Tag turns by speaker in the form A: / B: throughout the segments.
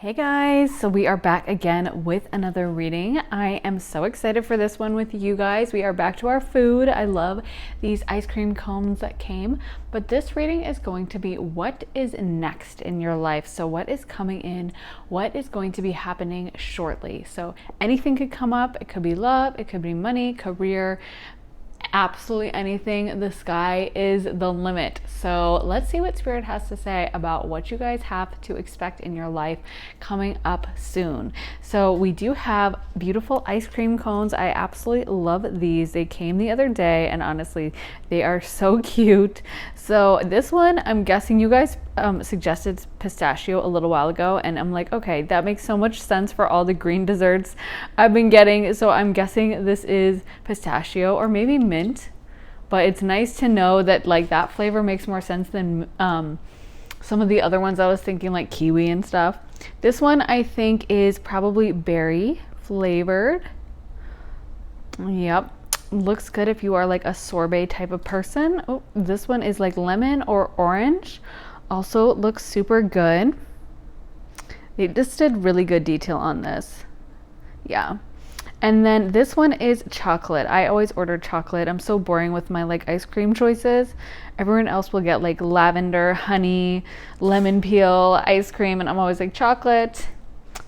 A: Hey guys, so we are back again with another reading. I am so excited for this one with you guys. We are back to our food. I love these ice cream cones that came, but this reading is going to be what is next in your life. So what is coming in, what is going to be happening shortly. So anything could come up. It could be love, it could be money, career, absolutely anything. The sky is the limit. So let's see what Spirit has to say about what you guys have to expect in your life coming up soon. So we do have beautiful ice cream cones. I absolutely love these. They came the other day and honestly they are so cute. So this one, I'm guessing you guys suggested pistachio a little while ago, and I'm like, okay, that makes so much sense for all the green desserts I've been getting. So I'm guessing this is pistachio or maybe mint, but it's nice to know that like that flavor makes more sense than some of the other ones I was thinking, like kiwi and stuff. This one I think is probably berry flavored. Yep, looks good if you are like a sorbet type of person. Oh, this one is like lemon or orange. Also looks super good. They just did really good detail on this. Yeah. And then this one is chocolate. I always order chocolate. I'm so boring with my like ice cream choices. Everyone else will get like lavender, honey, lemon peel ice cream, and I'm always like chocolate,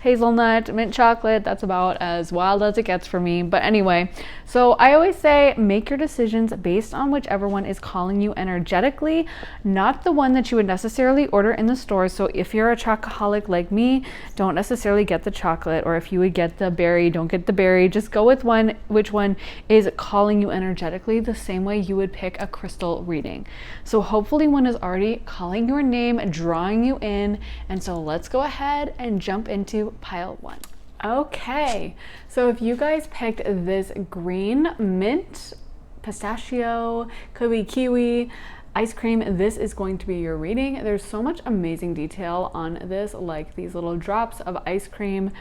A: hazelnut, mint chocolate. That's about as wild as it gets for me. But anyway, so I always say make your decisions based on whichever one is calling you energetically, not the one that you would necessarily order in the store. So if you're a chocoholic like me, don't necessarily get the chocolate, or if you would get the berry, don't get the berry. Just go with which one is calling you energetically, the same way you would pick a crystal reading. So hopefully one is already calling your name, drawing you in. And so let's go ahead and jump into pile one. Okay, so if you guys picked this green mint, pistachio, could be kiwi, ice cream, this is going to be your reading. There's so much amazing detail on this, like these little drops of ice cream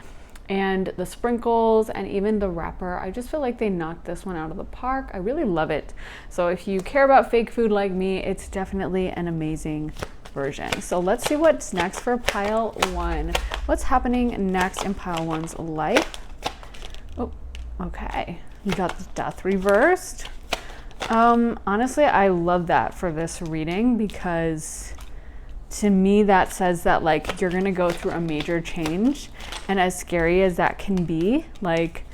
A: and the sprinkles and even the wrapper. I just feel like they knocked this one out of the park. I really love it. So if you care about fake food like me, it's definitely an amazing version. So let's see what's next for pile one. What's happening next in pile one's life? Oh, okay. We got the death reversed. Honestly, I love that for this reading because to me that says that like you're gonna go through a major change, and as scary as that can be, like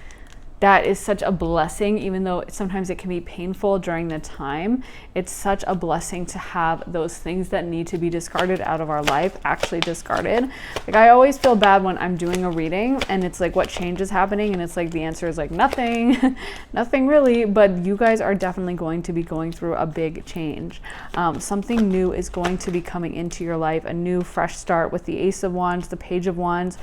A: that is such a blessing. Even though sometimes it can be painful during the time, it's such a blessing to have those things that need to be discarded out of our life actually discarded. Like I always feel bad when I'm doing a reading and it's like what change is happening, and it's like the answer is like nothing nothing really, but you guys are definitely going to be going through a big change. Something new is going to be coming into your life, a new fresh start with the Ace of Wands, the Page of Wands.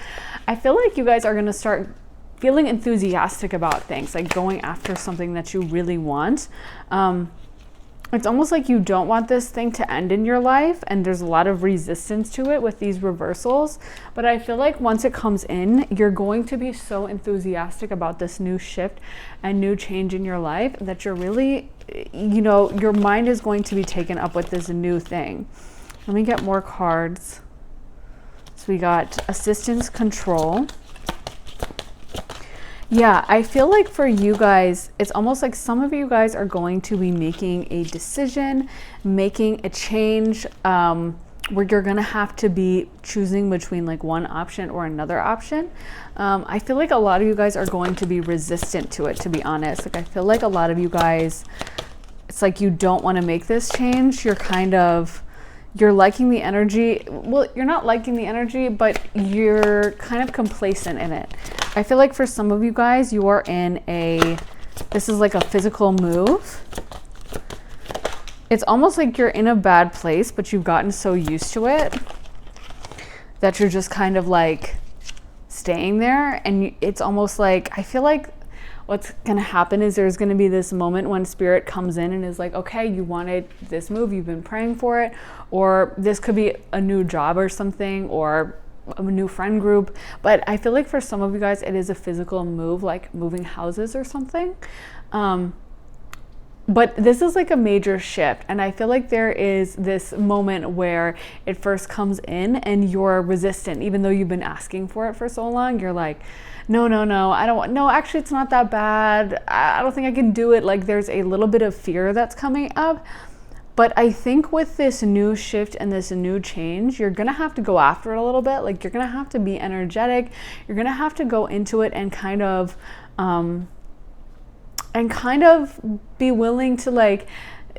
A: I feel like you guys are going to start feeling enthusiastic about things, like going after something that you really want. It's almost like you don't want this thing to end in your life, and there's a lot of resistance to it with these reversals. But I feel like once it comes in, you're going to be so enthusiastic about this new shift and new change in your life that you're really, you know, your mind is going to be taken up with this new thing. Let me get more cards. So we got assistance, control. Yeah, I feel like for you guys, it's almost like some of you guys are going to be making a decision, making a change, where you're going to have to be choosing between like one option or another option. I feel like a lot of you guys are going to be resistant to it, to be honest. Like I feel like a lot of you guys, it's like you don't want to make this change. You're liking the energy. Well, you're not liking the energy, but you're kind of complacent in it. I feel like for some of you guys, you are this is like a physical move. It's almost like you're in a bad place, but you've gotten so used to it that you're just kind of like staying there. And it's almost like, I feel like what's going to happen is there's going to be this moment when Spirit comes in and is like, okay, you wanted this move, you've been praying for it, or this could be a new job or something, or a new friend group. But I feel like for some of you guys, it is a physical move, like moving houses or something. But this is like a major shift, and I feel like there is this moment where it first comes in and you're resistant, even though you've been asking for it for so long. You're like, no, I don't want, no, actually it's not that bad, I don't think I can do it. Like there's a little bit of fear that's coming up. But I think with this new shift and this new change, you're gonna have to go after it a little bit. Like you're gonna have to be energetic, you're gonna have to go into it and kind of be willing to, like,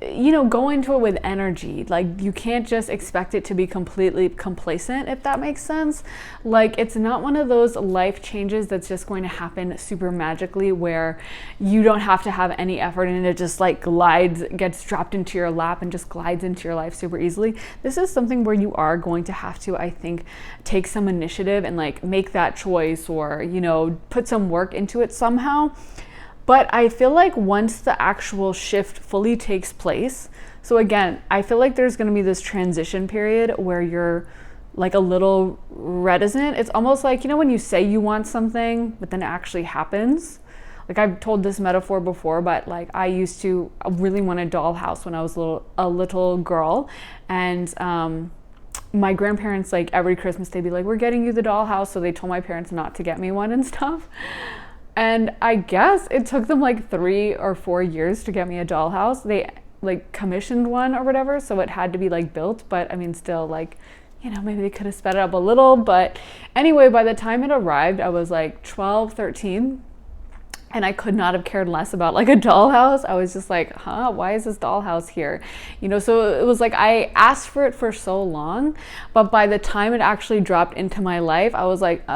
A: you know, go into it with energy. Like you can't just expect it to be completely complacent, if that makes sense. Like it's not one of those life changes that's just going to happen super magically where you don't have to have any effort and it just like gets dropped into your lap and just glides into your life super easily. This is something where you are going to have to, I think, take some initiative and like make that choice, or, you know, put some work into it somehow. But I feel like once the actual shift fully takes place, so again, I feel like there's going to be this transition period where you're like a little reticent. It's almost like, you know, when you say you want something, but then it actually happens. Like I've told this metaphor before, but like I used to really want a dollhouse when I was a little girl. And my grandparents, like every Christmas, they'd be like, we're getting you the dollhouse. So they told my parents not to get me one and stuff. And I guess it took them like 3 or 4 years to get me a dollhouse. They like commissioned one or whatever, so it had to be like built. But I mean, still, like, you know, maybe they could have sped it up a little. But anyway, by the time it arrived, I was like 12, 13. And I could not have cared less about like a dollhouse. I was just like, why is this dollhouse here? You know, so it was like I asked for it for so long. But by the time it actually dropped into my life, I was like,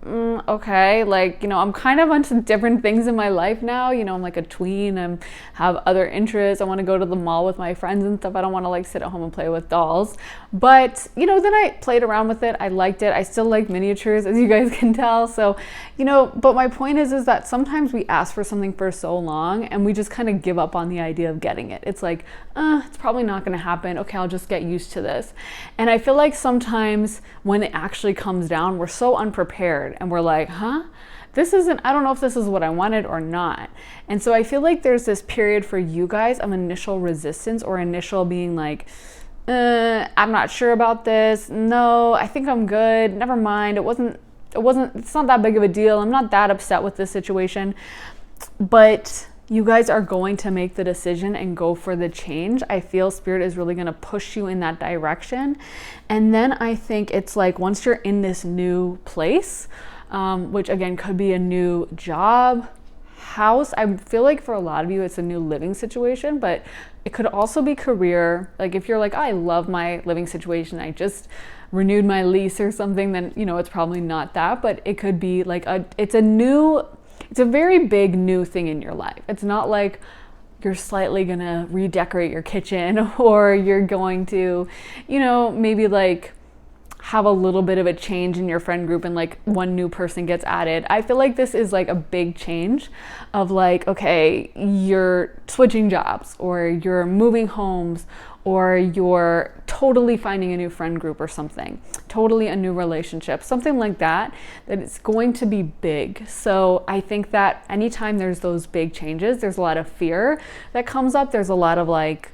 A: okay, like, you know, I'm kind of onto different things in my life now. You know, I'm like a tween, I have other interests. I want to go to the mall with my friends and stuff. I don't want to like sit at home and play with dolls. But, you know, then I played around with it. I liked it. I still like miniatures, as you guys can tell. So, you know, but my point is that sometimes we ask for something for so long and we just kind of give up on the idea of getting it. It's like, it's probably not going to happen. Okay, I'll just get used to this. And I feel like sometimes when it actually comes down, we're so unprepared. And we're like, this isn't, I don't know if this is what I wanted or not. And so I feel like there's this period for you guys of initial resistance, or initial being like, I'm not sure about this. No, I think I'm good. Never mind. It's not that big of a deal. I'm not that upset with this situation. But you guys are going to make the decision and go for the change. I feel Spirit is really going to push you in that direction. And then I think it's like once you're in this new place, which again could be a new job, house. I feel like for a lot of you it's a new living situation, but it could also be career. Like if you're like, I love my living situation, I just renewed my lease or something, then, you know, it's probably not that. But it could be like it's a very big new thing in your life. It's not like you're slightly gonna redecorate your kitchen, or you're going to, you know, maybe like have a little bit of a change in your friend group and like one new person gets added. I feel like this is like a big change of like, okay, you're switching jobs, or you're moving homes, or you're totally finding a new friend group or something, totally a new relationship, something like that, that it's going to be big. So I think that anytime there's those big changes, there's a lot of fear that comes up. There's a lot of like,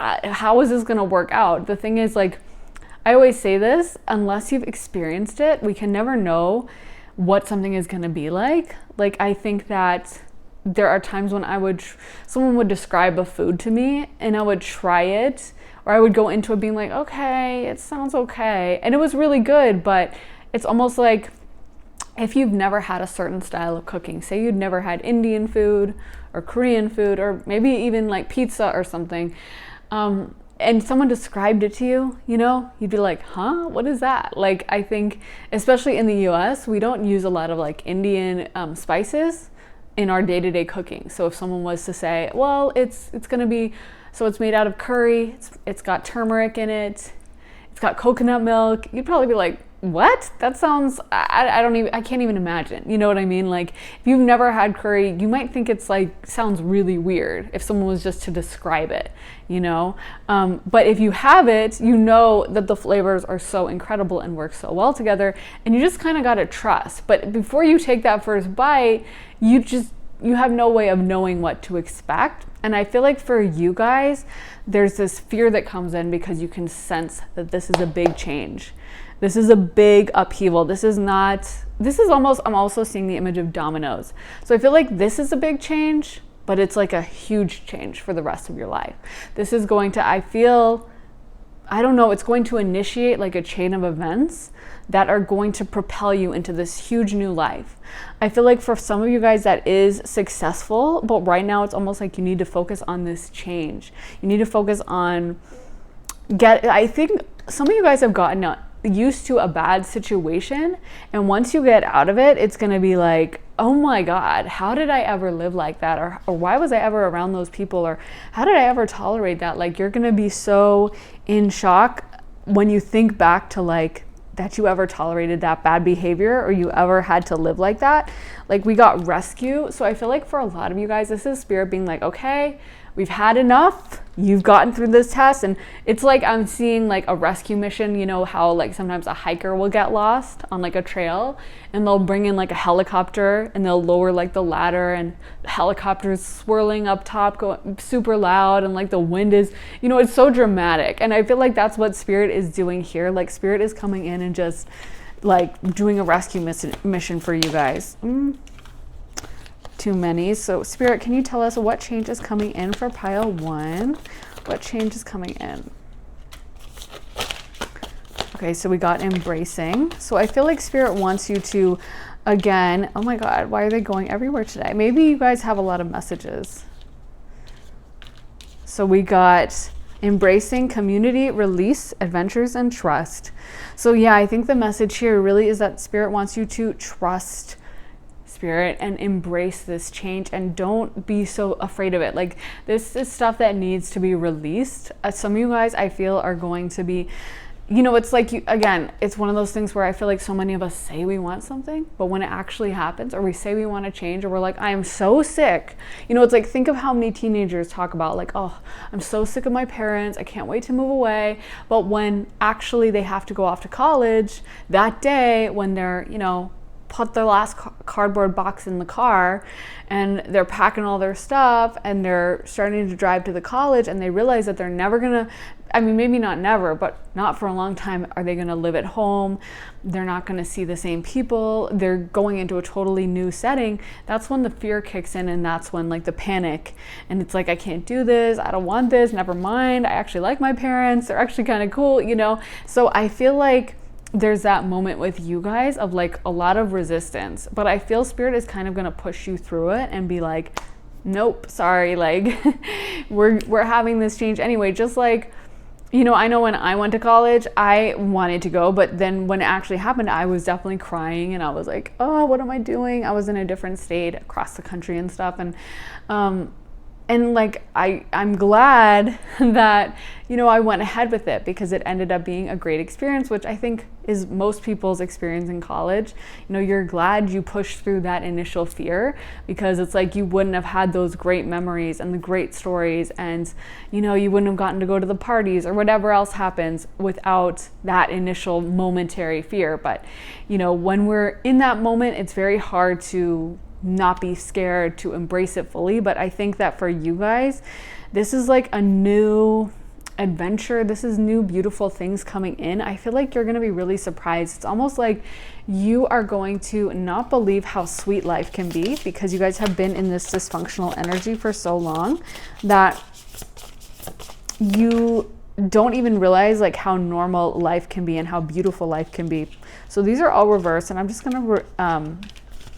A: how is this gonna work out? The thing is, like, I always say this, unless you've experienced it, we can never know what something is gonna be like. Like, I think that there are times when someone would describe a food to me and I would try it, or I would go into it being like, okay, it sounds okay. And it was really good, but it's almost like if you've never had a certain style of cooking, say you'd never had Indian food or Korean food, or maybe even like pizza or something, and someone described it to you, you know, you'd be like, what is that? Like, I think, especially in the US, we don't use a lot of like Indian spices in our day-to-day cooking. So if someone was to say, well, it's gonna be, so it's made out of curry, it's got turmeric in it, it's got coconut milk, you'd probably be like, what? That sounds, I can't even imagine. You know what I mean? Like, if you've never had curry, you might think it's like, sounds really weird if someone was just to describe it, you know? But if you have it, you know that the flavors are so incredible and work so well together, and you just kind of got to trust. But before you take that first bite, you just have no way of knowing what to expect. And I feel like for you guys, there's this fear that comes in because you can sense that this is a big change. This is a big upheaval. I'm also seeing the image of dominoes. So I feel like this is a big change, but it's like a huge change for the rest of your life. This is going to, it's going to initiate like a chain of events that are going to propel you into this huge new life. I feel like for some of you guys that is successful, but right now it's almost like you need to focus on this change. You need to focus on I think some of you guys have gotten used to a bad situation, and once you get out of it, it's going to be like, oh my God, how did I ever live like that? Or why was I ever around those people? Or how did I ever tolerate that? Like, you're going to be so in shock when you think back to like that you ever tolerated that bad behavior or you ever had to live like that. Like, we got rescue. So I feel like for a lot of you guys, this is spirit being like, okay, we've had enough. You've gotten through this test. And it's like I'm seeing like a rescue mission. You know how like sometimes a hiker will get lost on like a trail and they'll bring in like a helicopter and they'll lower like the ladder, and the helicopter's swirling up top, going super loud, and like the wind is, it's so dramatic. And I feel like that's what spirit is doing here. Like, spirit is coming in and just like doing a rescue mission for you guys. Too many. So spirit, can you tell us what change is coming in for pile 1? What change is coming in? Okay, so we got embracing. So I feel like spirit wants you to, again, oh my God, why are they going everywhere today? Maybe you guys have a lot of messages. So we got embracing, community, release, adventures, and trust. So yeah, I think the message here really is that spirit wants you to trust spirit and embrace this change, and don't be so afraid of it. Like, this is stuff that needs to be released. Some of you guys, I feel, are going to be, it's like, it's one of those things where I feel like so many of us say we want something, but when it actually happens, or we say we want to change, or we're like, I am so sick. It's like, think of how many teenagers talk about like, oh, I'm so sick of my parents, I can't wait to move away. But when actually they have to go off to college that day, when they're, put their last cardboard box in the car and they're packing all their stuff and they're starting to drive to the college, and they realize that they're never gonna, maybe not never, but not for a long time, are they gonna live at home? They're not gonna see the same people. They're going into a totally new setting. That's when the fear kicks in, and that's when like the panic, and it's like, I can't do this, I don't want this, never mind, I actually like my parents, they're actually kind of cool, So I feel like there's that moment with you guys of like a lot of resistance, but I feel spirit is kind of going to push you through it and be like, nope, sorry, like we're having this change anyway. Just like, I know when I went to college, I wanted to go, but then when it actually happened, I was definitely crying, and I was like, oh, what am I doing? I was in a different state across the country and stuff, and like, I'm glad that, I went ahead with it, because it ended up being a great experience, which I think is most people's experience in college. You're glad you pushed through that initial fear, because it's like you wouldn't have had those great memories and the great stories, and, you wouldn't have gotten to go to the parties or whatever else happens without that initial momentary fear. But, when we're in that moment, it's very hard to not be scared, to embrace it fully. But I think that for you guys, this is like a new adventure. This is new, beautiful things coming in. I feel like you're going to be really surprised. It's almost like you are going to not believe how sweet life can be, because you guys have been in this dysfunctional energy for so long that you don't even realize like how normal life can be and how beautiful life can be. So these are all reversed, and I'm just going to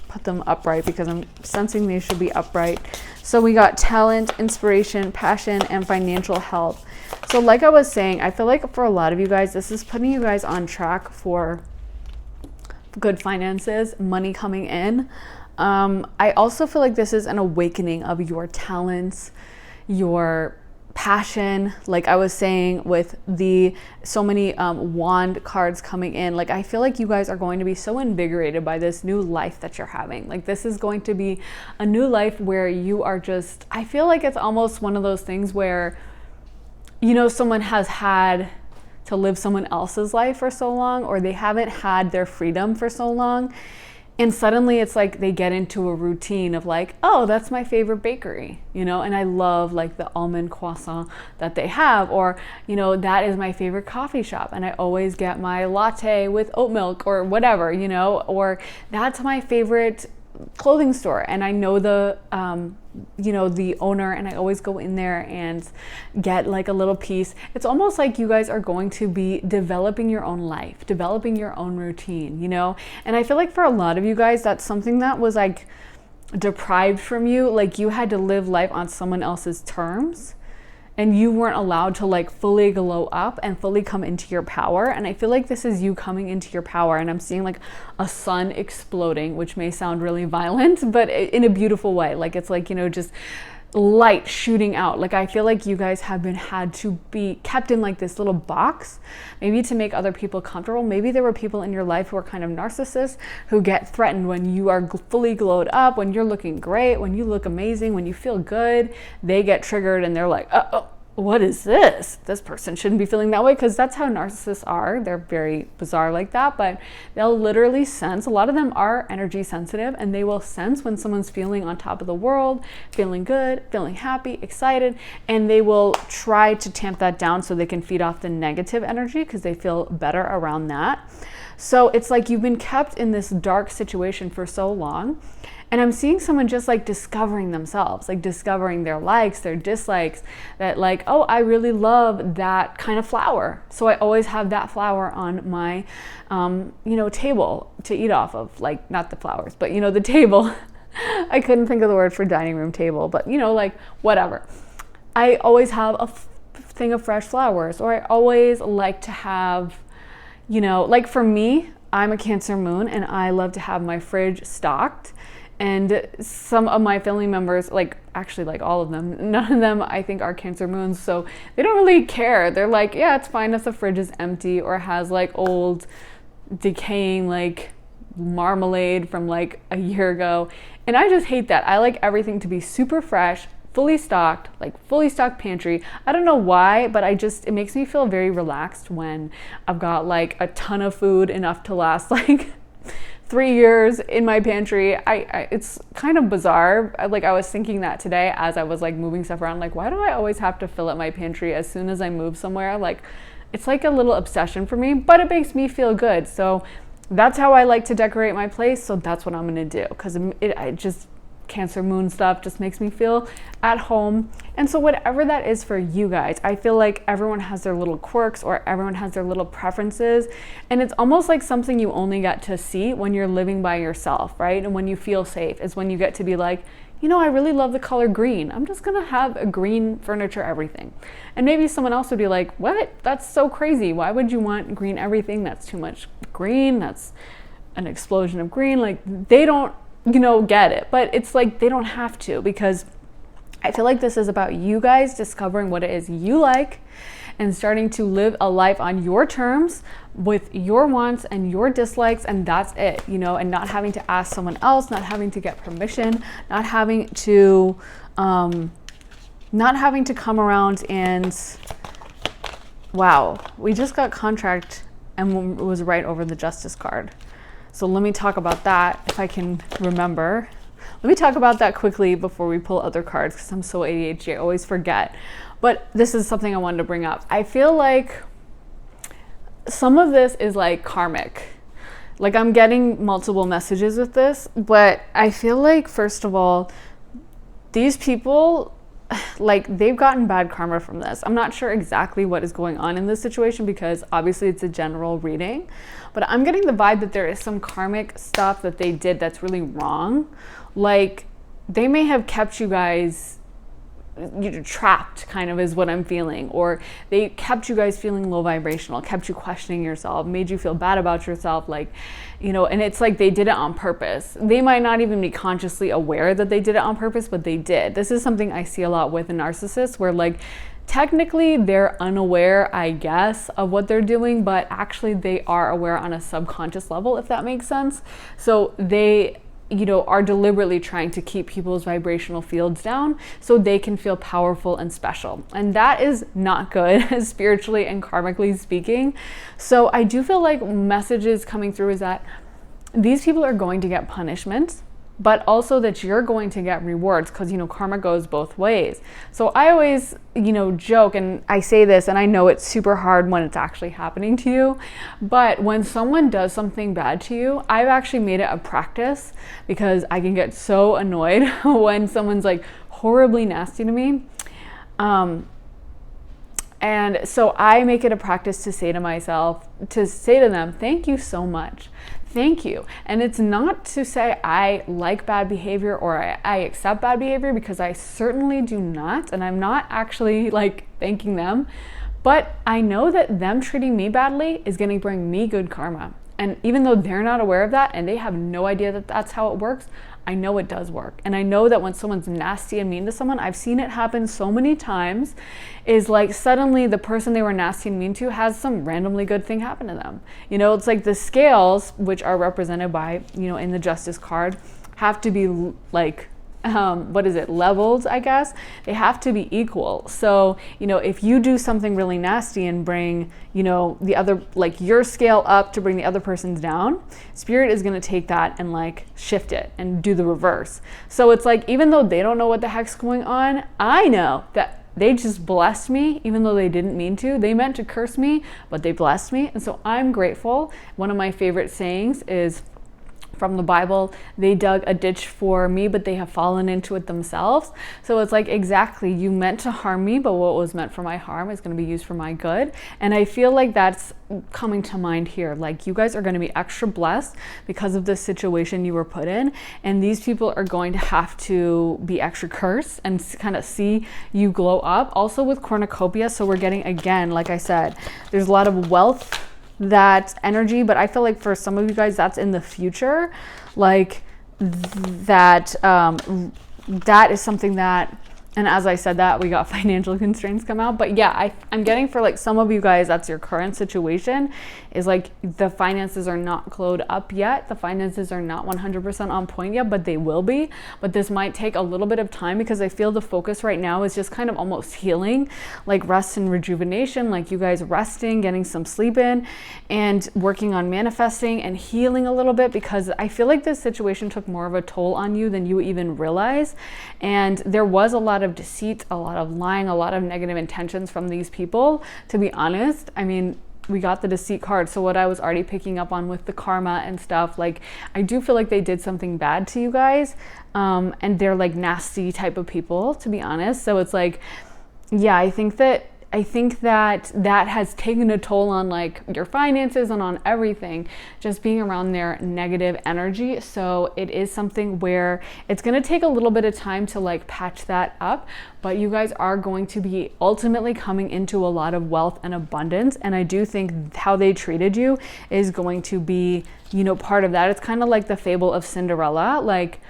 A: put them upright because I'm sensing they should be upright. So we got talent, inspiration, passion, and financial health. So like I was saying, I feel like for a lot of you guys, this is putting you guys on track for good finances, money coming in. I also feel like this is an awakening of your talents, your passion. Like I was saying with the so many wand cards coming in, like I feel like you guys are going to be so invigorated by this new life that you're having. Like this is going to be a new life where you are just, I feel like it's almost one of those things where, you know, someone has had to live someone else's life for so long, or they haven't had their freedom for so long. And suddenly it's like they get into a routine of like, oh, that's my favorite bakery, you know, and I love like the almond croissant that they have, or, you know, that is my favorite coffee shop and I always get my latte with oat milk or whatever, you know, or that's my favorite clothing store and I know the you know, the owner, and I always go in there and get like a little piece. It's almost like you guys are going to be developing your own life, developing your own routine, you know. And I feel like for a lot of you guys, that's something that was like deprived from you. Like you had to live life on someone else's terms and you weren't allowed to like fully glow up and fully come into your power. And I feel like this is you coming into your power, and I'm seeing like a sun exploding, which may sound really violent, but in a beautiful way. Like it's like, you know, just light shooting out. Like I feel like you guys have had to be kept in like this little box, maybe to make other people comfortable. Maybe there were people in your life who are kind of narcissists who get threatened when you are fully glowed up, when you're looking great, when you look amazing, when you feel good. They get triggered and they're like, oh, what is this? This person shouldn't be feeling that way, because that's how narcissists are. They're very bizarre like that, but they'll literally sense. A lot of them are energy sensitive, and they will sense when someone's feeling on top of the world, feeling good, feeling happy, excited, and they will try to tamp that down so they can feed off the negative energy because they feel better around that. So it's like you've been kept in this dark situation for so long. And I'm seeing someone just like discovering themselves, like discovering their likes, their dislikes, that like, oh, I really love that kind of flower. So I always have that flower on my, you know, table to eat off of, like not the flowers, but you know, the table. I couldn't think of the word for dining room table, but you know, like whatever. I always have a thing of fresh flowers, or I always like to have, you know, like for me, I'm a Cancer moon and I love to have my fridge stocked. And some of my family members, like actually like all of them, none of them I think are Cancer moons, so they don't really care. They're like, yeah, it's fine if the fridge is empty or has like old decaying like marmalade from like a year ago. And I just hate that. I like everything to be super fresh, fully stocked, like fully stocked pantry. I don't know why, but it makes me feel very relaxed when I've got like a ton of food, enough to last like 3 years in my pantry. It's kind of bizarre. Like I was thinking that today as I was like moving stuff around, like why do I always have to fill up my pantry as soon as I move somewhere? Like it's like a little obsession for me, but it makes me feel good. So that's how I like to decorate my place. So that's what I'm gonna do, because I just Cancer moon stuff just makes me feel at home. And so whatever that is for you guys, I feel like everyone has their little quirks, or everyone has their little preferences, and it's almost like something you only get to see when you're living by yourself, right? And when you feel safe is when you get to be like, you know, I really love the color green. I'm just gonna have a green furniture everything. And maybe someone else would be like, what? That's so crazy. Why would you want green everything? That's too much green. That's an explosion of green. Like they don't, you know, get it. But it's like they don't have to, because I feel like this is about you guys discovering what it is you like and starting to live a life on your terms with your wants and your dislikes, and that's it, you know, and not having to ask someone else, not having to get permission, not having to come around and, wow, we just got contract and it was right over the justice card. So let me talk about that if I can remember. Let me talk about that quickly before we pull other cards, because I'm so ADHD, I always forget. But this is something I wanted to bring up. I feel like some of this is like karmic. Like I'm getting multiple messages with this, but I feel like, first of all, these people, like they've gotten bad karma from this. I'm not sure exactly what is going on in this situation, because obviously it's a general reading, but I'm getting the vibe that there is some karmic stuff that they did that's really wrong. Like they may have kept you guys trapped, kind of is what I'm feeling, or they kept you guys feeling low vibrational, kept you questioning yourself, made you feel bad about yourself, like, you know, and it's like they did it on purpose. They might not even be consciously aware that they did it on purpose, but they did. This is something I see a lot with a narcissist, where like technically they're unaware, I guess, of what they're doing, but actually they are aware on a subconscious level, if that makes sense. So they, you know, are deliberately trying to keep people's vibrational fields down so they can feel powerful and special. And that is not good, spiritually and karmically speaking. So I do feel like messages coming through is that these people are going to get punishments, but also that you're going to get rewards, because, you know, karma goes both ways. So I always, you know, joke, and I say this, and I know it's super hard when it's actually happening to you, but when someone does something bad to you, I've actually made it a practice, because I can get so annoyed when someone's like horribly nasty to me. And so I make it a practice to say to myself, to say to them, thank you so much. Thank you. And it's not to say I like bad behavior or I accept bad behavior, because I certainly do not. And I'm not actually like thanking them, but I know that them treating me badly is going to bring me good karma. And even though they're not aware of that and they have no idea that that's how it works, I know it does work. And I know that when someone's nasty and mean to someone, I've seen it happen so many times, is like suddenly the person they were nasty and mean to has some randomly good thing happen to them. You know, it's like the scales, which are represented by, you know, in the justice card, have to be like, leveled, I guess. They have to be equal. So, you know, if you do something really nasty and bring, you know, the other, like your scale up to bring the other person's down, spirit is going to take that and like shift it and do the reverse. So it's like, even though they don't know what the heck's going on, I know that they just blessed me, even though they didn't mean to. They meant to curse me, but they blessed me. And so I'm grateful. One of my favorite sayings is from the Bible, they dug a ditch for me, but they have fallen into it themselves. So it's like, exactly, you meant to harm me, but what was meant for my harm is going to be used for my good. And I feel like that's coming to mind here. Like, you guys are going to be extra blessed because of the situation you were put in. And these people are going to have to be extra cursed and kind of see you glow up. Also with cornucopia, so we're getting, again, like I said, there's a lot of wealth, that energy, but I feel like for some of you guys that's in the future, like that that is something that, and as I said that, we got financial constraints come out. But yeah, I'm getting for like some of you guys, that's your current situation, is like the finances are not glowed up yet. The finances are not 100% on point yet, but they will be. But this might take a little bit of time, because I feel the focus right now is just kind of almost healing, like rest and rejuvenation, like you guys resting, getting some sleep in, and working on manifesting and healing a little bit, because I feel like this situation took more of a toll on you than you even realize. And there was a lot of deceit, a lot of lying, a lot of negative intentions from these people, to be honest. I mean, we got the deceit card, so what I was already picking up on with the karma and stuff, like I do feel like they did something bad to you guys, and they're like nasty type of people, to be honest. So it's like, yeah, I think that that has taken a toll on like your finances and on everything, just being around their negative energy. So it is something where it's going to take a little bit of time to like patch that up, but you guys are going to be ultimately coming into a lot of wealth and abundance. And I do think how they treated you is going to be, you know, part of that. It's kind of like the fable of Cinderella. Like,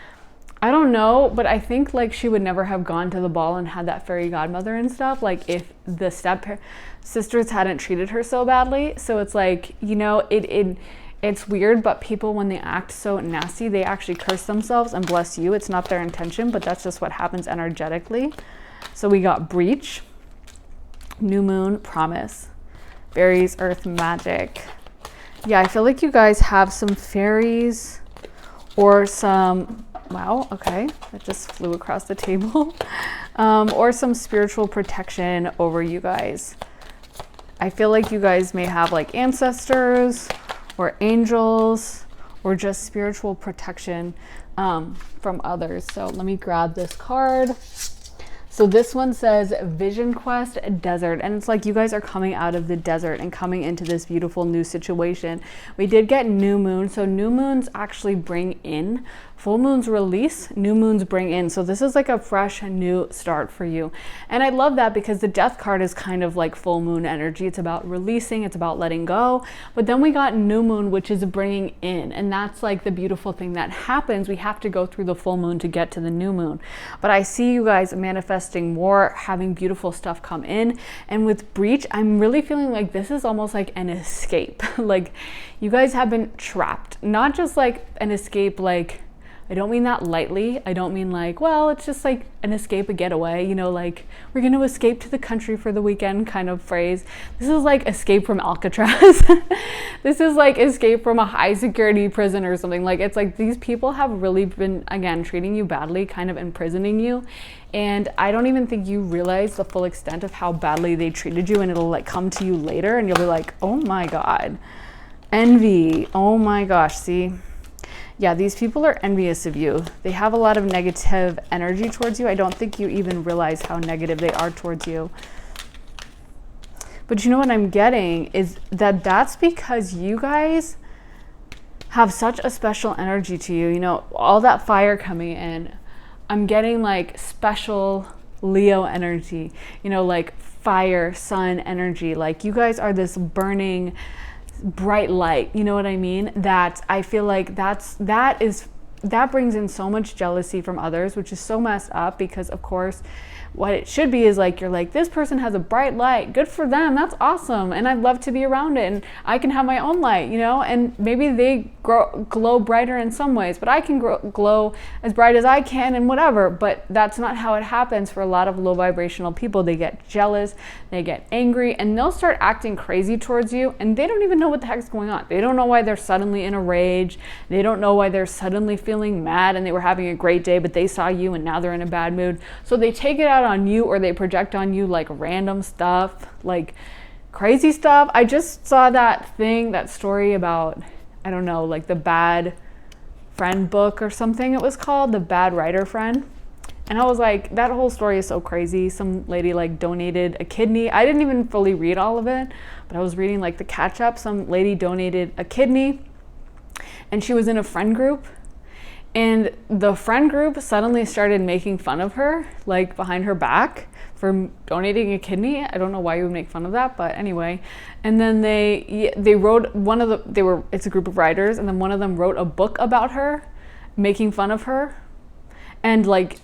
A: I don't know, but I think like she would never have gone to the ball and had that fairy godmother and stuff, like if the step sisters hadn't treated her so badly. So it's like, you know, it's weird, but people, when they act so nasty, they actually curse themselves and bless you. It's not their intention, but that's just what happens energetically. So we got breach, new moon, promise, fairies, earth, magic. Yeah, I feel like you guys have some fairies or some, wow, okay, that just flew across the table. Or some spiritual protection over you guys. I feel like you guys may have like ancestors or angels or just spiritual protection from others. So let me grab this card. So this one says Vision Quest Desert, and it's like you guys are coming out of the desert and coming into this beautiful new situation. We did get new moon, so new moons actually bring in, full moons release, new moons bring in. So this is like a fresh new start for you. And I love that because the death card is kind of like full moon energy. It's about releasing, it's about letting go. But then we got new moon, which is bringing in. And that's like the beautiful thing that happens. We have to go through the full moon to get to the new moon. But I see you guys manifesting more, having beautiful stuff come in. And with breach, I'm really feeling like this is almost like an escape. Like you guys have been trapped, not just like an escape, like I don't mean that lightly. I don't mean like, well, it's just like an escape, a getaway, you know, like we're going to escape to the country for the weekend kind of phrase. This is like escape from Alcatraz. This is like escape from a high security prison or something. Like, it's like these people have really been, again, treating you badly, kind of imprisoning you. And I don't even think you realize the full extent of how badly they treated you, and it'll like come to you later and you'll be like, oh my God, envy. Oh my gosh. See, yeah, these people are envious of you. They have a lot of negative energy towards you. I don't think you even realize how negative they are towards you. But you know what I'm getting is that that's because you guys have such a special energy to you. You know, all that fire coming in. I'm getting like special Leo energy, you know, like fire, sun energy. Like you guys are this burning, bright light. You know what I mean? That I feel like that brings in so much jealousy from others, which is so messed up, because of course what it should be is like, you're like, this person has a bright light, good for them, that's awesome, and I'd love to be around it, and I can have my own light, you know, and maybe they glow brighter in some ways, but I can glow as bright as I can and whatever. But that's not how it happens for a lot of low vibrational people. They get jealous, they get angry, and they'll start acting crazy towards you, and they don't even know what the heck's going on. They don't know why they're suddenly in a rage. They don't know why they're suddenly feeling mad, and they were having a great day, but they saw you and now they're in a bad mood. So they take it out on you, or they project on you like random stuff, like crazy stuff. I just saw that story about, I don't know, like the Bad Friend book or something it was called, the Bad Writer Friend. And I was like, that whole story is so crazy. Some lady like donated a kidney. I didn't even fully read all of it, but I was reading like the catch up. Some lady donated a kidney and she was in a friend group. And the friend group suddenly started making fun of her, like behind her back, for donating a kidney. I don't know why you would make fun of that, but anyway. And then they wrote it's a group of writers, and then one of them wrote a book about her, making fun of her, and like,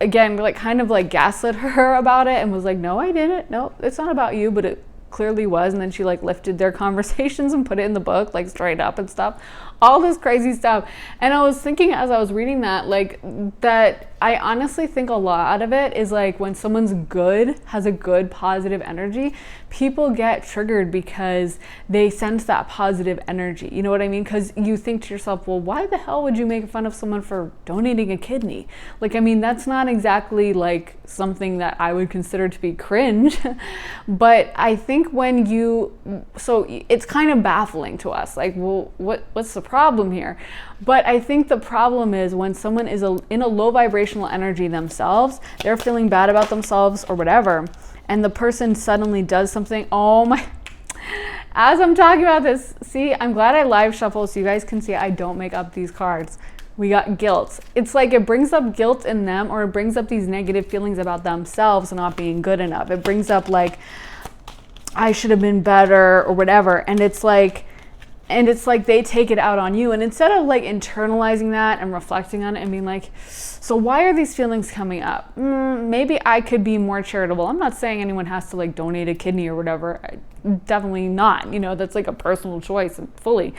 A: again, like kind of like gaslit her about it, and was like, no, I didn't. No, it's not about you, but it clearly was. And then she like lifted their conversations and put it in the book, like straight up and stuff, all this crazy stuff. And I was thinking as I was reading that, like, that I honestly think a lot of it is like when someone's good, has a good positive energy, people get triggered because they sense that positive energy. You know what I mean? Because you think to yourself, well, why the hell would you make fun of someone for donating a kidney? Like, I mean, that's not exactly like something that I would consider to be cringe. But I think so it's kind of baffling to us. Like, well, what's the problem here? But I think the problem is when someone is in a low vibrational energy themselves, they're feeling bad about themselves or whatever, and the person suddenly does something. Oh my, as I'm talking about this, see, I'm glad I live shuffle so you guys can see I don't make up these cards. We got guilt. It's like it brings up guilt in them, or it brings up these negative feelings about themselves not being good enough. It brings up like, I should have been better or whatever. And it's like they take it out on you. And instead of like internalizing that and reflecting on it and being like, so why are these feelings coming up? Maybe I could be more charitable. I'm not saying anyone has to like donate a kidney or whatever. Definitely not. You know, that's like a personal choice and fully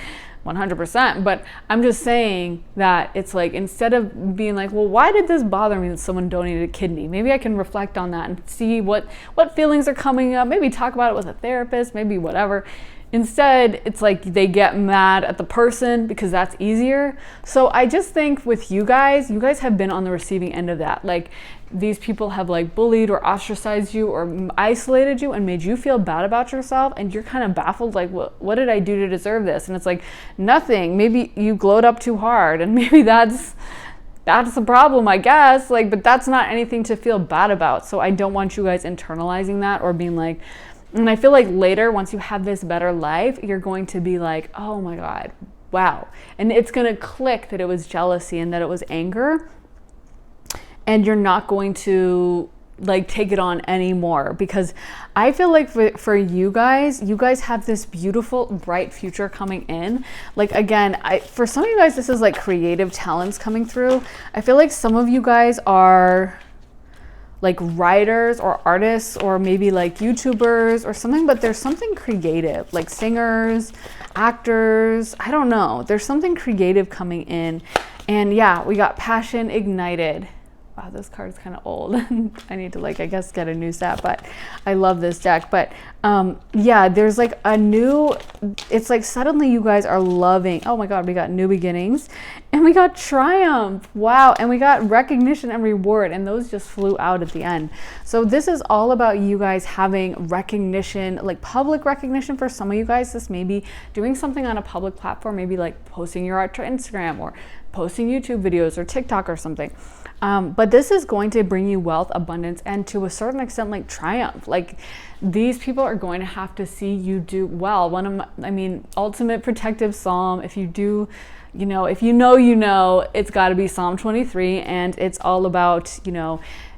A: 100%. But I'm just saying that it's like, instead of being like, well, why did this bother me that someone donated a kidney? Maybe I can reflect on that and see what feelings are coming up. Maybe talk about it with a therapist, maybe whatever. Instead, it's like they get mad at the person because that's easier. So I just think with you guys have been on the receiving end of that. Like, these people have like bullied or ostracized you or isolated you and made you feel bad about yourself, and you're kind of baffled, like, what did I do to deserve this? And it's like, nothing. Maybe you glowed up too hard, and maybe that's the problem, I guess. Like, but that's not anything to feel bad about. So I don't want you guys internalizing that or being like, and I feel like later, once you have this better life, you're going to be like, oh my God, wow. And it's going to click that it was jealousy and that it was anger. And you're not going to like take it on anymore, because I feel like for you guys have this beautiful, bright future coming in. Like, again, for some of you guys, this is like creative talents coming through. I feel like some of you guys are like writers or artists or maybe like YouTubers or something, but there's something creative, like singers, actors, I don't know. There's something creative coming in, And yeah, we got passion ignited. Wow, this card's kind of old. I need to like, I guess, get a new set, but I love this deck. But yeah, there's like a new, it's like suddenly you guys are loving, oh my God, we got new beginnings and we got triumph. Wow. And we got recognition and reward, and those just flew out at the end. So this is all about you guys having recognition, like public recognition. For some of you guys, this may be doing something on a public platform, maybe like posting your art to Instagram or posting YouTube videos or TikTok or something. But this is going to bring you wealth, abundance, and to a certain extent, like triumph. Like these people are going to have to see you do well. Ultimate protective psalm. If you do, if you know, it's got to be Psalm 23, and it's all about,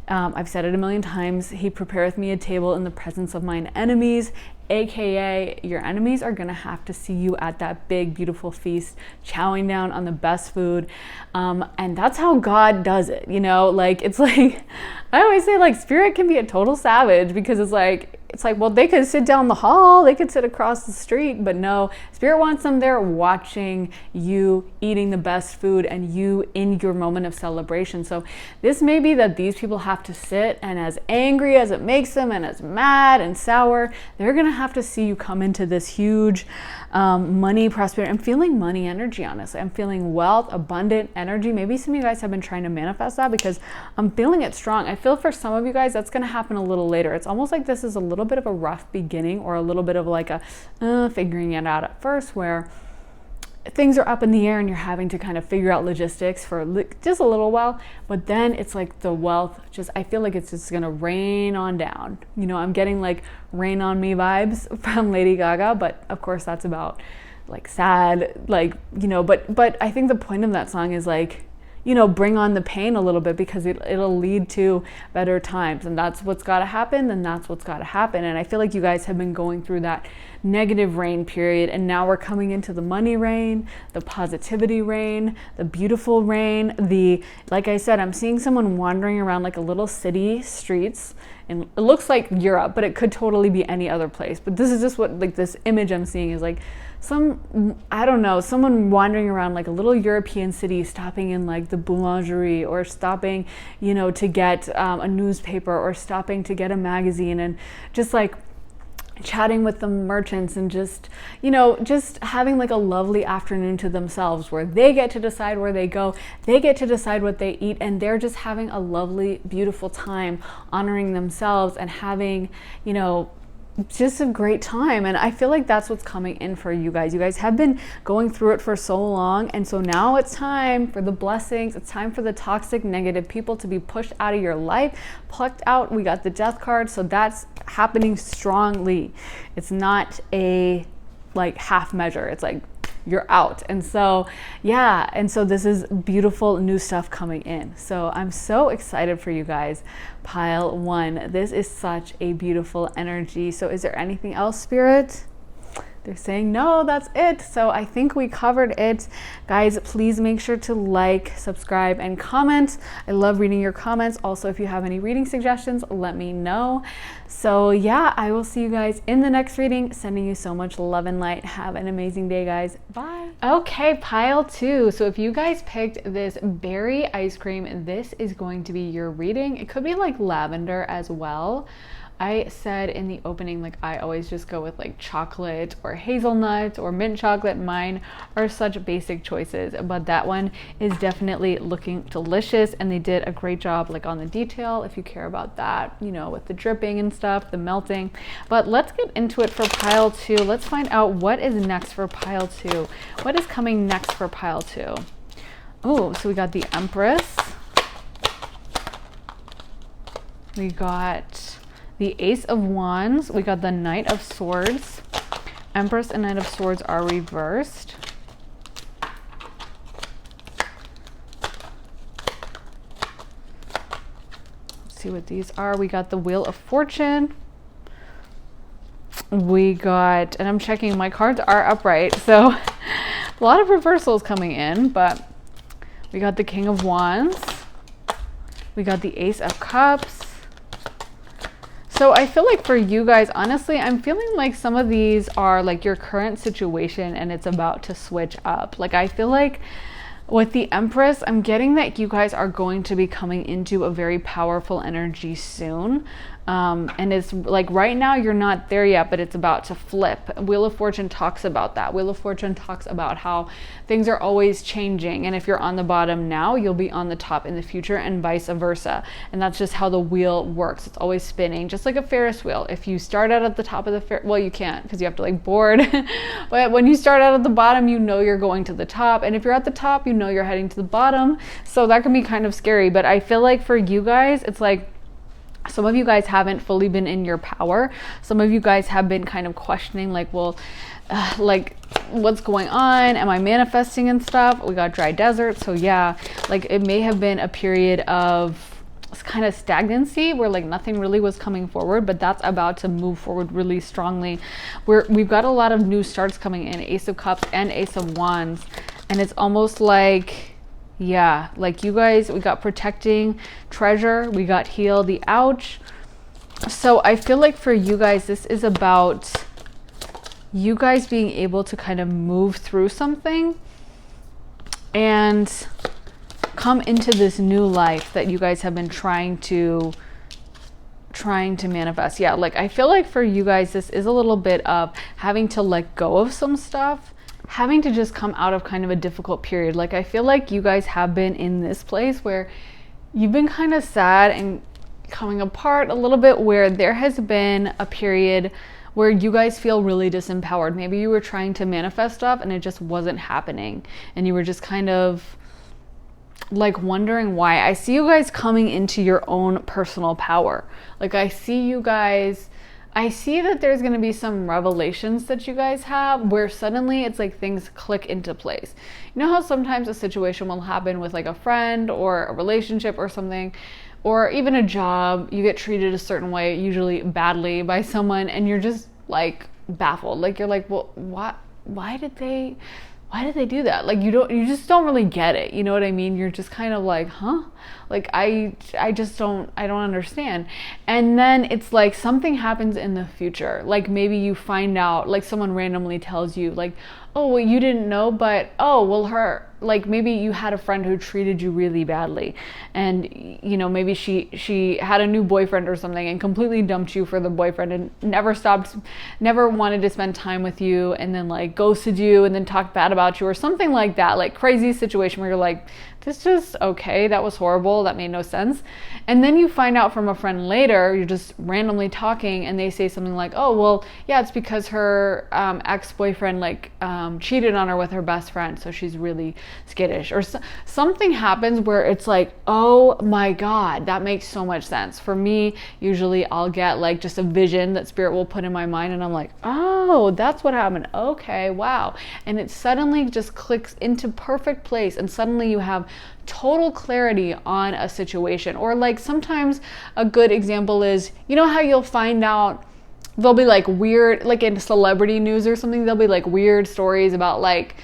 A: I've said it a million times. He prepareth me a table in the presence of mine enemies. AKA your enemies are gonna have to see you at that big, beautiful feast, chowing down on the best food. And that's how God does it, like, it's like, I always say like spirit can be a total savage, because it's like, well, they could sit down the hall, they could sit across the street, but no, spirit wants them there watching you eating the best food and you in your moment of celebration. So this may be that these people have to sit, and as angry as it makes them and as mad and sour, they're gonna have to see you come into this huge money, prosperity. I'm feeling money energy, honestly. I'm feeling wealth, abundant energy. Maybe some of you guys have been trying to manifest that, because I'm feeling it strong. I feel for some of you guys that's gonna happen a little later. It's almost like this is a little bit of a rough beginning, or a little bit of like a figuring it out at first, where things are up in the air and you're having to kind of figure out logistics for just a little while. But then it's like the wealth, I feel like it's just gonna rain on down. I'm getting like Rain on Me vibes from Lady Gaga, but of course that's about like sad, like, but I think the point of that song is like, bring on the pain a little bit, because it'll lead to better times, and that's what's got to happen. Then that's what's got to happen. And I feel like you guys have been going through that negative rain period, and now we're coming into the money rain, the positivity rain, the beautiful rain. Like I said, I'm seeing someone wandering around like a little city streets, and it looks like Europe, but it could totally be any other place. But this is just what, like, this image I'm seeing is like someone wandering around like a little European city, stopping in like the boulangerie, or stopping, to get a newspaper, or stopping to get a magazine, and just like chatting with the merchants, and just having like a lovely afternoon to themselves, where they get to decide where they go, they get to decide what they eat, and they're just having a lovely, beautiful time, honoring themselves and having, just a great time. And I feel like that's what's coming in for you guys. You guys have been going through it for so long, and so now it's time for the blessings. It's time for the toxic, negative people to be pushed out of your life, plucked out. We got the Death card, so that's happening strongly. It's not a like half measure. It's like you're out. And so yeah, and so this is beautiful new stuff coming in. So I'm so excited for you guys. Pile 1, this is such a beautiful energy. So is there anything else, Spirit? They're saying no, that's it. So I think we covered it. Guys, please make sure to like, subscribe, and comment. I love reading your comments. Also, if you have any reading suggestions, let me know. So yeah, I will see you guys in the next reading. Sending you so much love and light. Have an amazing day, guys. Bye. Okay, pile 2. So if you guys picked this berry ice cream, this is going to be your reading. It could be like lavender as well. I said in the opening, like, I always just go with like chocolate or hazelnut or mint chocolate. Mine are such basic choices, but that one is definitely looking delicious, and they did a great job like on the detail, if you care about that, with the dripping and stuff, the melting. But let's get into it for pile 2. Let's find out what is next for pile 2. What is coming next for pile 2? Oh, so we got the Empress. We got the Ace of Wands. We got the Knight of Swords. Empress and Knight of Swords are reversed. Let's see what these are. We got the Wheel of Fortune. We got, and I'm checking, my cards are upright, so a lot of reversals coming in, but we got the King of Wands. We got the Ace of Cups. So I feel like for you guys, honestly, I'm feeling like some of these are like your current situation and it's about to switch up. Like I feel like With the Empress, I'm getting that you guys are going to be coming into a very powerful energy soon. And it's like right now you're not there yet, but it's about to flip. Wheel of Fortune talks about that. Wheel of Fortune talks about how things are always changing. And if you're on the bottom now, you'll be on the top in the future and vice versa. And that's just how the wheel works. It's always spinning, just like a Ferris wheel. If you start out at the top of the well, you can't because you have to like board. But when you start out at the bottom, you know you're going to the top. And if you're at the top, you know you're heading to the bottom. So that can be kind of scary. But I feel like for you guys, it's like, some of you guys haven't fully been in your power. Some of you guys have been kind of questioning like, well, like what's going on? Am I manifesting and stuff? We got dry desert. So yeah, like it may have been a period of kind of stagnancy where like nothing really was coming forward, but that's about to move forward really strongly. We've got a lot of new starts coming in, Ace of Cups and Ace of Wands. And it's almost like, yeah, like you guys, we got protecting, treasure, we got heal, the ouch. So I feel like for you guys, this is about you guys being able to kind of move through something and come into this new life that you guys have been trying to manifest. Yeah, like I feel like for you guys, this is a little bit of having to let go of some stuff, having to just come out of kind of a difficult period. Like I feel like you guys have been in this place where you've been kind of sad and coming apart a little bit, where there has been a period where you guys feel really disempowered. Maybe you were trying to manifest stuff and it just wasn't happening, and you were just kind of like wondering why. I see you guys coming into your own personal power. Like I see that there's going to be some revelations that you guys have where suddenly it's like things click into place. You know how sometimes a situation will happen with like a friend or a relationship or something, or even a job, you get treated a certain way, usually badly by someone, and you're just like baffled. Like you're like, well, why did they do that? Like you just don't really get it. You know what I mean? You're just kind of like, huh? Like I don't understand. And then it's like something happens in the future. Like maybe you find out, like someone randomly tells you like, oh, well, you didn't know, but oh, well, like maybe you had a friend who treated you really badly, and you know, maybe she had a new boyfriend or something and completely dumped you for the boyfriend and never wanted to spend time with you, and then like ghosted you and then talked bad about you or something like that. Like crazy situation where you're like, this just, okay, that was horrible, that made no sense. And then you find out from a friend later, you're just randomly talking and they say something like, oh, well, yeah, it's because her ex-boyfriend like cheated on her with her best friend, so she's really skittish. Or something happens where it's like, oh my God, that makes so much sense. For me, usually I'll get like just a vision that spirit will put in my mind, and I'm like, oh, that's what happened. Okay, wow. And it suddenly just clicks into perfect place, and suddenly you have total clarity on a situation. Or like sometimes a good example is, you know how you'll find out there'll be like weird, like in celebrity news or something, there'll be like weird stories about like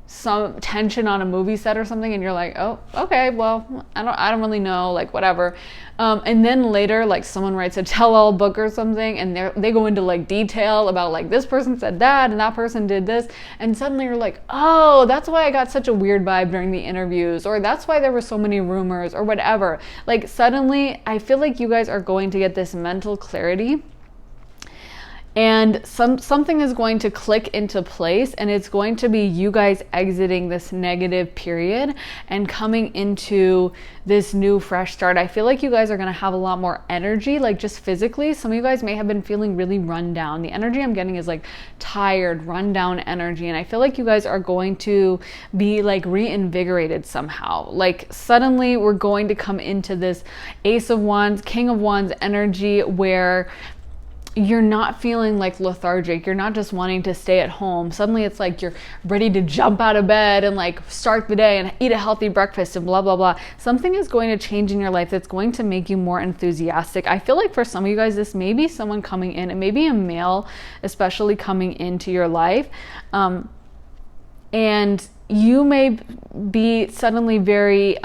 A: some tension on a movie set or something, and you're like, oh, okay, well, I don't really know, like whatever. And then later, like someone writes a tell-all book or something, and they go into like detail about like this person said that and that person did this, and suddenly you're like, oh, that's why I got such a weird vibe during the interviews, or that's why there were so many rumors, or whatever. Like suddenly, I feel like you guys are going to get this mental clarity, and something is going to click into place, and it's going to be you guys exiting this negative period and coming into this new fresh start. I feel like you guys are going to have a lot more energy, like just physically. Some of you guys may have been feeling really run down. The energy I'm getting is like tired, run down energy, and I feel like you guys are going to be like reinvigorated somehow. Like suddenly we're going to come into this Ace of Wands, King of Wands energy where you're not feeling like lethargic. You're not just wanting to stay at home. Suddenly it's like you're ready to jump out of bed and like start the day and eat a healthy breakfast and blah, blah, blah. Something is going to change in your life that's going to make you more enthusiastic. I feel like for some of you guys, this may be someone coming in. It may be a male, especially coming into your life. And you may be suddenly very,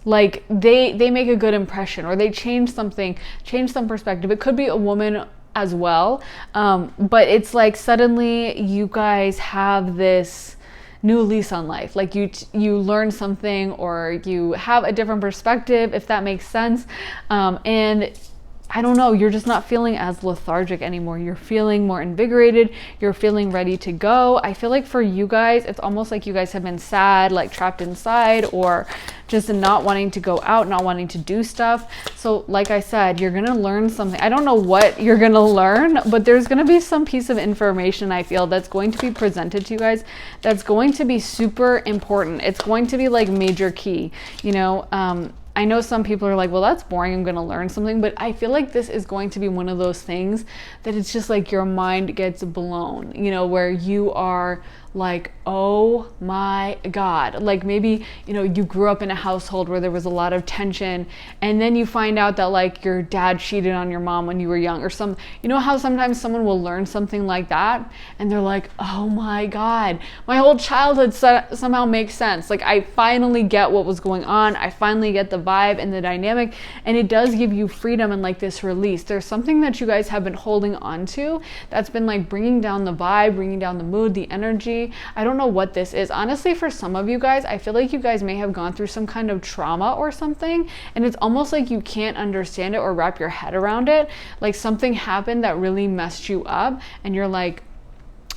A: like they make a good impression, or they change some perspective. It could be a woman as well, but it's like suddenly you guys have this new lease on life. Like you learn something, or you have a different perspective, if that makes sense. And I don't know, you're just not feeling as lethargic anymore. You're feeling more invigorated. You're feeling ready to go. I feel like for you guys, it's almost like you guys have been sad, like trapped inside, or just not wanting to go out, not wanting to do stuff. So like I said, you're gonna learn something. I don't know what you're gonna learn, but there's gonna be some piece of information, I feel, that's going to be presented to you guys that's going to be super important. It's going to be like major key, you know. I know some people are like, well, that's boring, I'm gonna learn something, but I feel like this is going to be one of those things that it's just like your mind gets blown, you know, where you are like, oh my God. Like maybe, you know, you grew up in a household where there was a lot of tension, and then you find out that like your dad cheated on your mom when you were young, or some, you know how sometimes someone will learn something like that and they're like, oh my God, my whole childhood somehow makes sense. Like I finally get what was going on. I finally get the vibe and the dynamic, and it does give you freedom and like this release. There's something that you guys have been holding on to that's been like bringing down the vibe, bringing down the mood, the energy. I don't know what this is. Honestly, for some of you guys, I feel like you guys may have gone through some kind of trauma or something, and it's almost like you can't understand it or wrap your head around it. Like something happened that really messed you up, and you're like,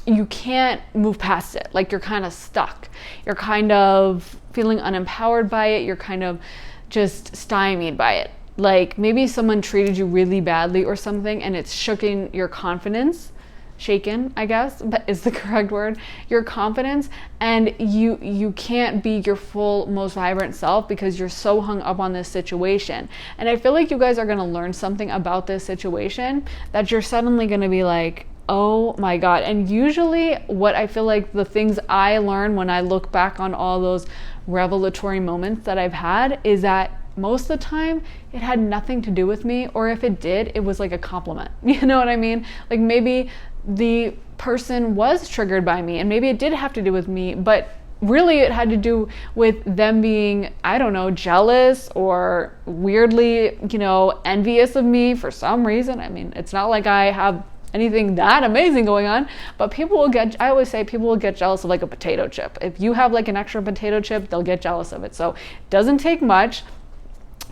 A: you can't move past it. Like you're kind of stuck. You're kind of feeling unempowered by it. You're kind of just stymied by it. Like maybe someone treated you really badly or something, and it's shaking your confidence. Shaken, I guess, but is the correct word, your confidence, and you can't be your full, most vibrant self because you're so hung up on this situation. And I feel like you guys are going to learn something about this situation that you're suddenly going to be like, oh my God. And usually what I feel like the things I learn when I look back on all those revelatory moments that I've had is that most of the time it had nothing to do with me, or if it did, it was like a compliment. You know what I mean? Like maybe the person was triggered by me, and maybe it did have to do with me, but really it had to do with them being, I don't know, jealous or weirdly, you know, envious of me for some reason. I mean, it's not like I have anything that amazing going on, but people will get, I always say people will get jealous of like a potato chip. If you have like an extra potato chip, they'll get jealous of it. So it doesn't take much.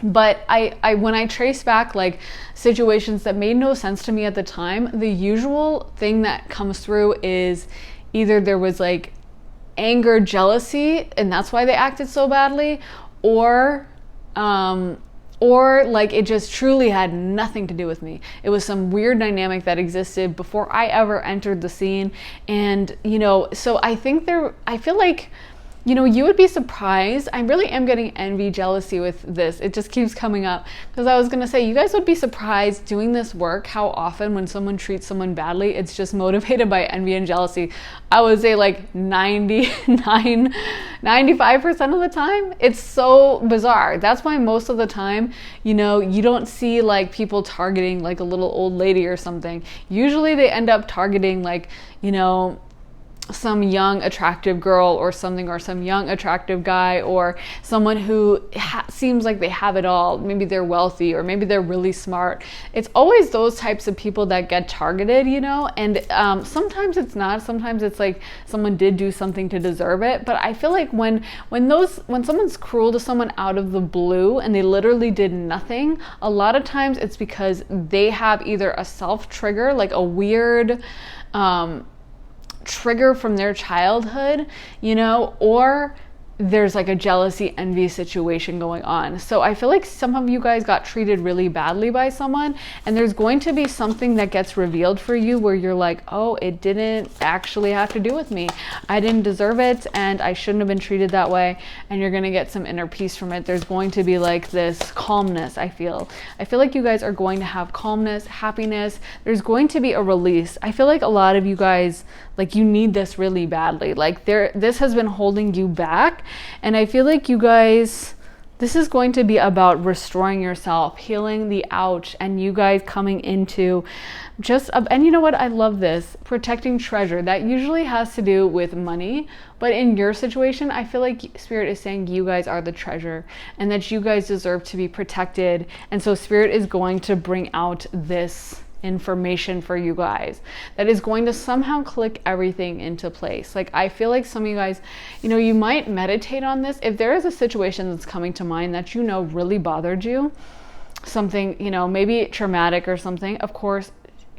A: But I when I trace back like situations that made no sense to me at the time, the usual thing that comes through is either there was like anger, jealousy, and that's why they acted so badly, or like it just truly had nothing to do with me. It was some weird dynamic that existed before I ever entered the scene. And, you know, so I feel like, you know, you would be surprised. I really am getting envy, jealousy with this. It just keeps coming up because I was going to say, you guys would be surprised doing this work how often when someone treats someone badly, it's just motivated by envy and jealousy. I would say like 95% of the time. It's so bizarre. That's why most of the time, you know, you don't see like people targeting like a little old lady or something. Usually they end up targeting like, you know, some young attractive girl or something, or some young attractive guy, or someone who seems like they have it all. Maybe they're wealthy, or maybe they're really smart. It's always those types of people that get targeted, you know. And sometimes it's not. Sometimes it's like someone did do something to deserve it. But I feel like when someone's cruel to someone out of the blue and they literally did nothing, a lot of times it's because they have either a self trigger, like a weird trigger from their childhood, you know, or there's like a jealousy, envy situation going on. So I feel like some of you guys got treated really badly by someone, and there's going to be something that gets revealed for you where you're like, oh, it didn't actually have to do with me. I didn't deserve it, and I shouldn't have been treated that way. And you're going to get some inner peace from it. There's going to be like this calmness, I feel like you guys are going to have calmness, happiness. There's going to be a release. I feel like a lot of you guys, like, you need this really badly. Like this has been holding you back. And I feel like you guys, this is going to be about restoring yourself, healing the ouch, and you guys coming into just, and you know what? I love this, protecting treasure. That usually has to do with money. But in your situation, I feel like Spirit is saying you guys are the treasure and that you guys deserve to be protected. And so Spirit is going to bring out this information for you guys that is going to somehow click everything into place. Like, I feel like some of you guys, you might meditate on this. If there is a situation that's coming to mind that really bothered you, something, maybe traumatic or something, of course,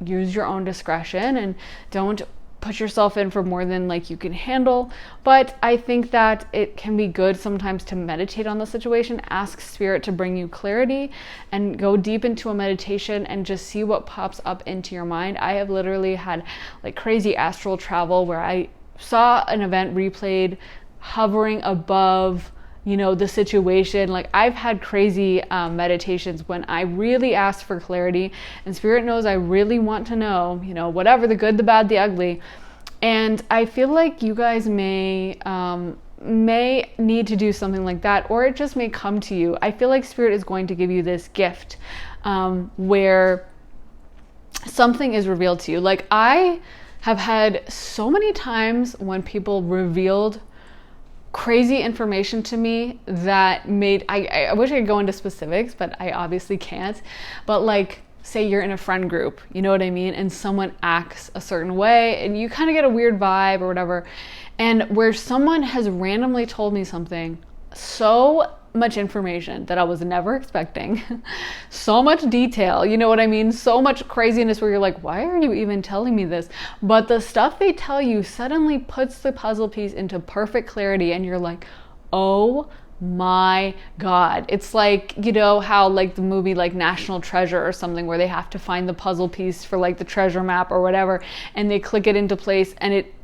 A: use your own discretion and don't put yourself in for more than like you can handle. But I think that it can be good sometimes to meditate on the situation, ask spirit to bring you clarity, and go deep into a meditation and just see what pops up into your mind. I have literally had like crazy astral travel where I saw an event replayed hovering above the situation. Like, I've had crazy meditations when I really asked for clarity, and spirit knows I really want to know, whatever, the good, the bad, the ugly. And I feel like you guys may need to do something like that, or it just may come to you. I feel like spirit is going to give you this gift where something is revealed to you. Like, I have had so many times when people revealed crazy information to me that made, I wish I could go into specifics, but I obviously can't. But like, say you're in a friend group, you know what I mean? And someone acts a certain way and you kind of get a weird vibe or whatever. And where someone has randomly told me something, so much information that I was never expecting, so much detail, you know what I mean? So much craziness where you're like, why are you even telling me this? But the stuff they tell you suddenly puts the puzzle piece into perfect clarity, and you're like, oh my God. It's like, how like the movie like National Treasure or something, where they have to find the puzzle piece for like the treasure map or whatever, and they click it into place and it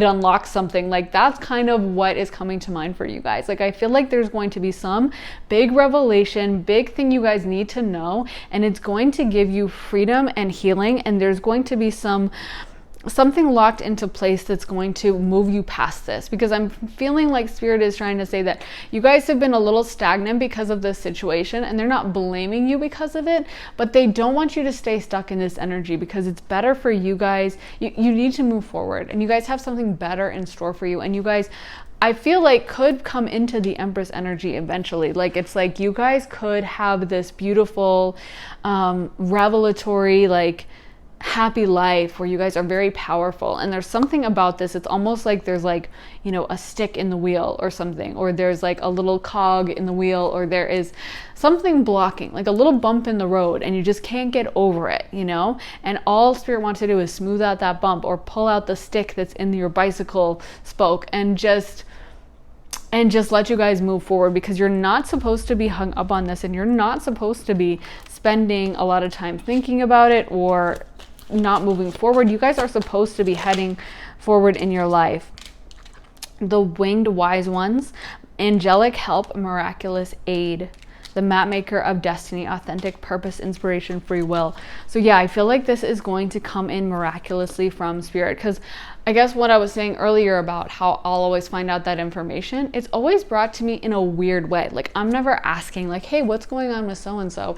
A: unlocks something. Like, that's kind of what is coming to mind for you guys. Like, I feel like there's going to be some big revelation, big thing you guys need to know, and it's going to give you freedom and healing, and there's going to be something locked into place that's going to move you past this, because I'm feeling like spirit is trying to say that you guys have been a little stagnant because of this situation, and they're not blaming you because of it, but they don't want you to stay stuck in this energy, because it's better for you guys. You need to move forward, and you guys have something better in store for you, and you guys, I feel like, could come into the Empress energy eventually. Like, it's like you guys could have this beautiful revelatory, like, happy life where you guys are very powerful. And there's something about this, it's almost like there's like, a stick in the wheel or something, or there's like a little cog in the wheel, or there is something blocking, like a little bump in the road, and you just can't get over it, and all spirit wants to do is smooth out that bump, or pull out the stick that's in your bicycle spoke, and just let you guys move forward, because you're not supposed to be hung up on this, and you're not supposed to be spending a lot of time thinking about it or not moving forward. You guys are supposed to be heading forward in your life. The winged wise ones, angelic help, miraculous aid, the map maker of destiny, authentic purpose, inspiration, free will. So yeah, I feel like this is going to come in miraculously from spirit, because I guess what I was saying earlier about how I'll always find out that information, it's always brought to me in a weird way. Like, I'm never asking like, hey, what's going on with so-and-so?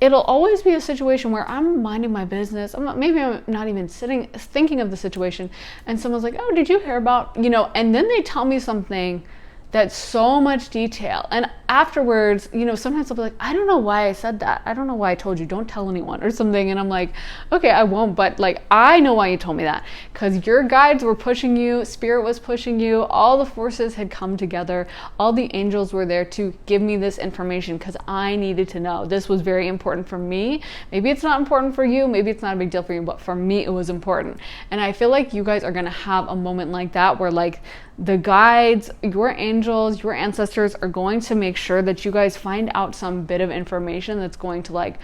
A: It'll always be a situation where I'm minding my business. Maybe I'm not even thinking of the situation, and someone's like, oh, did you hear about, and then they tell me something that's so much detail. And afterwards, sometimes I'll be like, I don't know why I said that. I don't know why I told you, don't tell anyone or something. And I'm like, okay, I won't. But like, I know why you told me that, because your guides were pushing you. Spirit was pushing you. All the forces had come together. All the angels were there to give me this information, because I needed to know. This was very important for me. Maybe it's not important for you. Maybe it's not a big deal for you, but for me, it was important. And I feel like you guys are going to have a moment like that, where like the guides, your angels, your ancestors are going to make sure that you guys find out some bit of information that's going to like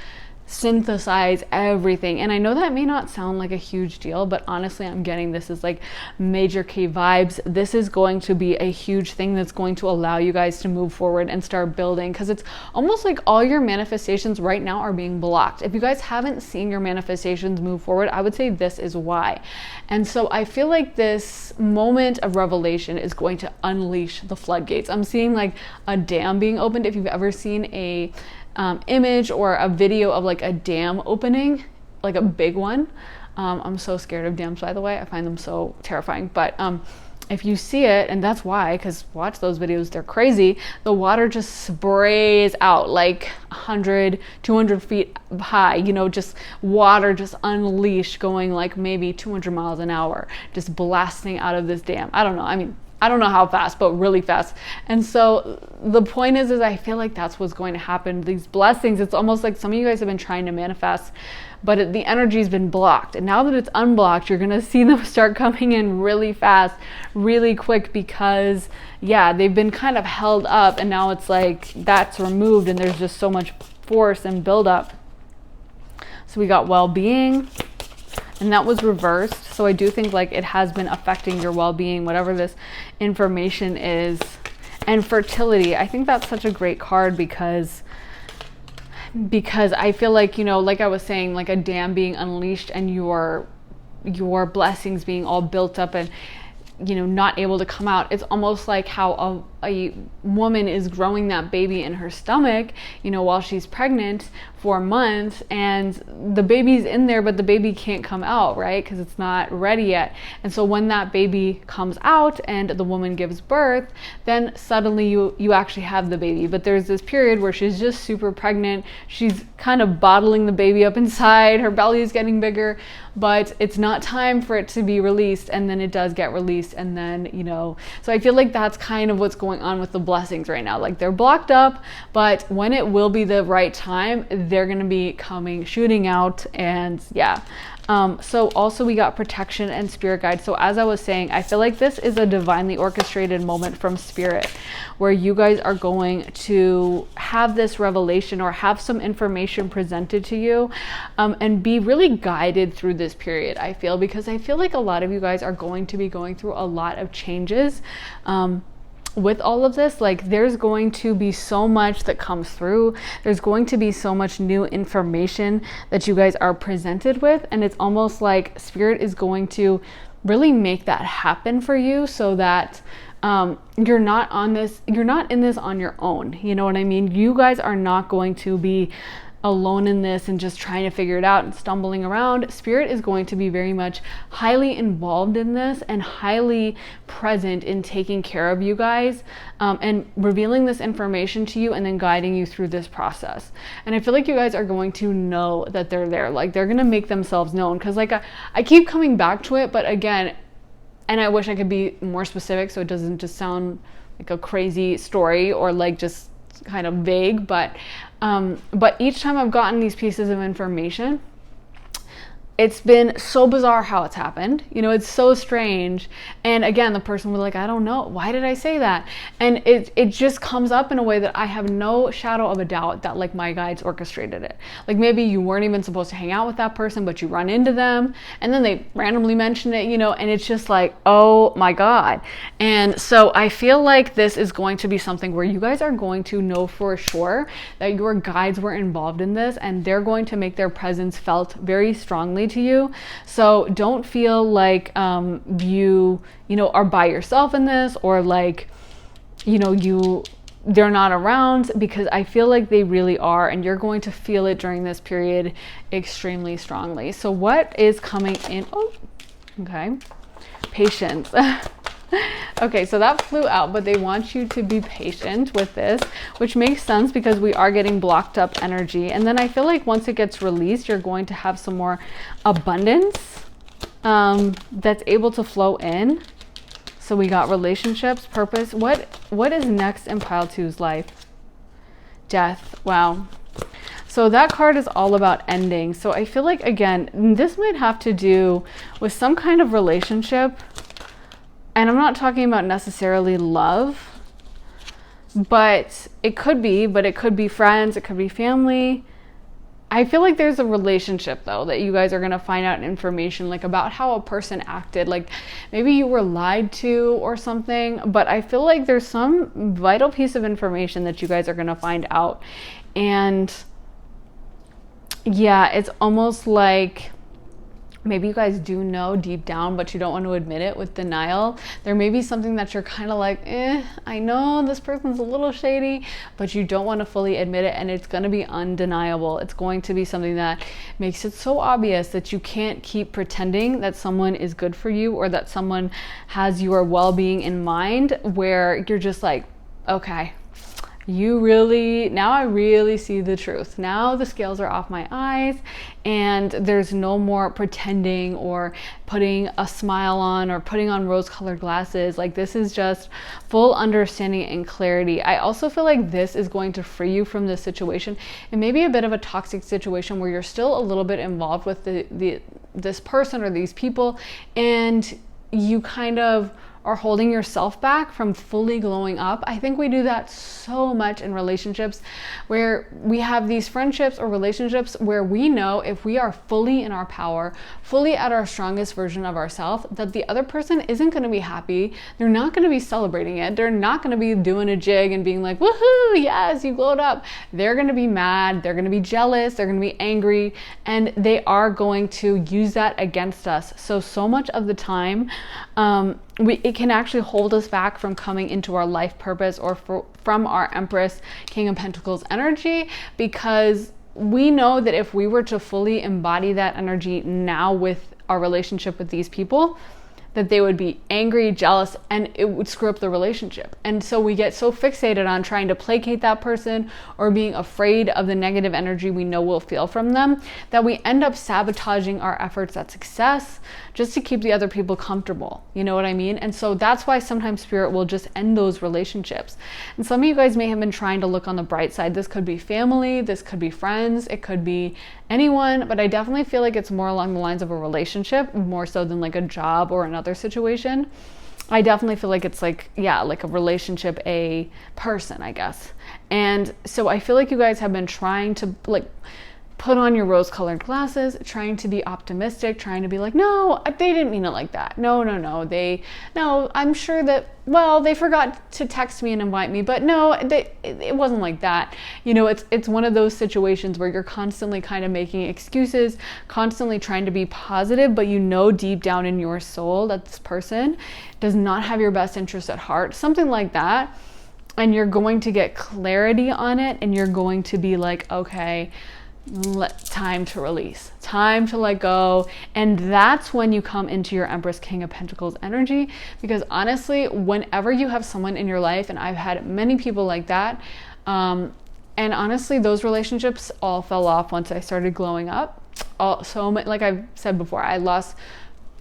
A: synthesize everything. And I know that may not sound like a huge deal, but honestly, I'm getting this is like major key vibes. This is going to be a huge thing that's going to allow you guys to move forward and start building, because it's almost like all your manifestations right now are being blocked. If you guys haven't seen your manifestations move forward, I would say this is why. And so I feel like this moment of revelation is going to unleash the floodgates. I'm seeing like a dam being opened. If you've ever seen a image or a video of like a dam opening, like a big one. I'm so scared of dams, by the way. I find them so terrifying. But if you see it, and that's why, because watch those videos, they're crazy, the water just sprays out like 100, 200 feet high, you know, just water just unleashed going like maybe 200 miles an hour, just blasting out of this dam. I don't know. I mean, I don't know how fast, but really fast. And so the point is I feel like that's what's going to happen. These blessings, it's almost like some of you guys have been trying to manifest, but the energy's been blocked. And now that it's unblocked, you're going to see them start coming in really fast, really quick, because yeah, they've been kind of held up, and now it's like that's removed and there's just so much force and buildup. So we got well-being, and that was reversed. So I do think like it has been affecting your well-being, whatever this information is. And fertility, I think that's such a great card because I feel like, you know, like I was saying, like a dam being unleashed and your blessings being all built up and, you know, not able to come out. It's almost like how a woman is growing that baby in her stomach, you know, while she's pregnant for months, and the baby's in there, but the baby can't come out, right? Because it's not ready yet. And so when that baby comes out and the woman gives birth, then suddenly you actually have the baby. But there's this period where she's just super pregnant. She's kind of bottling the baby up inside. Her belly is getting bigger, but it's not time for it to be released. And then it does get released. And then, you know, so I feel like that's kind of what's going on with the blessings right now. Like they're blocked up, but when it will be the right time, they're going to be shooting out. And yeah. So also we got protection and spirit guide. So as I was saying, I feel like this is a divinely orchestrated moment from spirit where you guys are going to have this revelation or have some information presented to you, and be really guided through this period, I feel, because I feel like a lot of you guys are going to be going through a lot of changes. With all of this, like there's going to be so much that comes through. There's going to be so much new information that you guys are presented with, and it's almost like spirit is going to really make that happen for you, so that you're not in this on your own. You know what I mean? You guys are not going to be alone in this and just trying to figure it out and stumbling around. Spirit is going to be very much highly involved in this and highly present in taking care of you guys, and revealing this information to you and then guiding you through this process. And I feel like you guys are going to know that they're there. Like they're going to make themselves known, because like I keep coming back to it, but again, and I wish I could be more specific so it doesn't just sound like a crazy story or like just kind of vague, but each time I've gotten these pieces of information, it's been so bizarre how it's happened. You know, it's so strange. And again, the person was like, I don't know. Why did I say that? And it just comes up in a way that I have no shadow of a doubt that like my guides orchestrated it. Like maybe you weren't even supposed to hang out with that person, but you run into them and then they randomly mention it, you know, and it's just like, oh my God. And so I feel like this is going to be something where you guys are going to know for sure that your guides were involved in this, and they're going to make their presence felt very strongly to you. So don't feel like you know are by yourself in this, or like, you know, they're not around, because I feel like they really are, and you're going to feel it during this period extremely strongly. So what is coming in? Oh, okay. Patience. Okay, so that flew out, but they want you to be patient with this, which makes sense because we are getting blocked up energy. And then I feel like once it gets released, you're going to have some more abundance that's able to flow in. So we got relationships, purpose. What is next in pile two's life? Death. Wow. So that card is all about ending. So I feel like, again, this might have to do with some kind of relationship. And I'm not talking about necessarily love, but it could be friends, it could be family. I feel like there's a relationship though that you guys are going to find out information like about how a person acted. Like maybe you were lied to or something, but I feel like there's some vital piece of information that you guys are going to find out. And yeah, it's almost like maybe you guys do know deep down, but you don't want to admit it with denial. There may be something that you're kind of like, I know this person's a little shady, but you don't want to fully admit it, and it's going to be undeniable. It's going to be something that makes it so obvious that you can't keep pretending that someone is good for you or that someone has your well-being in mind, where you're just like, okay, now I really see the truth. Now the scales are off my eyes, and there's no more pretending or putting a smile on or putting on rose-colored glasses. Like, this is just full understanding and clarity. I also feel like this is going to free you from this situation. It may be a bit of a toxic situation where you're still a little bit involved with this person or these people, and you kind of are holding yourself back from fully glowing up. I think we do that so much in relationships, where we have these friendships or relationships where we know if we are fully in our power, fully at our strongest version of ourselves, that the other person isn't going to be happy. They're not going to be celebrating it. They're not going to be doing a jig and being like, woohoo, yes, you glowed up. They're going to be mad. They're going to be jealous. They're going to be angry, and they are going to use that against us. So much of the time, it can actually hold us back from coming into our life purpose or from our Empress, King of Pentacles energy, because we know that if we were to fully embody that energy now with our relationship with these people, that they would be angry, jealous, and it would screw up the relationship. And so we get so fixated on trying to placate that person or being afraid of the negative energy we know we'll feel from them, that we end up sabotaging our efforts at success just to keep the other people comfortable. You know what I mean? And so that's why sometimes Spirit will just end those relationships. And some of you guys may have been trying to look on the bright side. This could be family, this could be friends, it could be anyone, but I definitely feel like it's more along the lines of a relationship, more so than like a job or another situation. I definitely feel like it's like, yeah, like a relationship, a person, I guess. And so I feel like you guys have been trying to like put on your rose-colored glasses, trying to be optimistic, trying to be like, no, they didn't mean it like that. No, I'm sure that, well, they forgot to text me and invite me, but no, it wasn't like that. You know, it's one of those situations where you're constantly kind of making excuses, constantly trying to be positive, but you know deep down in your soul that this person does not have your best interest at heart, something like that. And you're going to get clarity on it, and you're going to be like, okay, time to release, time to let go. And that's when you come into your Empress, King of Pentacles energy, because honestly, whenever you have someone in your life, and I've had many people like that, and honestly, those relationships all fell off once I started glowing up. Like I've said before, I lost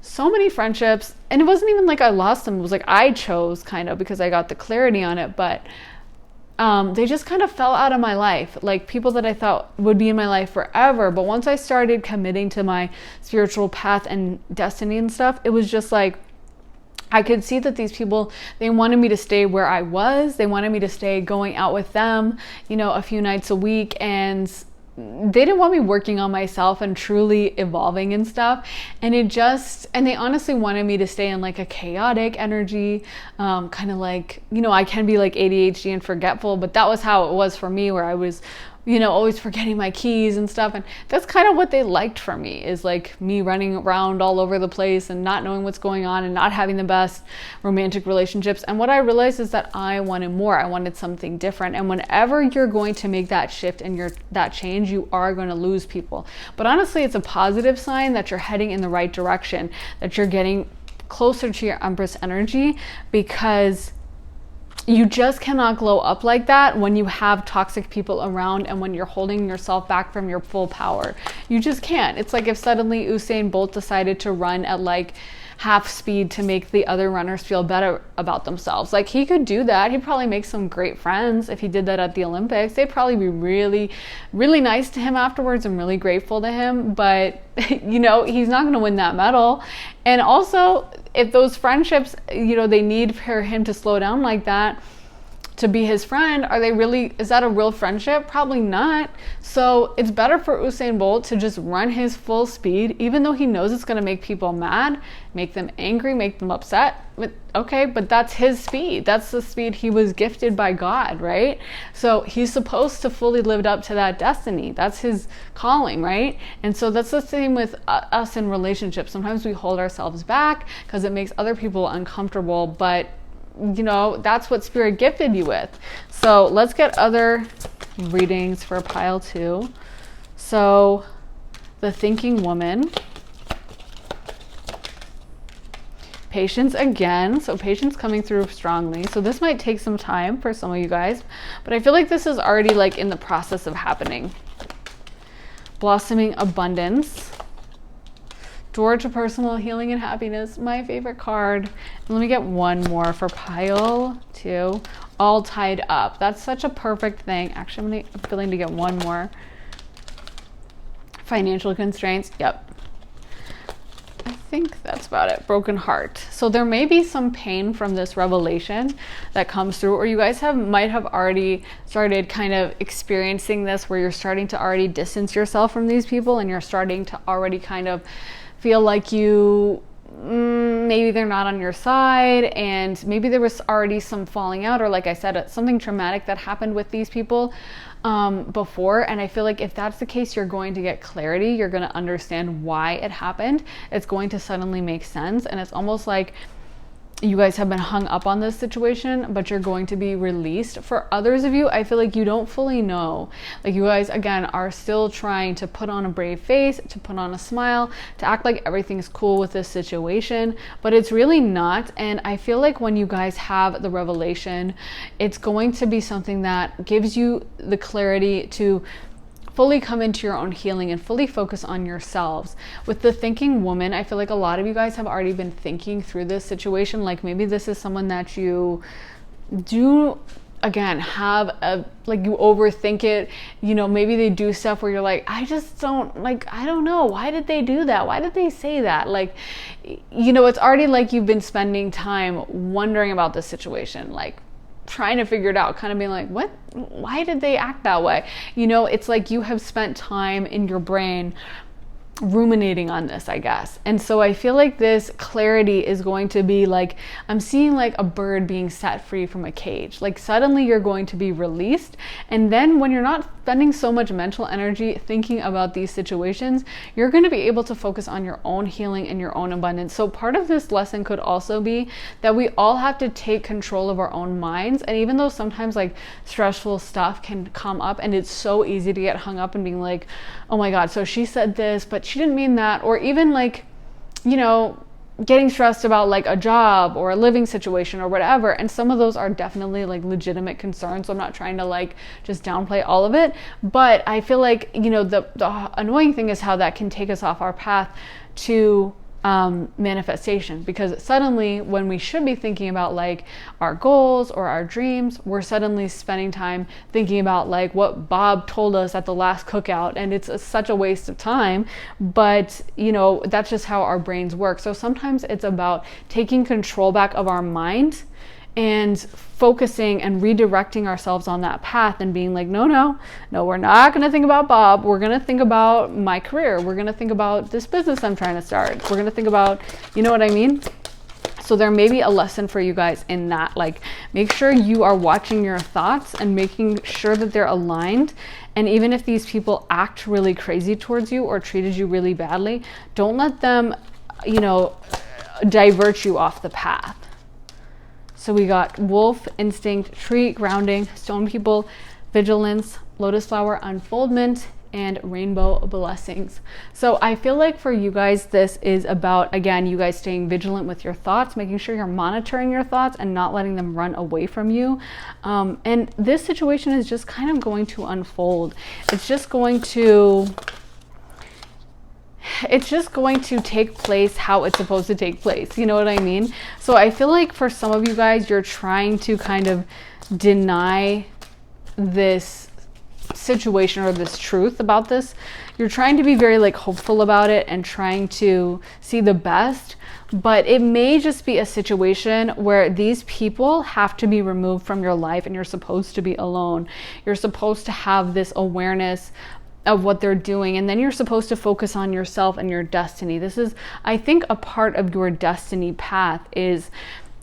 A: so many friendships, and it wasn't even like I lost them. It was like I chose, kind of, because I got the clarity on it, but they just kind of fell out of my life, like people that I thought would be in my life forever. But once I started committing to my spiritual path and destiny and stuff, it was just like, I could see that these people, they wanted me to stay where I was. They wanted me to stay going out with them, you know, a few nights a week, and they didn't want me working on myself and truly evolving and stuff. And they honestly wanted me to stay in like a chaotic energy, kind of like, you know, I can be like ADHD and forgetful, but that was how it was for me, where I was, you know, always forgetting my keys and stuff. And that's kind of what they liked from me, is like me running around all over the place and not knowing what's going on and not having the best romantic relationships. And what I realized is that I wanted more. I wanted something different. And whenever you're going to make that shift and that change, you are going to lose people. But honestly, it's a positive sign that you're heading in the right direction, that you're getting closer to your Empress energy, because you just cannot glow up like that when you have toxic people around and when you're holding yourself back from your full power. You just can't. It's like if suddenly Usain Bolt decided to run at like half speed to make the other runners feel better about themselves. Like, he could do that. He'd probably make some great friends if he did that at the Olympics. They'd probably be really, really nice to him afterwards and really grateful to him. But, you know, he's not going to win that medal. And also, if those friendships, you know, they need for him to slow down like that, to be his friend. Is that a real friendship? Probably not. So it's better for Usain Bolt to just run his full speed, even though he knows it's going to make people mad, make them angry, make them upset. Okay, but that's his speed. That's the speed he was gifted by God, right? So he's supposed to fully live up to that destiny. That's his calling, right? And so that's the same with us in relationships. Sometimes we hold ourselves back because it makes other people uncomfortable, but that's what Spirit gifted you with. So let's get other readings for pile 2. So the thinking woman, patience again. So patience coming through strongly. So this might take some time for some of you guys, but I feel like this is already like in the process of happening. Blossoming abundance. Door to personal healing and happiness, my favorite card. And let me get one more for pile 2. All tied up. That's such a perfect thing. Actually, I'm feeling to get one more. Financial constraints. Yep. I think that's about it. Broken heart. So there may be some pain from this revelation that comes through, or you guys might have already started kind of experiencing this, where you're starting to already distance yourself from these people, and you're starting to already kind of feel like maybe they're not on your side, and maybe there was already some falling out, or like I said, something traumatic that happened with these people before. And I feel like if that's the case, you're going to get clarity. You're going to understand why it happened. It's going to suddenly make sense. And it's almost like you guys have been hung up on this situation, but you're going to be released. For others of you, I feel like you don't fully know. Like you guys, again, are still trying to put on a brave face, to put on a smile, to act like everything's cool with this situation, but it's really not. And I feel like when you guys have the revelation, it's going to be something that gives you the clarity to fully come into your own healing and fully focus on yourselves. With the thinking woman, I feel like a lot of you guys have already been thinking through this situation. Like maybe this is someone that you do, again, have you overthink it. Maybe they do stuff where you're like, I don't know. Why did they do that? Why did they say that? It's already like you've been spending time wondering about this situation, like trying to figure it out, kind of being like, why did they act that way? It's like you have spent time in your brain ruminating on this, I guess. And so I feel like this clarity is going to be like, I'm seeing like a bird being set free from a cage. Like suddenly you're going to be released. And then when you're not spending so much mental energy thinking about these situations, you're going to be able to focus on your own healing and your own abundance. So part of this lesson could also be that we all have to take control of our own minds. And even though sometimes like stressful stuff can come up, and it's so easy to get hung up and being like, oh my God, so she said this, but she didn't mean that. Or even like, getting stressed about like a job or a living situation or whatever. And some of those are definitely like legitimate concerns. So I'm not trying to like just downplay all of it. But I feel like, the annoying thing is how that can take us off our path to manifestation, because suddenly when we should be thinking about like our goals or our dreams, we're suddenly spending time thinking about like what Bob told us at the last cookout, and it's such a waste of time. But that's just how our brains work. So sometimes it's about taking control back of our mind and focusing and redirecting ourselves on that path and being like, no, we're not going to think about Bob. We're going to think about my career. We're going to think about this business I'm trying to start. We're going to think about, you know what I mean? So there may be a lesson for you guys in that. Like, make sure you are watching your thoughts and making sure that they're aligned. And even if these people act really crazy towards you or treated you really badly, don't let them, divert you off the path. So we got wolf, instinct, tree, grounding, stone people, vigilance, lotus flower, unfoldment, and rainbow blessings. So I feel like for you guys, this is about, again, you guys staying vigilant with your thoughts, making sure you're monitoring your thoughts and not letting them run away from you. And this situation is just kind of going to unfold. It's just going to take place how it's supposed to take place. You know what I mean? So I feel like for some of you guys, you're trying to kind of deny this situation or this truth about this, you're trying to be very like hopeful about it and trying to see the best, but it may just be a situation where these people have to be removed from your life and you're supposed to be alone. You're supposed to have this awareness of what they're doing, and then you're supposed to focus on yourself and your destiny. This is, I think, a part of your destiny path is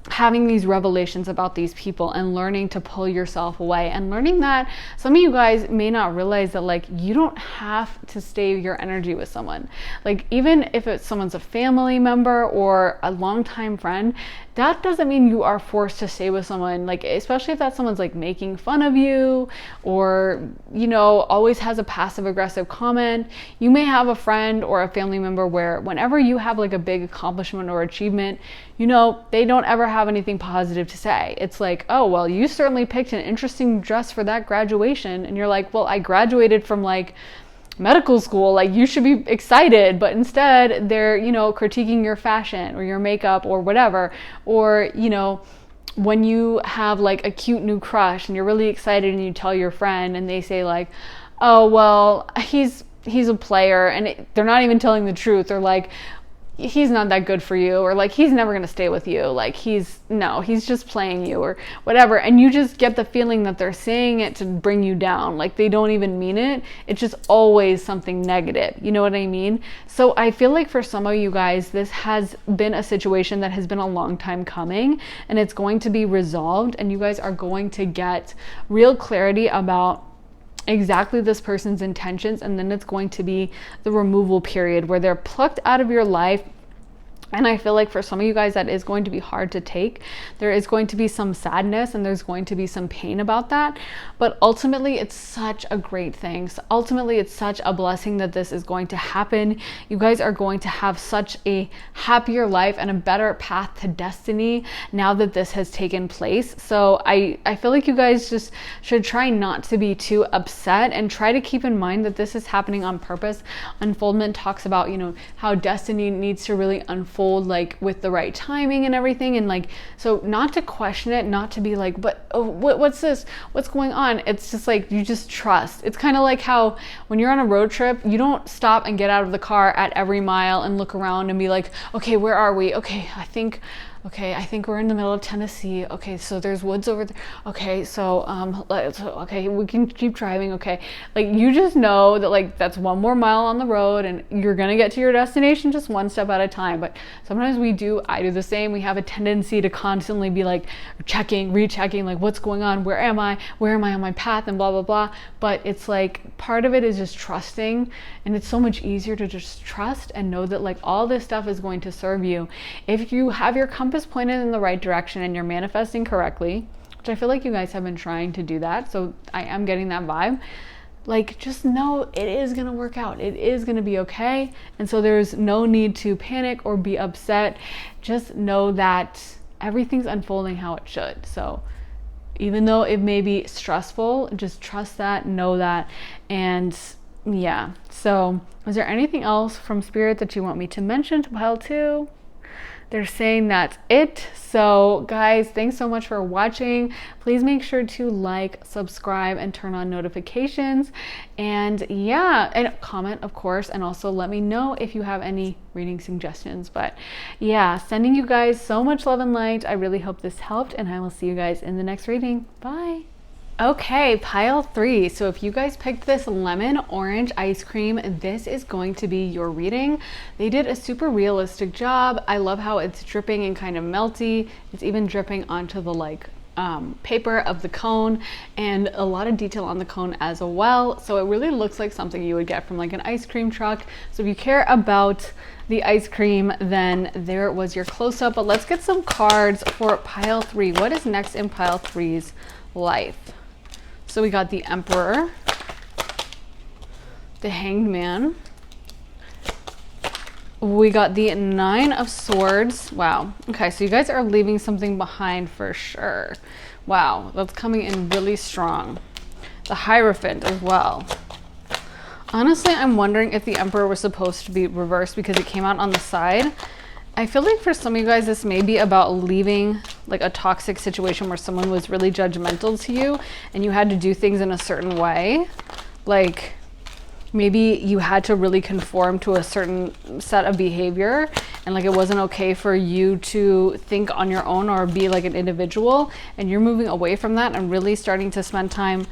A: having these revelations about these people and learning to pull yourself away, and learning that some of you guys may not realize that like you don't have to stay your energy with someone. Like even if it's someone's a family member or a longtime friend, that doesn't mean you are forced to stay with someone, like especially if that someone's like making fun of you or, you know, always has a passive aggressive comment. You may have a friend or a family member where whenever you have like a big accomplishment or achievement, you know, they don't ever have anything positive to say. It's like, oh, well, you certainly picked an interesting dress for that graduation. And you're like, well, I graduated from like medical school, like you should be excited, but instead they're, you know, critiquing your fashion or your makeup or whatever. Or, you know, when you have like a cute new crush and you're really excited and you tell your friend and they say like, oh, well, he's a player, and they're not even telling the truth. They're like, he's not that good for you, or like he's never going to stay with you, like he's just playing you or whatever, and you just get the feeling that they're saying it to bring you down, like they don't even mean it. It's just always something negative, you know what I mean? So I feel like for some of you guys, this has been a situation that has been a long time coming, and it's going to be resolved, and you guys are going to get real clarity about exactly this person's intentions, and then it's going to be the removal period where they're plucked out of your life. And I feel like for some of you guys, that is going to be hard to take. There is going to be some sadness and there's going to be some pain about that. But ultimately, it's such a great thing. So ultimately, it's such a blessing that this is going to happen. You guys are going to have such a happier life and a better path to destiny now that this has taken place. So I feel like you guys just should try not to be too upset and try to keep in mind that this is happening on purpose. Unfoldment talks about, you know, how destiny needs to really unfold like with the right timing and everything, and like, so not to question it, not to be like, but oh, what's this, what's going on? It's just like, you just trust. It's kind of like how when you're on a road trip, you don't stop and get out of the car at every mile and look around and be like, okay, where are we? Okay, I think we're in the middle of Tennessee. Okay, so there's woods over there. Okay, so okay, we can keep driving. Okay, like you just know that like that's one more mile on the road and you're gonna get to your destination just one step at a time. But sometimes I do the same. We have a tendency to constantly be like checking, rechecking, like what's going on? Where am I on my path, and blah, blah, blah. But it's like part of it is just trusting, and it's so much easier to just trust and know that like all this stuff is going to serve you. If you have your compass pointed in the right direction and you're manifesting correctly, which I feel like you guys have been trying to do that, so I am getting that vibe, like just know it is going to work out. It is going to be okay. And so there's no need to panic or be upset. Just know that everything's unfolding how it should. So even though it may be stressful, just trust that, know that. And yeah, so is there anything else from Spirit that you want me to mention to pile 2? They're saying that's it. So guys, thanks so much for watching. Please make sure to like, subscribe, and turn on notifications. And yeah, and comment, of course, and also let me know if you have any reading suggestions. But yeah, sending you guys so much love and light. I really hope this helped, and I will see you guys in the next reading. Bye. Okay, pile 3. So if you guys picked this lemon orange ice cream, this is going to be your reading. They did a super realistic job. I love how it's dripping and kind of melty. It's even dripping onto the like paper of the cone, and a lot of detail on the cone as well. So it really looks like something you would get from like an ice cream truck. So if you care about the ice cream, then there was your close-up. But let's get some cards for pile 3. What is next in pile 3's life? So we got the Emperor, the Hanged Man, we got the 9 of Swords. Wow. Okay, so you guys are leaving something behind for sure. Wow, that's coming in really strong. The Hierophant as well. Honestly, I'm wondering if the Emperor was supposed to be reversed because it came out on the side. I feel like for some of you guys, this may be about leaving like a toxic situation where someone was really judgmental to you and you had to do things in a certain way. like maybe you had to really conform to a certain set of behavior, and like it wasn't okay for you to think on your own or be like an individual, and you're moving away from that and really starting to spend time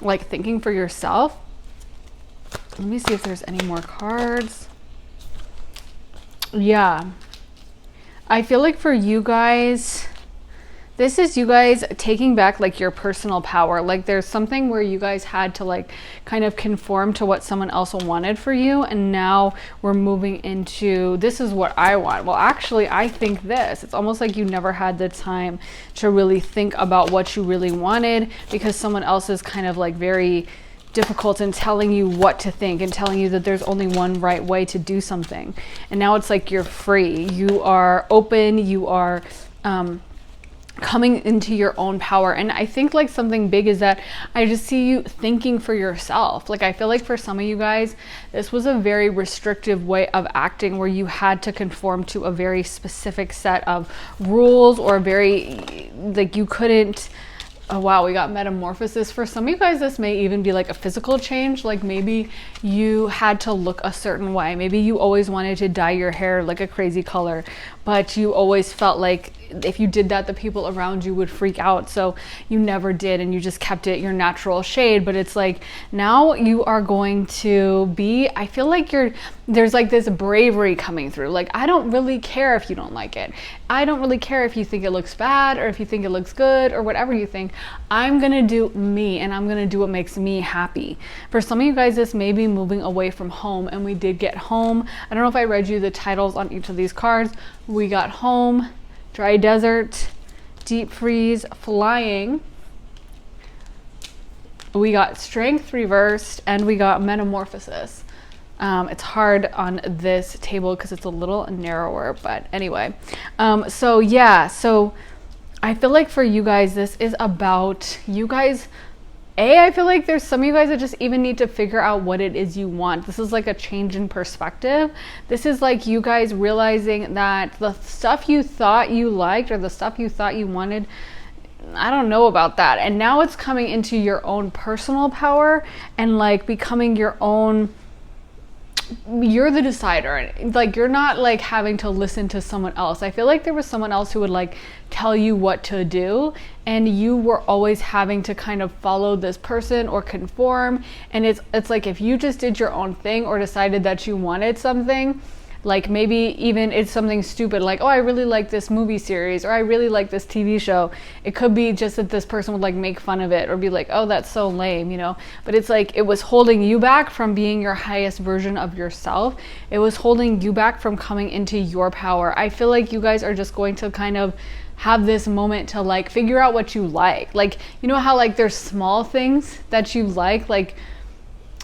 A: like thinking for yourself. Let me see if there's any more cards. Yeah, I feel like for you guys, this is you guys taking back like your personal power. Like there's something where you guys had to like kind of conform to what someone else wanted for you, and now we're moving into, this is what I want. Well, actually, I think this. It's almost like you never had the time to really think about what you really wanted, because someone else is kind of like very difficult in telling you what to think and telling you that there's only one right way to do something. And now it's like you're free. You are open. You are coming into your own power. And I think like something big is that I just see you thinking for yourself. Like I feel like for some of you guys, this was a very restrictive way of acting where you had to conform to a very specific set of rules, or very like you couldn't. Oh wow, we got metamorphosis. For some of you guys, this may even be like a physical change. Like maybe you had to look a certain way. Maybe you always wanted to dye your hair like a crazy color, but you always felt like if you did that, the people around you would freak out. So you never did, and you just kept it your natural shade. But it's like now you are going to be, I feel like there's like this bravery coming through. Like, I don't really care if you don't like it. I don't really care if you think it looks bad or if you think it looks good or whatever you think. I'm gonna do me, and I'm gonna do what makes me happy. For some of you guys, this may be moving away from home, and we did get home. I don't know if I read you the titles on each of these cards. We got home, dry desert, deep freeze, flying. We got strength reversed, and we got metamorphosis. It's hard on this table because it's a little narrower, but anyway. So yeah, so I feel like for you guys, this is about you guys. I feel like there's some of you guys that just even need to figure out what it is you want. This is like a change in perspective. This is like you guys realizing that the stuff you thought you liked or the stuff you thought you wanted, I don't know about that. And now it's coming into your own personal power and like becoming your own. You're the decider. Like you're not like having to listen to someone else. I feel like there was someone else who would like tell you what to do, and you were always having to kind of follow this person or conform. And it's like if you just did your own thing or decided that you wanted something, like maybe even it's something stupid like, oh, I really like this movie series, or I really like this TV show. It could be just that this person would like make fun of it or be like, oh, that's so lame, you know? But it's like it was holding you back from being your highest version of yourself. It was holding you back from coming into your power. I feel like you guys are just going to kind of have this moment to like figure out what you like. Like, you know how like there's small things that you like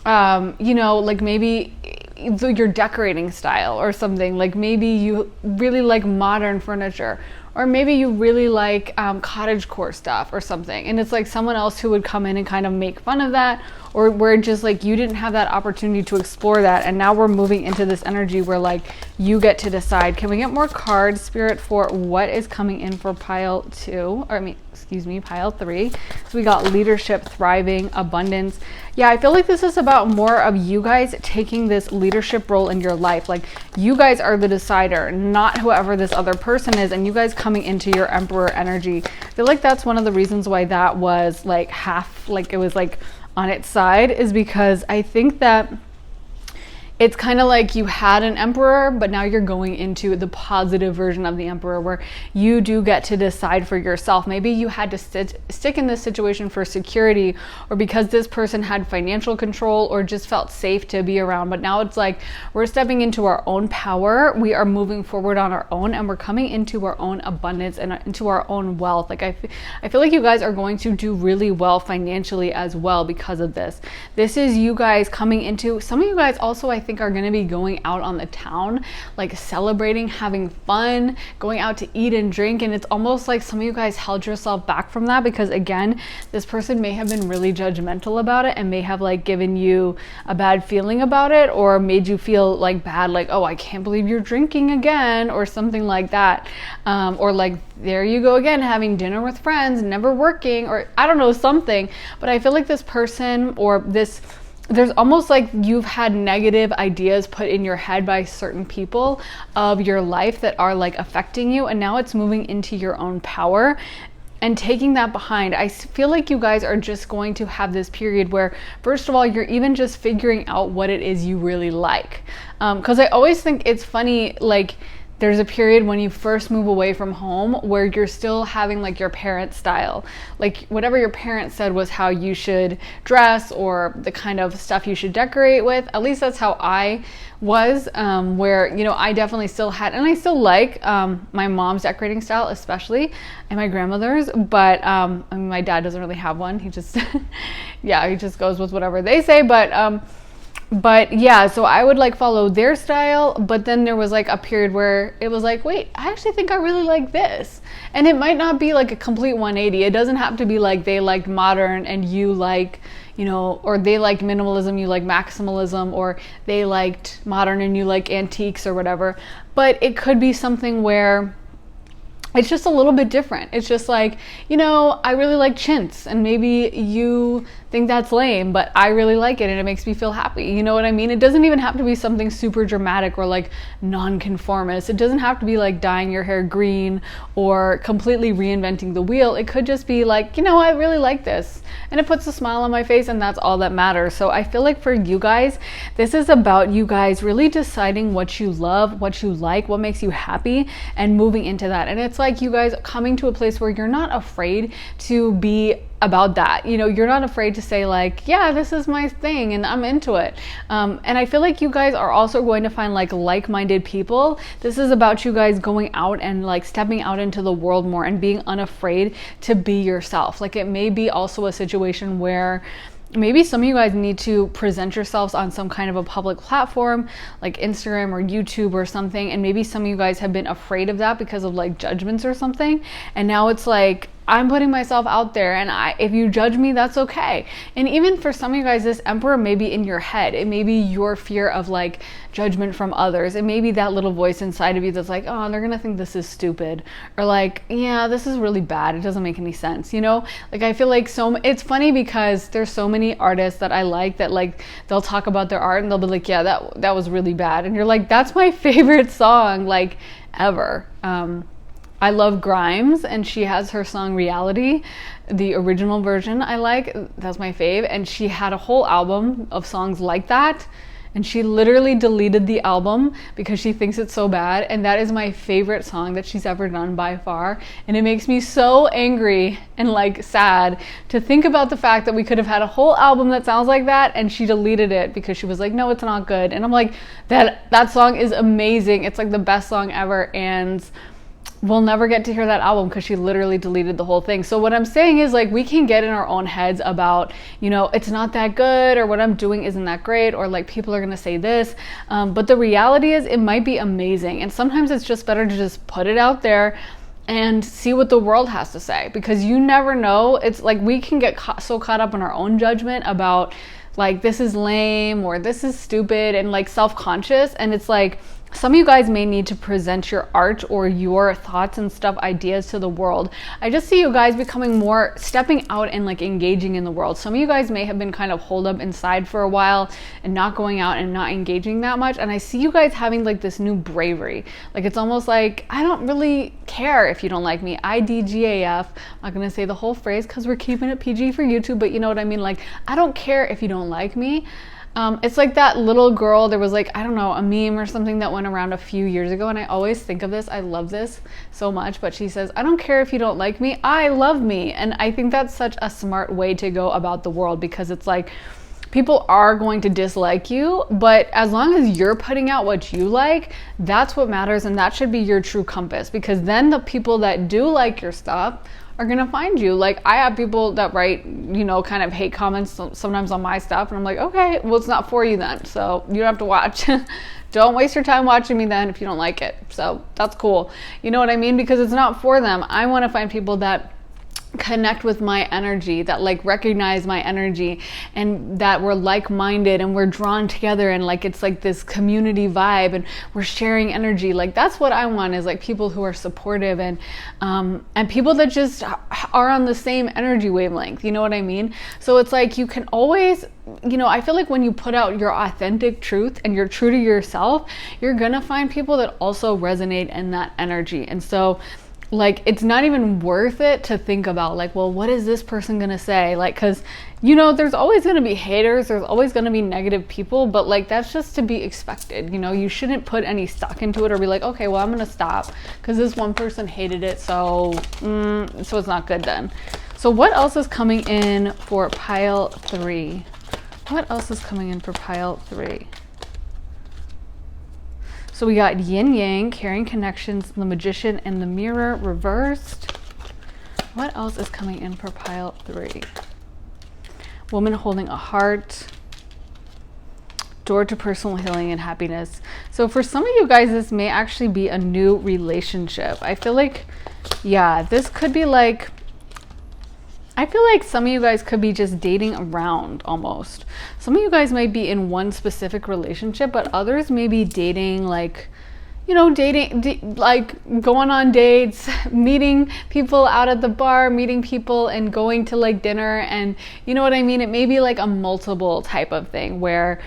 A: you know, like maybe your decorating style or something. Like maybe you really like modern furniture, or maybe you really like cottagecore stuff or something, and it's like someone else who would come in and kind of make fun of that, or where just like you didn't have that opportunity to explore that. And now we're moving into this energy where like you get to decide. Can we get more cards, Spirit, for what is coming in for pile 2, or pile 3? So we got leadership, thriving, abundance. Yeah, I feel like this is about more of you guys taking this leadership role in your life. Like you guys are the decider, not whoever this other person is, and you guys coming into your emperor energy. I feel like that's one of the reasons why that was like half, like it was like on its side, is because I think that it's kind of like you had an emperor, but now you're going into the positive version of the emperor where you do get to decide for yourself. Maybe you had to stick in this situation for security, or because this person had financial control, or just felt safe to be around. But now it's like we're stepping into our own power. We are moving forward on our own, and we're coming into our own abundance and into our own wealth. Like I feel like you guys are going to do really well financially as well because of this. This is you guys coming into, some of you guys also I think are going to be going out on the town, like celebrating, having fun, going out to eat and drink. And it's almost like some of you guys held yourself back from that because again, this person may have been really judgmental about it and may have like given you a bad feeling about it, or made you feel like bad, like, oh, I can't believe you're drinking again, or something like that. Or like, there you go again, having dinner with friends, never working, or I don't know, something. But I feel like this person or this there's almost like you've had negative ideas put in your head by certain people of your life that are like affecting you, and now it's moving into your own power and taking that behind. I feel like you guys are just going to have this period where, first of all, you're even just figuring out what it is you really like. Because I always think it's funny, like, there's a period when you first move away from home where you're still having like your parents' style. Like whatever your parents said was how you should dress or the kind of stuff you should decorate with. At least that's how I was, where, you know, I definitely still had, and I still like my mom's decorating style especially, and my grandmother's, but I mean, my dad doesn't really have one. He just, yeah, he just goes with whatever they say, but yeah, so I would like follow their style, but then there was like a period where it was like, wait, I actually think I really like this. And it might not be like a complete 180. It doesn't have to be like they liked modern and you like, you know, or they liked minimalism, you like maximalism, or they liked modern and you like antiques or whatever. But it could be something where it's just a little bit different. It's just like, you know, I really like chintz, and maybe you think that's lame, but I really like it and it makes me feel happy. You know what I mean? It doesn't even have to be something super dramatic or like non-conformist. It doesn't have to be like dyeing your hair green or completely reinventing the wheel. It could just be like, you know, I really like this, and it puts a smile on my face, and that's all that matters. So I feel like for you guys, this is about you guys really deciding what you love, what you like, what makes you happy, and moving into that. And it's like you guys coming to a place where you're not afraid to be about that. You know, you're not afraid to say like, yeah, this is my thing and I'm into it. And I feel like you guys are also going to find like-minded people. This is about you guys going out and like stepping out into the world more and being unafraid to be yourself. Like it may be also a situation where maybe some of you guys need to present yourselves on some kind of a public platform like Instagram or YouTube or something, and maybe some of you guys have been afraid of that because of like judgments or something, and now it's like, I'm putting myself out there, and if you judge me, that's okay. And even for some of you guys, this emperor may be in your head. It may be your fear of like judgment from others. It may be that little voice inside of you that's like, oh, they're gonna think this is stupid, or like, yeah, this is really bad, it doesn't make any sense, you know? Like I feel like it's funny because there's so many artists that I like that like they'll talk about their art and they'll be like, yeah, that was really bad, and you're like, that's my favorite song like ever. I love Grimes, and she has her song Reality, the original version I like, that's my fave, and she had a whole album of songs like that, and she literally deleted the album because she thinks it's so bad, and that is my favorite song that she's ever done by far, and it makes me so angry and like sad to think about the fact that we could have had a whole album that sounds like that, and she deleted it because she was like, no, it's not good. And I'm like, that song is amazing, it's like the best song ever, and we'll never get to hear that album because she literally deleted the whole thing. So what I'm saying is like, we can get in our own heads about, you know, it's not that good, or what I'm doing isn't that great, or like people are going to say this. But the reality is it might be amazing. And sometimes it's just better to just put it out there and see what the world has to say, because you never know. It's like we can get so caught up in our own judgment about like, this is lame or this is stupid, and like self-conscious. And it's like, some of you guys may need to present your art or your thoughts and stuff, ideas to the world. I just see you guys becoming more, stepping out and like engaging in the world. Some of you guys may have been kind of holed up inside for a while and not going out and not engaging that much. And I see you guys having like this new bravery. Like it's almost like, I don't really care if you don't like me. IDGAF. I'm not going to say the whole phrase because we're keeping it PG for YouTube, but you know what I mean? Like, I don't care if you don't like me. It's like that little girl, there was like, I don't know, a meme or something that went around a few years ago, and I always think of this, I love this so much, but she says, I don't care if you don't like me, I love me. And I think that's such a smart way to go about the world, because it's like, people are going to dislike you, but as long as you're putting out what you like, that's what matters, and that should be your true compass, because then the people that do like your stuff are gonna find you. Like, I have people that write, you know, kind of hate comments sometimes on my stuff, and I'm like, okay, well, it's not for you then, so you don't have to watch. Don't waste your time watching me then if you don't like it. So that's cool. You know what I mean? Because it's not for them. I want to find people that connect with my energy, that like recognize my energy, and that we're like-minded and we're drawn together, and like it's like this community vibe and we're sharing energy. Like that's what I want, is like people who are supportive and people that just are on the same energy wavelength, you know what I mean? So it's like you can always you know, I feel like when you put out your authentic truth and you're true to yourself, you're gonna find people that also resonate in that energy. And so like, it's not even worth it to think about like, well, what is this person gonna say? Like, cause you know, there's always gonna be haters, there's always gonna be negative people, but like, that's just to be expected. You know, you shouldn't put any stock into it or be like, okay, well, I'm gonna stop because this one person hated it, so so it's not good then. So what else is coming in for pile 3? What else is coming in for pile 3? So we got yin yang, carrying connections, the magician, and the mirror reversed. What else is coming in for pile 3? Woman holding a heart. Door to personal healing and happiness. So for some of you guys, this may actually be a new relationship. I feel like, yeah, this could be like, I feel like some of you guys could be just dating around almost. Some of you guys might be in one specific relationship, but others may be dating like, you know, like going on dates, meeting people out at the bar, meeting people and going to like dinner, and you know what I mean? It may be like a multiple type of thing where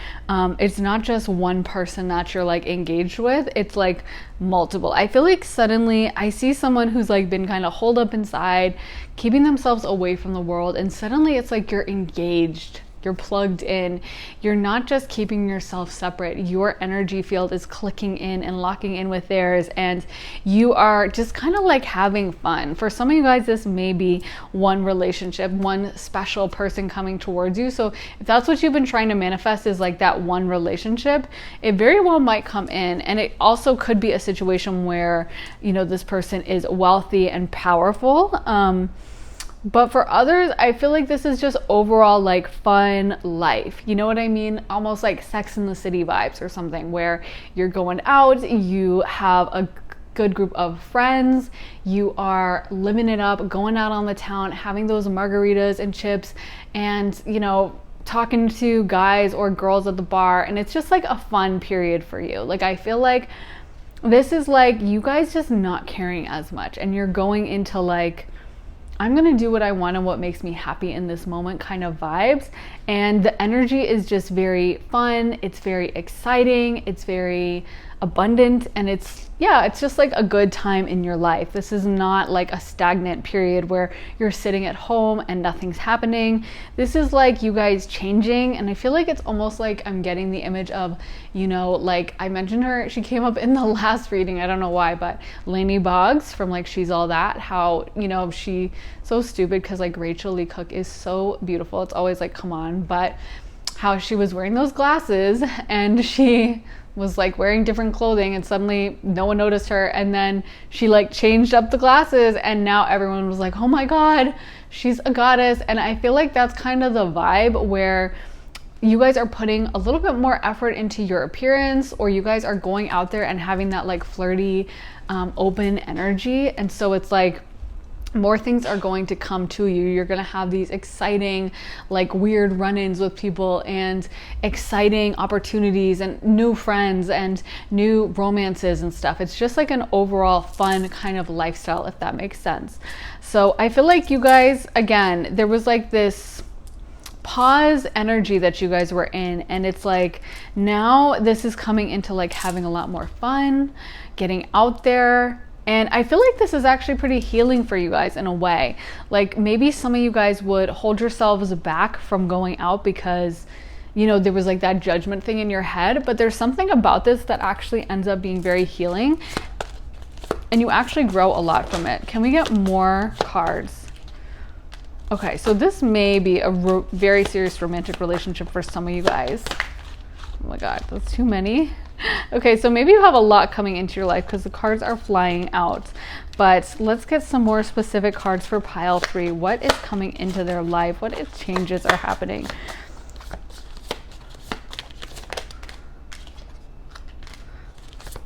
A: it's not just one person that you're like engaged with, it's like multiple. I feel like suddenly I see someone who's like been kind of holed up inside, keeping themselves away from the world, and suddenly it's like you're engaged. You're plugged in. You're not just keeping yourself separate. Your energy field is clicking in and locking in with theirs, and you are just kind of like having fun. For some of you guys, this may be one relationship, one special person coming towards you. So if that's what you've been trying to manifest, is like that one relationship, it very well might come in. And it also could be a situation where, you know, this person is wealthy and powerful. But for others, I feel like this is just overall like fun life. You know what I mean? Almost like Sex in the City vibes or something, where you're going out, you have a good group of friends, you are living it up, going out on the town, having those margaritas and chips, and, you know, talking to guys or girls at the bar. And it's just like a fun period for you. Like, I feel like this is like you guys just not caring as much, and you're going into like, I'm gonna do what I want and what makes me happy in this moment kind of vibes. And the energy is just very fun, it's very exciting, it's very abundant, and it's just like a good time in your life. This is not like a stagnant period where you're sitting at home and nothing's happening. This is like you guys changing, and I feel like it's almost like I'm getting the image of, you know, like I mentioned her, she came up in the last reading, I don't know why, but Lainey Boggs from like She's All That, how, you know, she so stupid because like Rachel Lee Cook is so beautiful, it's always like, come on, but how she was wearing those glasses and she was like wearing different clothing, and suddenly no one noticed her, and then she like changed up the glasses, and now everyone was like, oh my god, she's a goddess. And I feel like that's kind of the vibe where you guys are putting a little bit more effort into your appearance, or you guys are going out there and having that like flirty open energy. And so it's like more things are going to come to you. You're going to have these exciting, like weird run-ins with people, and exciting opportunities and new friends and new romances and stuff. It's just like an overall fun kind of lifestyle, if that makes sense. So I feel like you guys, again, there was like this pause energy that you guys were in, and it's like now this is coming into like having a lot more fun, getting out there. And I feel like this is actually pretty healing for you guys in a way. Like maybe some of you guys would hold yourselves back from going out because, you know, there was like that judgment thing in your head, but there's something about this that actually ends up being very healing, and you actually grow a lot from it. Can we get more cards? Okay, so this may be a very serious romantic relationship for some of you guys. Oh my God, that's too many. Okay, so maybe you have a lot coming into your life because the cards are flying out. But let's get some more specific cards for pile 3. What is coming into their life? What changes are happening?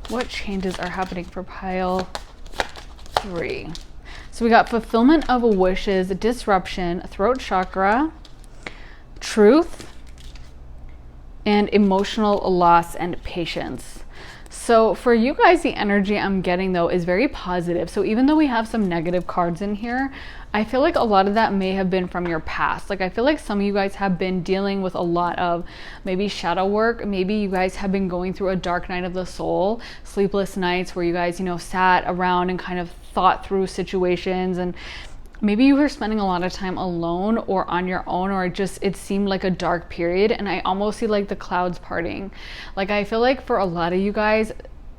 A: What changes are happening for pile 3? So we got fulfillment of wishes, disruption, throat chakra, truth, and emotional loss and patience. So for you guys, the energy I'm getting though is very positive. So even though we have some negative cards in here, I feel like a lot of that may have been from your past. Like I feel like some of you guys have been dealing with a lot of maybe shadow work. Maybe you guys have been going through a dark night of the soul, sleepless nights where you guys, you know, sat around and kind of thought through situations, and maybe you were spending a lot of time alone or on your own, or it seemed like a dark period. And I almost see like the clouds parting. Like I feel like for a lot of you guys,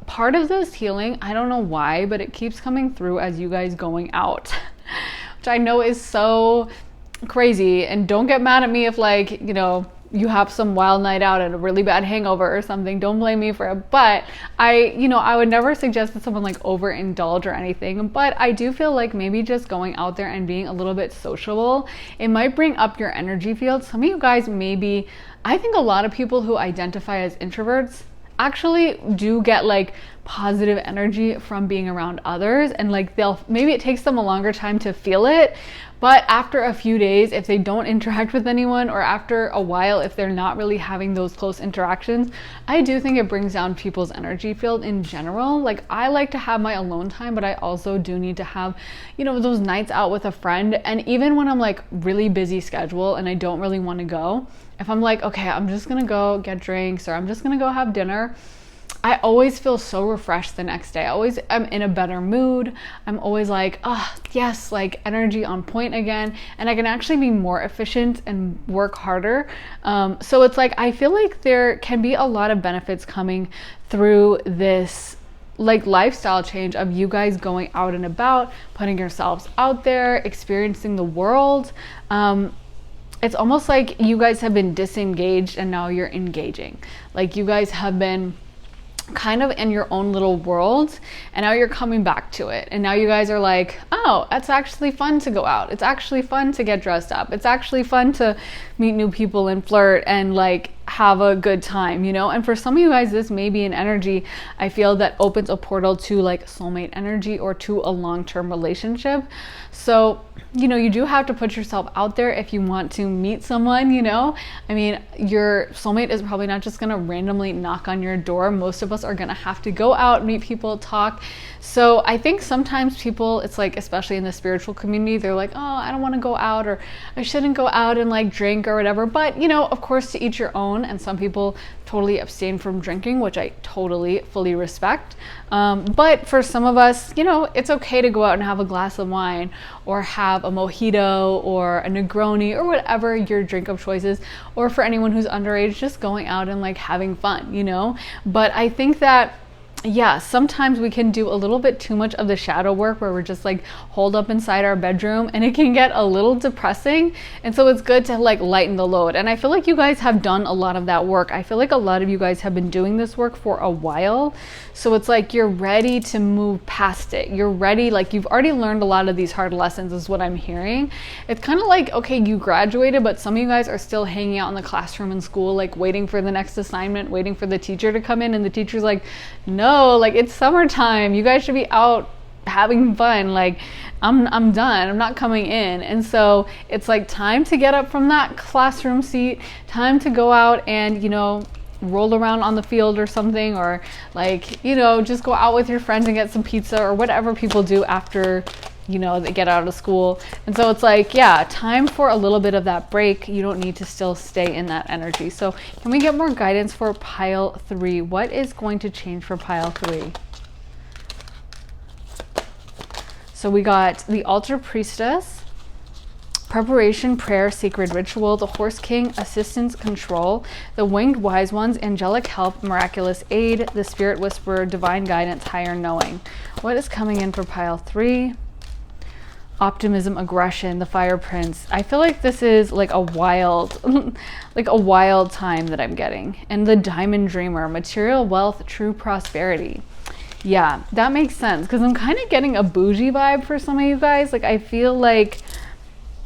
A: part of this healing, I don't know why, but it keeps coming through as you guys going out, which I know is so crazy. And don't get mad at me if, like, you know, you have some wild night out and a really bad hangover or something. Don't blame me for it. But I would never suggest that someone like overindulge or anything. But I do feel like maybe just going out there and being a little bit sociable, it might bring up your energy field. Some of you guys maybe, I think a lot of people who identify as introverts actually do get like positive energy from being around others, and like maybe it takes them a longer time to feel it, but after a few days, if they don't interact with anyone, or after a while if they're not really having those close interactions, I do think it brings down people's energy field in general. Like I like to have my alone time, but I also do need to have, you know, those nights out with a friend. And even when I'm like really busy schedule and I don't really want to go, if I'm like, okay, I'm just gonna go get drinks or I'm just gonna go have dinner, I always feel so refreshed the next day. I'm in a better mood. I'm always like, oh yes, like energy on point again. And I can actually be more efficient and work harder. So it's like, I feel like there can be a lot of benefits coming through this like lifestyle change of you guys going out and about, putting yourselves out there, experiencing the world. It's almost like you guys have been disengaged and now you're engaging. Like you guys have been kind of in your own little world, and now you're coming back to it, and now you guys are like, oh, it's actually fun to go out, it's actually fun to get dressed up, it's actually fun to meet new people and flirt and like have a good time, you know. And for some of you guys, this may be an energy, I feel, that opens a portal to like soulmate energy or to a long-term relationship. So, you know, you do have to put yourself out there if you want to meet someone, you know. I mean, your soulmate is probably not just gonna randomly knock on your door. Most of us are gonna have to go out, meet people, talk. So I think sometimes people, it's like, especially in the spiritual community, they're like, oh, I don't want to go out, or I shouldn't go out and like drink or whatever. But, you know, of course, to each your own. And some people totally abstain from drinking, which I totally fully respect. But for some of us, you know, it's okay to go out and have a glass of wine, or have a mojito or a Negroni, or whatever your drink of choice is. Or for anyone who's underage, just going out and like having fun, you know. But I think that, yeah, sometimes we can do a little bit too much of the shadow work where we're just like holed up inside our bedroom, and it can get a little depressing. And so it's good to like lighten the load. And I feel like you guys have done a lot of that work. I feel like a lot of you guys have been doing this work for a while. So it's like you're ready to move past it. You're ready, like you've already learned a lot of these hard lessons is what I'm hearing. It's kind of like, okay, you graduated, but some of you guys are still hanging out in the classroom in school, like waiting for the next assignment, waiting for the teacher to come in, and the teacher's like, no, like it's summertime, you guys should be out having fun. Like I'm done, I'm not coming in. And so it's like time to get up from that classroom seat, time to go out and, you know, roll around on the field or something, or like, you know, just go out with your friends and get some pizza or whatever people do after, you know, they get out of school. And so it's like, yeah, time for a little bit of that break. You don't need to still stay in that energy. So can we get more guidance for pile 3? What is going to change for pile 3? So we got the altar priestess, preparation, prayer, sacred ritual, the horse king, assistance, control, the winged wise ones, angelic help, miraculous aid, the spirit whisperer, divine guidance, higher knowing. What is coming in for pile 3? Optimism, aggression, the fire prince. I feel like this is like a wild like a wild time that I'm getting. And the diamond dreamer, material wealth, true prosperity. Yeah, that makes sense, because I'm kind of getting a bougie vibe for some of you guys. Like I feel like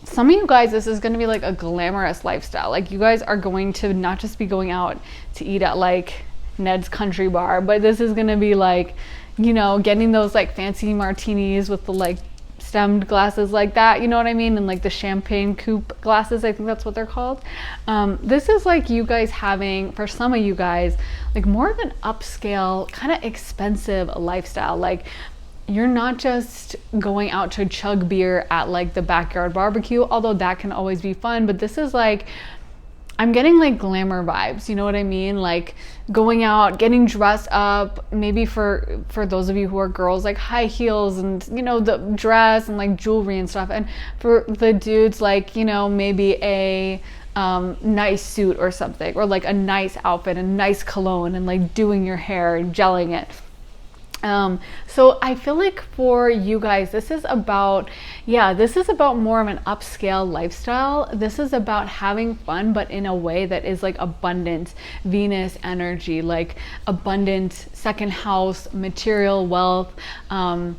A: some of you guys, this is going to be like a glamorous lifestyle. Like you guys are going to not just be going out to eat at like Ned's Country Bar, but this is going to be like, you know, getting those like fancy martinis with the like stemmed glasses like that, you know what I mean? And like the champagne coupe glasses, I think that's what they're called. This is like you guys having, for some of you guys, like more of an upscale, kind of expensive lifestyle. Like you're not just going out to chug beer at like the backyard barbecue, although that can always be fun, but this is like, I'm getting like glamour vibes, you know what I mean? Like going out, getting dressed up, maybe for those of you who are girls, like high heels and, you know, the dress and like jewelry and stuff. And for the dudes, like, you know, maybe a nice suit or something, or like a nice outfit and nice cologne and like doing your hair and gelling it. So I feel like for you guys, this is about more of an upscale lifestyle. This is about having fun, but in a way that is like abundant Venus energy, like abundant second house, material wealth, you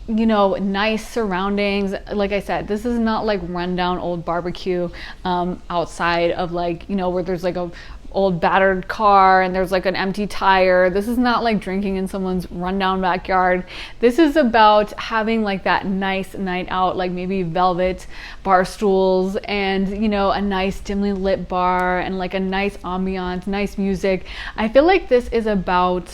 A: know, nice surroundings. Like I said, this is not like rundown old barbecue outside of like, you know, where there's like a old battered car and there's like an empty tire. This is not like drinking in someone's rundown backyard. This is about having like that nice night out, like maybe velvet bar stools and, you know, a nice dimly lit bar and like a nice ambiance, nice music. I feel like this is about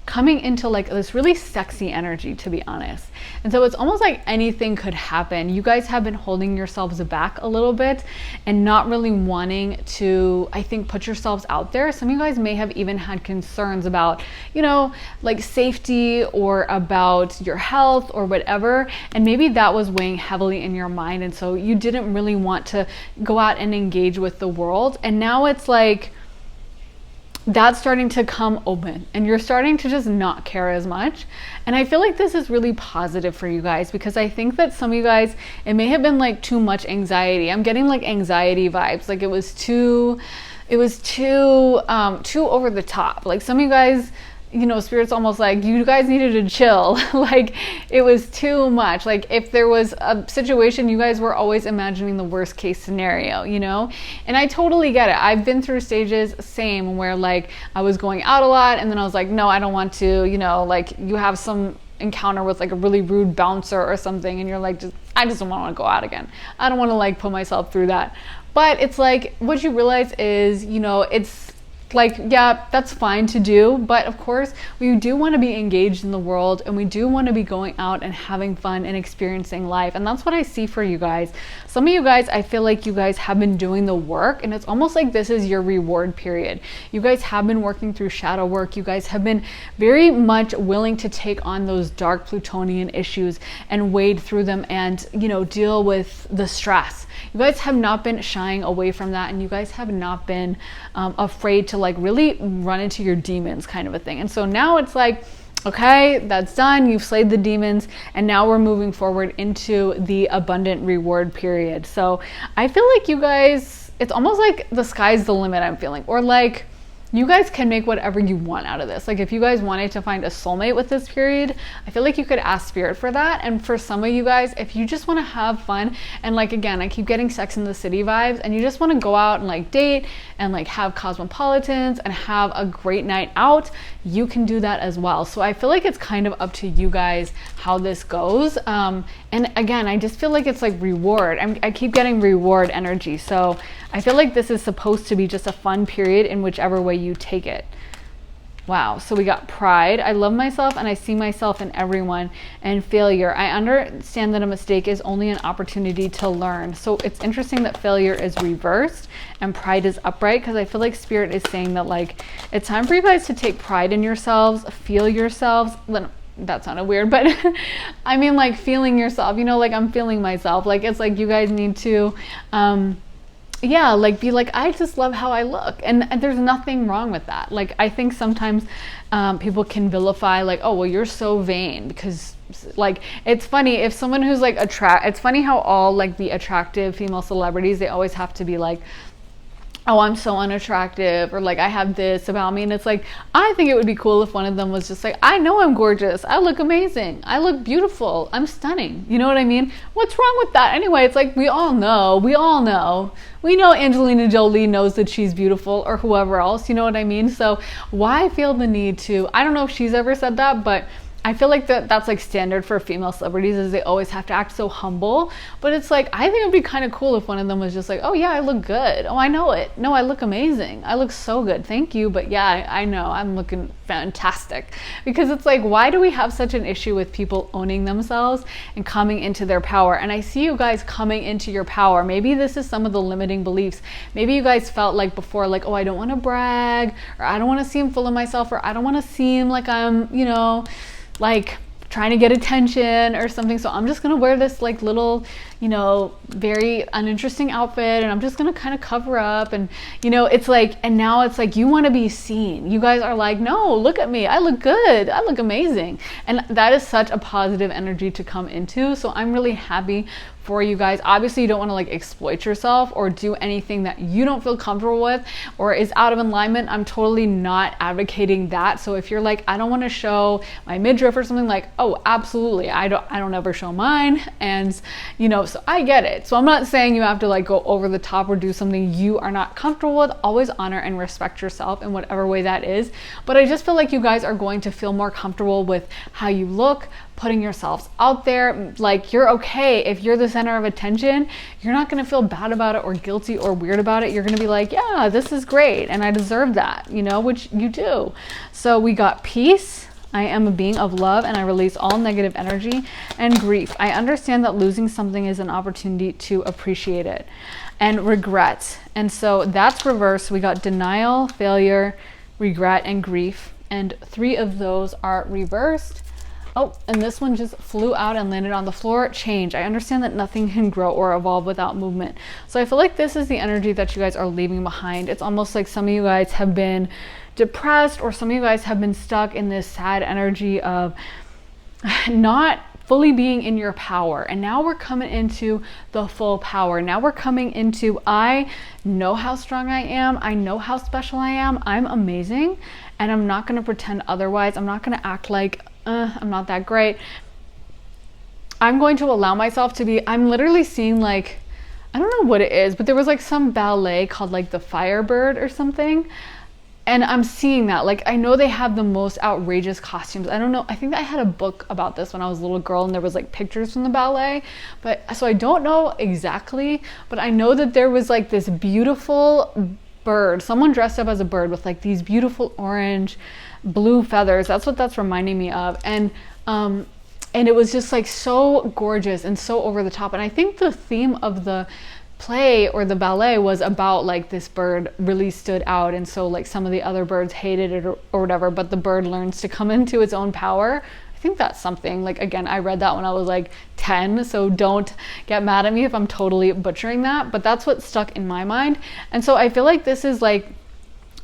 A: coming into like this really sexy energy, to be honest. And so it's almost like anything could happen. You guys have been holding yourselves back a little bit and not really wanting to, I think, put yourselves out there. Some of you guys may have even had concerns about, you know, like safety or about your health or whatever. And maybe that was weighing heavily in your mind. And so you didn't really want to go out and engage with the world. And now it's like, that's starting to come open and you're starting to just not care as much. And I feel like this is really positive for you guys, because I think that some of you guys, it may have been like too much anxiety. I'm getting like anxiety vibes. Like it was too over the top. Like some of you guys, you know, Spirit's almost like you guys needed to chill. Like it was too much. Like if there was a situation, you guys were always imagining the worst case scenario, you know? And I totally get it. I've been through stages, same, where like I was going out a lot and then I was like, no, I don't want to, you know, like you have some encounter with like a really rude bouncer or something and you're like, I just don't want to go out again. I don't want to like put myself through that. But it's like, what you realize is, you know, it's like, yeah, that's fine to do, but of course we do want to be engaged in the world and we do want to be going out and having fun and experiencing life. And that's what I see for you guys. Some of you guys, I feel like you guys have been doing the work and it's almost like this is your reward period. You guys have been working through shadow work. You guys have been very much willing to take on those dark Plutonian issues and wade through them and, you know, deal with the stress. You guys have not been shying away from that, and you guys have not been afraid to like really run into your demons, kind of a thing. And so now it's like, okay, that's done. You've slayed the demons, and now we're moving forward into the abundant reward period. So I feel like you guys, it's almost like the sky's the limit, I'm feeling, or like you guys can make whatever you want out of this. Like if you guys wanted to find a soulmate with this period, I feel like you could ask Spirit for that. And for some of you guys, if you just want to have fun and like, again, I keep getting Sex in the City vibes, and you just want to go out and like date and like have cosmopolitans and have a great night out, you can do that as well. So I feel like it's kind of up to you guys how this goes. And again, I just feel like it's like reward. I keep getting reward energy. So I feel like this is supposed to be just a fun period in whichever way you take it. Wow. So we got pride. I love myself and I see myself in everyone. And failure. I understand that a mistake is only an opportunity to learn. So it's interesting that failure is reversed and pride is upright, because I feel like Spirit is saying that like it's time for you guys to take pride in yourselves, feel yourselves. That sounded weird, but I mean like feeling yourself, you know, like I'm feeling myself. Like it's like you guys need to yeah, like be like, I just love how I look, and there's nothing wrong with that. Like I think sometimes people can vilify like, oh well, you're so vain, because like it's funny if someone who's like it's funny how all like the attractive female celebrities, they always have to be like, oh, I'm so unattractive, or like I have this about me. And it's like, I think it would be cool if one of them was just like, I know I'm gorgeous, I look amazing, I look beautiful, I'm stunning, you know what I mean? What's wrong with that? Anyway, it's like we all know Angelina Jolie knows that she's beautiful, or whoever else, you know what I mean? So why feel the need to, I don't know if she's ever said that, but I feel like that's like standard for female celebrities, is they always have to act so humble. But it's like, I think it'd be kind of cool if one of them was just like, oh yeah, I look good. Oh, I know it. No, I look amazing. I look so good. Thank you. But yeah, I know I'm looking fantastic. Because it's like, why do we have such an issue with people owning themselves and coming into their power? And I see you guys coming into your power. Maybe this is some of the limiting beliefs. Maybe you guys felt like before, like, oh, I don't want to brag, or I don't want to seem full of myself, or I don't want to seem like I'm, you know, like trying to get attention or something. So I'm just gonna wear this like little, you know, very uninteresting outfit, and I'm just gonna kind of cover up. And you know, it's like, and now it's like you want to be seen. You guys are like, no, look at me, I look good, I look amazing. And that is such a positive energy to come into. So I'm really happy for you guys. Obviously you don't want to like exploit yourself or do anything that you don't feel comfortable with or is out of alignment. I'm totally not advocating that. So if you're like, I don't want to show my midriff or something, like, oh, absolutely, I don't ever show mine. And you know, so I get it. So I'm not saying you have to like go over the top or do something you are not comfortable with. Always honor and respect yourself in whatever way that is. But I just feel like you guys are going to feel more comfortable with how you look, putting yourselves out there. Like, you're okay if you're the center of attention. You're not going to feel bad about it or guilty or weird about it. You're going to be like, yeah, this is great and I deserve that, you know, which you do. So we got peace. I am a being of love and I release all negative energy. And grief. I understand that losing something is an opportunity to appreciate it. And regret. And so that's reversed. We got denial, failure, regret, and grief. And 3 of those are reversed. Oh, and this one just flew out and landed on the floor. Change. I understand that nothing can grow or evolve without movement. So I feel like this is the energy that you guys are leaving behind. It's almost like some of you guys have been depressed, or some of you guys have been stuck in this sad energy of not fully being in your power. And now we're coming into the full power. Now we're coming into, I know how strong I am. I know how special I am. I'm amazing. And I'm not going to pretend otherwise. I'm not going to act like I'm not that great. I'm going to allow myself to be, I'm literally seeing like, I don't know what it is, but there was like some ballet called like the Firebird or something. And I'm seeing that, like, I know they have the most outrageous costumes. I don't know. I think I had a book about this when I was a little girl, and there was like pictures from the ballet. But so I don't know exactly, but I know that there was like this beautiful bird. Someone dressed up as a bird with like these beautiful orange, blue feathers. That's what that's reminding me of. And it was just like so gorgeous and so over the top. And I think the theme of the play or the ballet was about like this bird really stood out, and so like some of the other birds hated it or whatever, but the bird learns to come into its own power. I think that's something, like, again, I read that when I was like 10, so don't get mad at me if I'm totally butchering that, but that's what stuck in my mind. And so I feel like this is like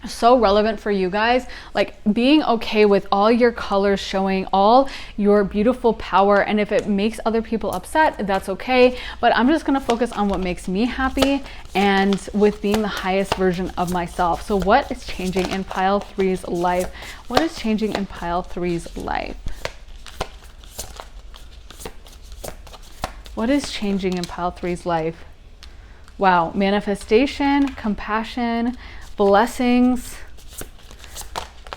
A: so relevant for you guys, like being okay with all your colors showing, all your beautiful power. And if it makes other people upset, that's okay, but I'm just going to focus on what makes me happy and with being the highest version of myself. So what is changing in pile 3's life? What is changing in pile 3's life? What is changing in pile 3's life? Wow, manifestation, compassion, blessings.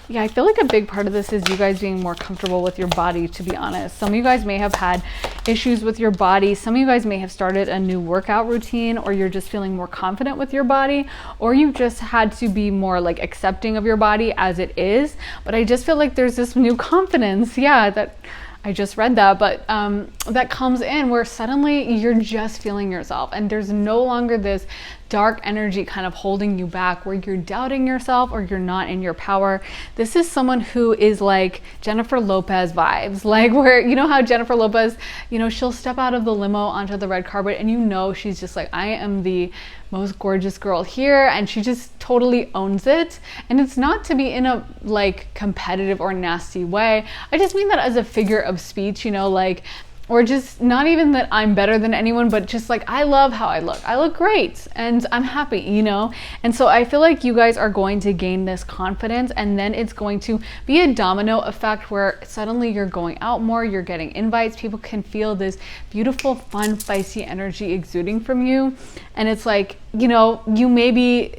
A: Yeah, I feel like a big part of this is you guys being more comfortable with your body, to be honest. Some of you guys may have had issues with your body. Some of you guys may have started a new workout routine, or you're just feeling more confident with your body, or you've just had to be more like accepting of your body as it is. But I just feel like there's this new confidence. Yeah, that I just read that, but that comes in where suddenly you're just feeling yourself, and there's no longer this dark energy kind of holding you back where you're doubting yourself or you're not in your power. This is someone who is like Jennifer Lopez vibes, like where, you know how Jennifer Lopez, you know, she'll step out of the limo onto the red carpet and you know she's just like, I am the most gorgeous girl here, and she just totally owns it. And it's not to be in a like competitive or nasty way. I just mean that as a figure of speech, you know, like, or just not even that I'm better than anyone, but just like, I love how I look. I look great and I'm happy, you know? And so I feel like you guys are going to gain this confidence, and then it's going to be a domino effect where suddenly you're going out more, you're getting invites, people can feel this beautiful, fun, feisty energy exuding from you. And it's like, you know, you maybe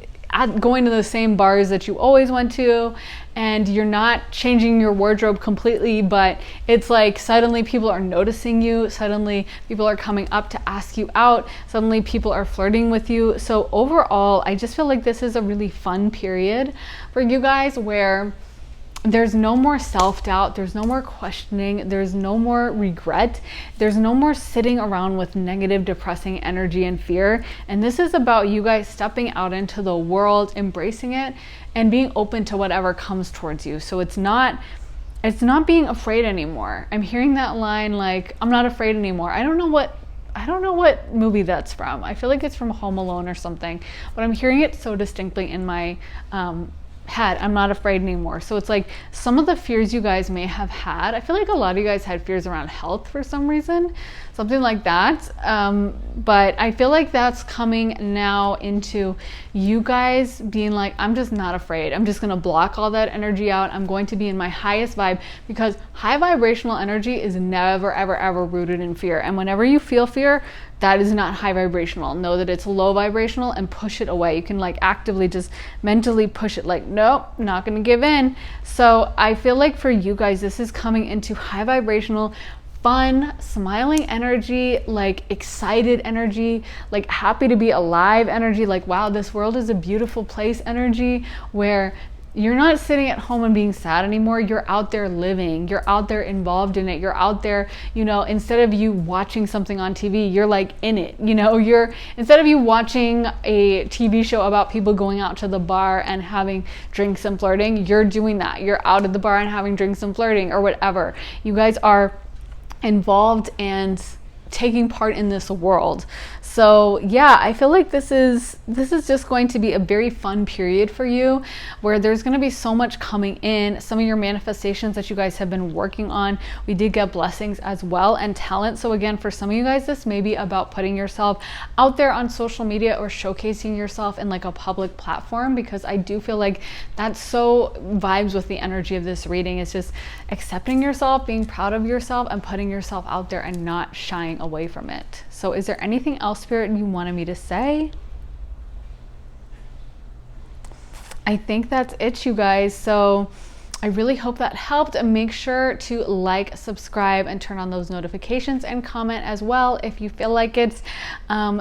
A: going to the same bars that you always went to, and you're not changing your wardrobe completely, but it's like suddenly people are noticing you, suddenly people are coming up to ask you out, suddenly people are flirting with you. So overall, I just feel like this is a really fun period for you guys, where there's no more self-doubt, there's no more questioning, there's no more regret, there's no more sitting around with negative, depressing energy and fear. And this is about you guys stepping out into the world, embracing it, and being open to whatever comes towards you. So it's not being afraid anymore. I'm hearing that line, like, I'm not afraid anymore. I don't know what movie that's from. I feel like it's from Home Alone or something, but I'm hearing it so distinctly in my head. I'm not afraid anymore. So it's like some of the fears you guys may have had, I feel like a lot of you guys had fears around health for some reason, something like that. But I feel like that's coming now into you guys being like, I'm just not afraid. I'm just going to block all that energy out. I'm going to be in my highest vibe, because high vibrational energy is never, ever, ever rooted in fear. And whenever you feel fear, that is not high vibrational. Know that it's low vibrational and push it away. You can like actively just mentally push it, like, nope, not gonna give in. So I feel like for you guys, this is coming into high vibrational, fun, smiling energy, like excited energy, like happy to be alive energy, like, wow, this world is a beautiful place energy, where you're not sitting at home and being sad anymore. You're out there living. You're out there involved in it. You're out there, you know, instead of you watching something on TV, you're like in it, you know, instead of you watching a TV show about people going out to the bar and having drinks and flirting, you're doing that. You're out at the bar and having drinks and flirting or whatever. You guys are involved and taking part in this world. So yeah, I feel like this is just going to be a very fun period for you, where there's going to be so much coming in. Some of your manifestations that you guys have been working on, we did get blessings as well, and talent. So again, for some of you guys, this may be about putting yourself out there on social media or showcasing yourself in like a public platform, because I do feel like that's so vibes with the energy of this reading. It's just accepting yourself, being proud of yourself, and putting yourself out there and not shying away from it. So is there anything else, Spirit, you wanted me to say? I think that's it, you guys. So I really hope that helped, and make sure to like, subscribe, and turn on those notifications, and comment as well if you feel like it.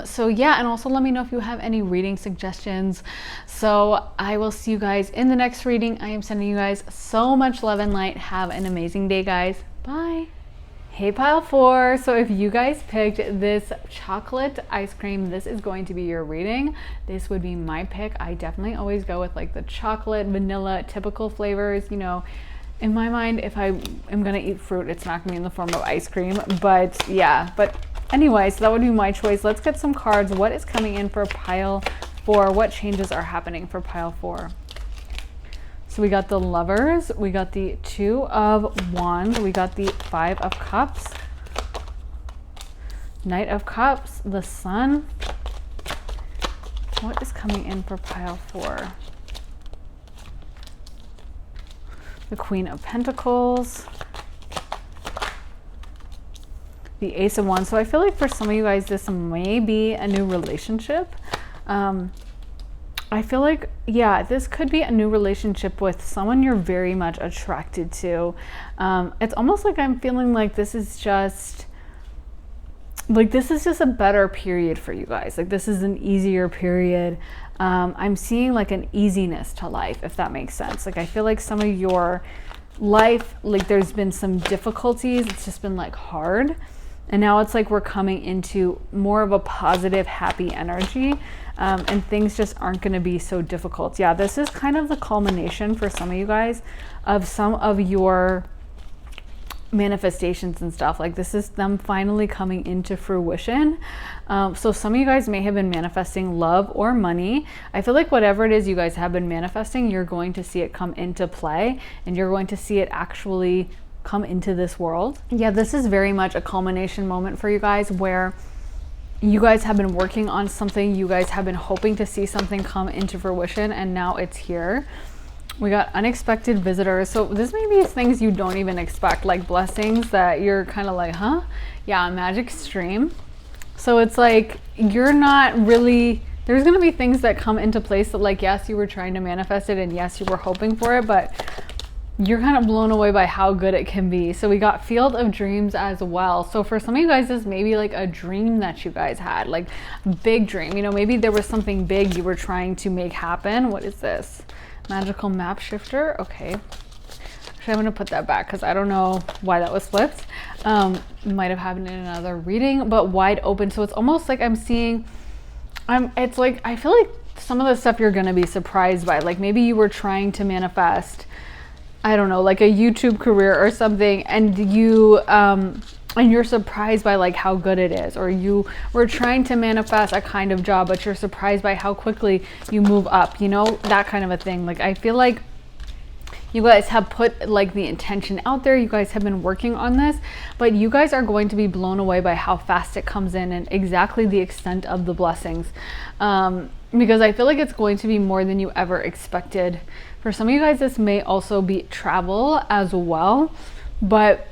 A: So yeah, and also let me know if you have any reading suggestions. So I will see you guys in the next reading. I am sending you guys so much love and light. Have an amazing day, guys. Bye. Hey pile 4, so if you guys picked this chocolate ice cream, this is going to be your reading. This would be my pick. I definitely always go with like the chocolate, vanilla, typical flavors. You know, in my mind, if I am gonna eat fruit, it's not gonna be in the form of ice cream, but yeah. But anyway, so that would be my choice. Let's get some cards. What is coming in for pile 4? What changes are happening for pile 4? So we got the Lovers, we got the 2 of Wands, we got the 5 of Cups, Knight of Cups, the Sun. What is coming in for pile 4? The Queen of Pentacles, the Ace of Wands. So I feel like for some of you guys, this may be a new relationship. I feel like, yeah, this could be a new relationship with someone you're very much attracted to. It's almost like I'm feeling like this is just a better period for you guys. Like this is an easier period. I'm seeing like an easiness to life, if that makes sense. Like I feel like some of your life, like there's been some difficulties. It's just been like hard. And now it's like we're coming into more of a positive, happy energy. And things just aren't going to be so difficult. Yeah, this is kind of the culmination for some of you guys of some of your manifestations and stuff. Like this is them finally coming into fruition. So some of you guys may have been manifesting love or money. I feel like whatever it is you guys have been manifesting, you're going to see it come into play, and you're going to see it actually come into this world. Yeah, this is very much a culmination moment for you guys, where you guys have been working on something, you guys have been hoping to see something come into fruition, and now it's here. We got unexpected visitors. So this may be things you don't even expect, like blessings that you're kind of like, huh? Yeah, magic stream. So it's like you're not really there's going to be things that come into place that like, yes, you were trying to manifest it and yes, you were hoping for it, but you're kind of blown away by how good it can be. So we got field of dreams as well. So for some of you guys, this may be like a dream that you guys had, like big dream. You know, maybe there was something big you were trying to make happen. What is this? Magical map shifter. Okay. Actually, I'm going to put that back because I don't know why that was flipped. Might have happened in another reading, but wide open. So it's almost like I'm seeing, it's like, I feel like some of the stuff you're going to be surprised by. Like maybe you were trying to manifest, I don't know, like a YouTube career or something, and you're surprised by like how good it is, or you were trying to manifest a kind of job, but you're surprised by how quickly you move up, you know, that kind of a thing. Like I feel like you guys have put like the intention out there, you guys have been working on this, but you guys are going to be blown away by how fast it comes in and exactly the extent of the blessings, because I feel like it's going to be more than you ever expected. For some of you guys, this may also be travel as well, but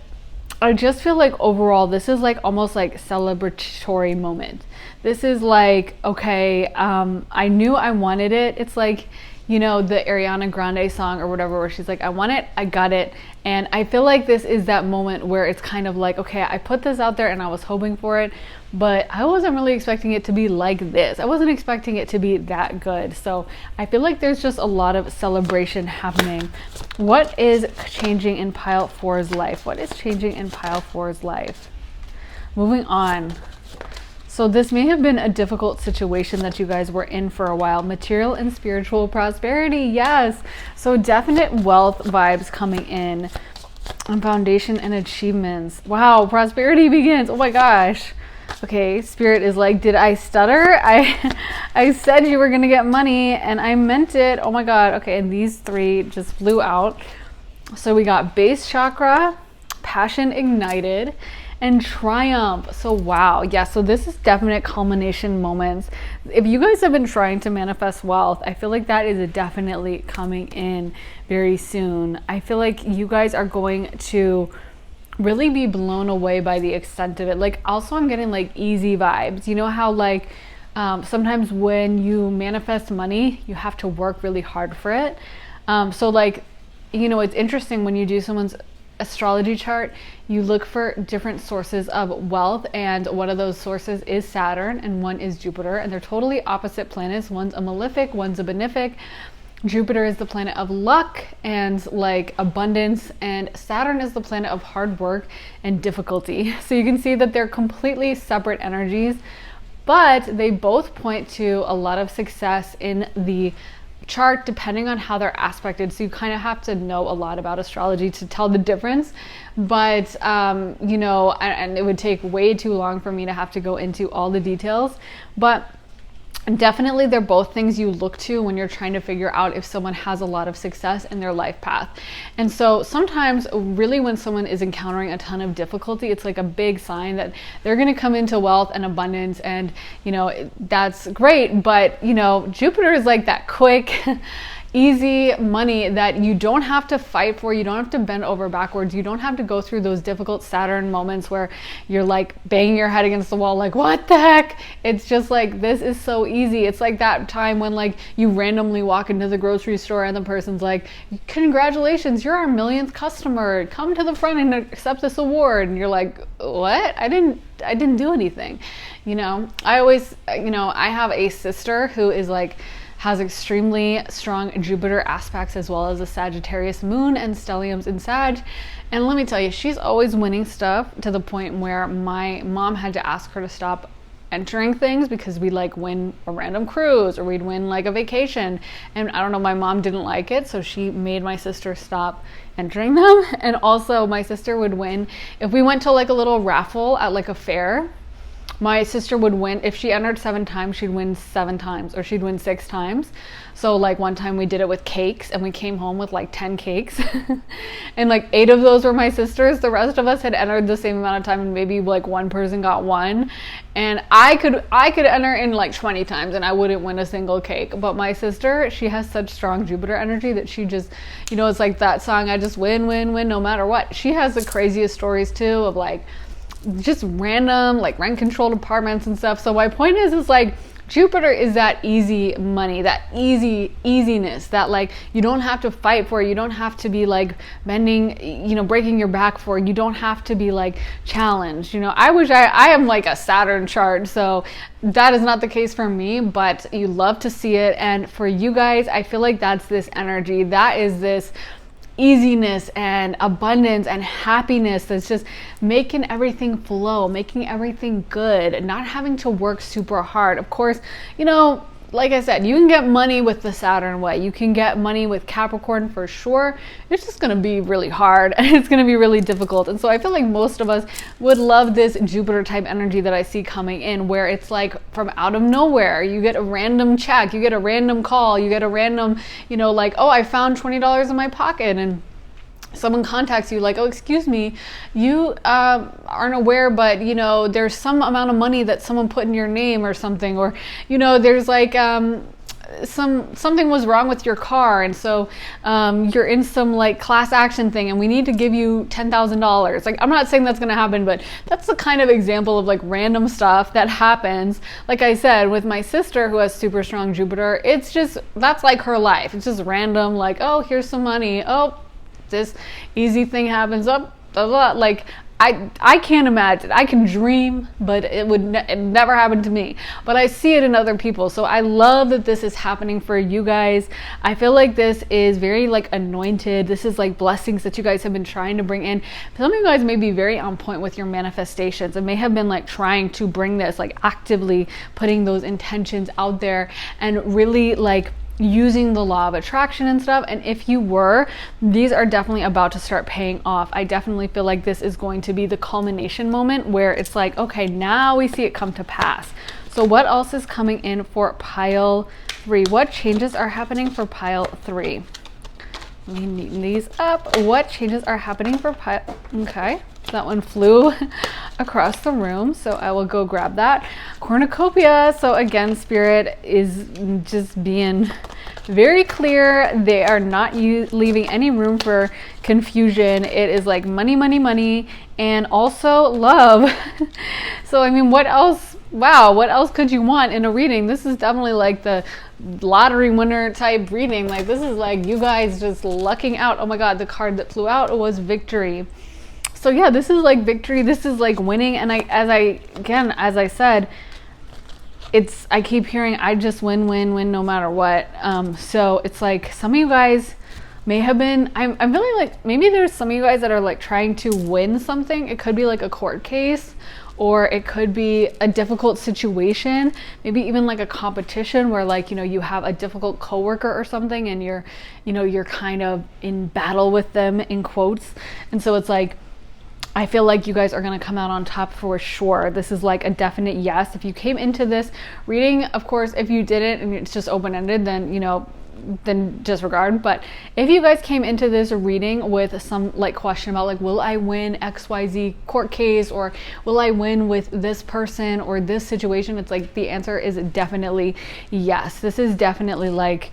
A: I just feel like overall, this is like almost like celebratory moment. This is like, okay, I knew I wanted it. It's like, you know, the Ariana Grande song or whatever, where she's like, I want it, I got it. And I feel like this is that moment where it's kind of like, okay, I put this out there and I was hoping for it, but I wasn't really expecting it to be like this. I wasn't expecting it to be that good. So I feel like there's just a lot of celebration happening. What is changing in pile 4's life? What is changing in pile 4's life? Moving on. So this may have been a difficult situation that you guys were in for a while. Material and spiritual prosperity, yes. So definite wealth vibes coming in. And foundation and achievements. Wow, prosperity begins. Oh my gosh. Okay, Spirit is like, did I stutter? I said you were gonna get money and I meant it. Oh my God. Okay, and these three just flew out. So we got base chakra, passion ignited, and triumph. So wow, yeah, so this is definite culmination moments. If you guys have been trying to manifest wealth, I feel like that is definitely coming in very soon. I feel like you guys are going to really be blown away by the extent of it. Like also I'm getting like easy vibes. You know how like sometimes when you manifest money, you have to work really hard for it. So like, you know, it's interesting when you do someone's astrology chart, you look for different sources of wealth, and one of those sources is Saturn and one is Jupiter, and they're totally opposite planets. One's a malefic, one's a benefic. Jupiter is the planet of luck and like abundance, and Saturn is the planet of hard work and difficulty. So you can see that they're completely separate energies, but they both point to a lot of success in the chart depending on how they're aspected. So you kind of have to know a lot about astrology to tell the difference, but you know, and it would take way too long for me to have to go into all the details, but definitely they're both things you look to when you're trying to figure out if someone has a lot of success in their life path. And so sometimes really when someone is encountering a ton of difficulty, it's like a big sign that they're going to come into wealth and abundance, and you know, that's great, but you know, Jupiter is like that quick easy money that you don't have to fight for, you don't have to bend over backwards, you don't have to go through those difficult Saturn moments where you're like banging your head against the wall like, what the heck? It's just like, this is so easy. It's like that time when like you randomly walk into the grocery store and the person's like, congratulations, you're our millionth customer, come to the front and accept this award, and you're like, what? I didn't do anything. You know, I always, you know, I have a sister who is like, has extremely strong Jupiter aspects as well as a Sagittarius moon and stelliums in Sag. And let me tell you, she's always winning stuff to the point where my mom had to ask her to stop entering things because we'd like win a random cruise or we'd win like a vacation. And I don't know, my mom didn't like it, so she made my sister stop entering them. And also my sister would win if we went to like a little raffle at like a fair. My sister would win, if she entered 7 times, she'd win 7 times, or she'd win 6 times. So like one time we did it with cakes and we came home with like 10 cakes and like 8 of those were my sister's. The rest of us had entered the same amount of time and maybe like one person got 1. And I could enter in like 20 times and I wouldn't win a single cake. But my sister, she has such strong Jupiter energy that she just, you know, it's like that song, I just win no matter what. She has the craziest stories too of like, just random like rent controlled apartments and stuff. So my point is like Jupiter is that easy money, that easiness, that like you don't have to fight for, you don't have to be like bending, you know, breaking your back for, you don't have to be like challenged. You know, I wish I am like a Saturn chart, so that is not the case for me, but you love to see it. And for you guys, I feel like that's this energy, that is this easiness and abundance and happiness that's just making everything flow, making everything good, not having to work super hard. Of course, you know, like I said, you can get money with the Saturn way. You can get money with Capricorn for sure. It's just going to be really hard and it's going to be really difficult. And so I feel like most of us would love this Jupiter type energy that I see coming in, where it's like from out of nowhere, you get a random check, you get a random call, you get a random, you know, like, oh, I found $20 in my pocket, and someone contacts you like, oh, excuse me, you aren't aware, but you know, there's some amount of money that someone put in your name or something, or you know, there's like something was wrong with your car, and so you're in some like class action thing, and we need to give you $10,000. Like, I'm not saying that's going to happen, but that's the kind of example of like random stuff that happens. Like I said, with my sister who has super strong Jupiter, it's just, that's like her life. It's just random, like, oh, here's some money, oh, this easy thing happens, up, blah, blah. Like I can't imagine. I can dream, but it never happen to me. But I see it in other people. So I love that this is happening for you guys. I feel like this is very like anointed. This is like blessings that you guys have been trying to bring in. Some of you guys may be very on point with your manifestations and may have been like trying to bring this, like actively putting those intentions out there and really like using the law of attraction and stuff. And if you were, these are definitely about to start paying off. I definitely feel like this is going to be the culmination moment where it's like, okay, now we see it come to pass. So what else is coming in for pile 3? What changes are happening for pile 3? Let me neaten these up. What changes are happening for pile? Okay, that one flew across the room, so I will go grab that. Cornucopia. So again, Spirit is just being very clear. They are not leaving any room for confusion. It is like money, money, money, and also love. So I mean, what else? Wow, what else could you want in a reading? This is definitely like the lottery winner type reading. Like, this is like you guys just lucking out. Oh my God, the card that flew out was victory. So yeah, this is like victory. This is like winning. And as I said, I keep hearing, I just win no matter what. So it's like some of you guys may have been, I'm feeling like maybe there's some of you guys that are like trying to win something. It could be like a court case, or it could be a difficult situation, maybe even like a competition where like, you know, you have a difficult coworker or something and you're kind of in battle with them, in quotes. And so it's like, I feel like you guys are going to come out on top for sure. This is like a definite yes. If you came into this reading, of course, if you didn't and it's just open-ended, then, you know, then disregard. But if you guys came into this reading with some like question about like, will I win XYZ court case, or will I win with this person or this situation, it's like the answer is definitely yes. This is definitely like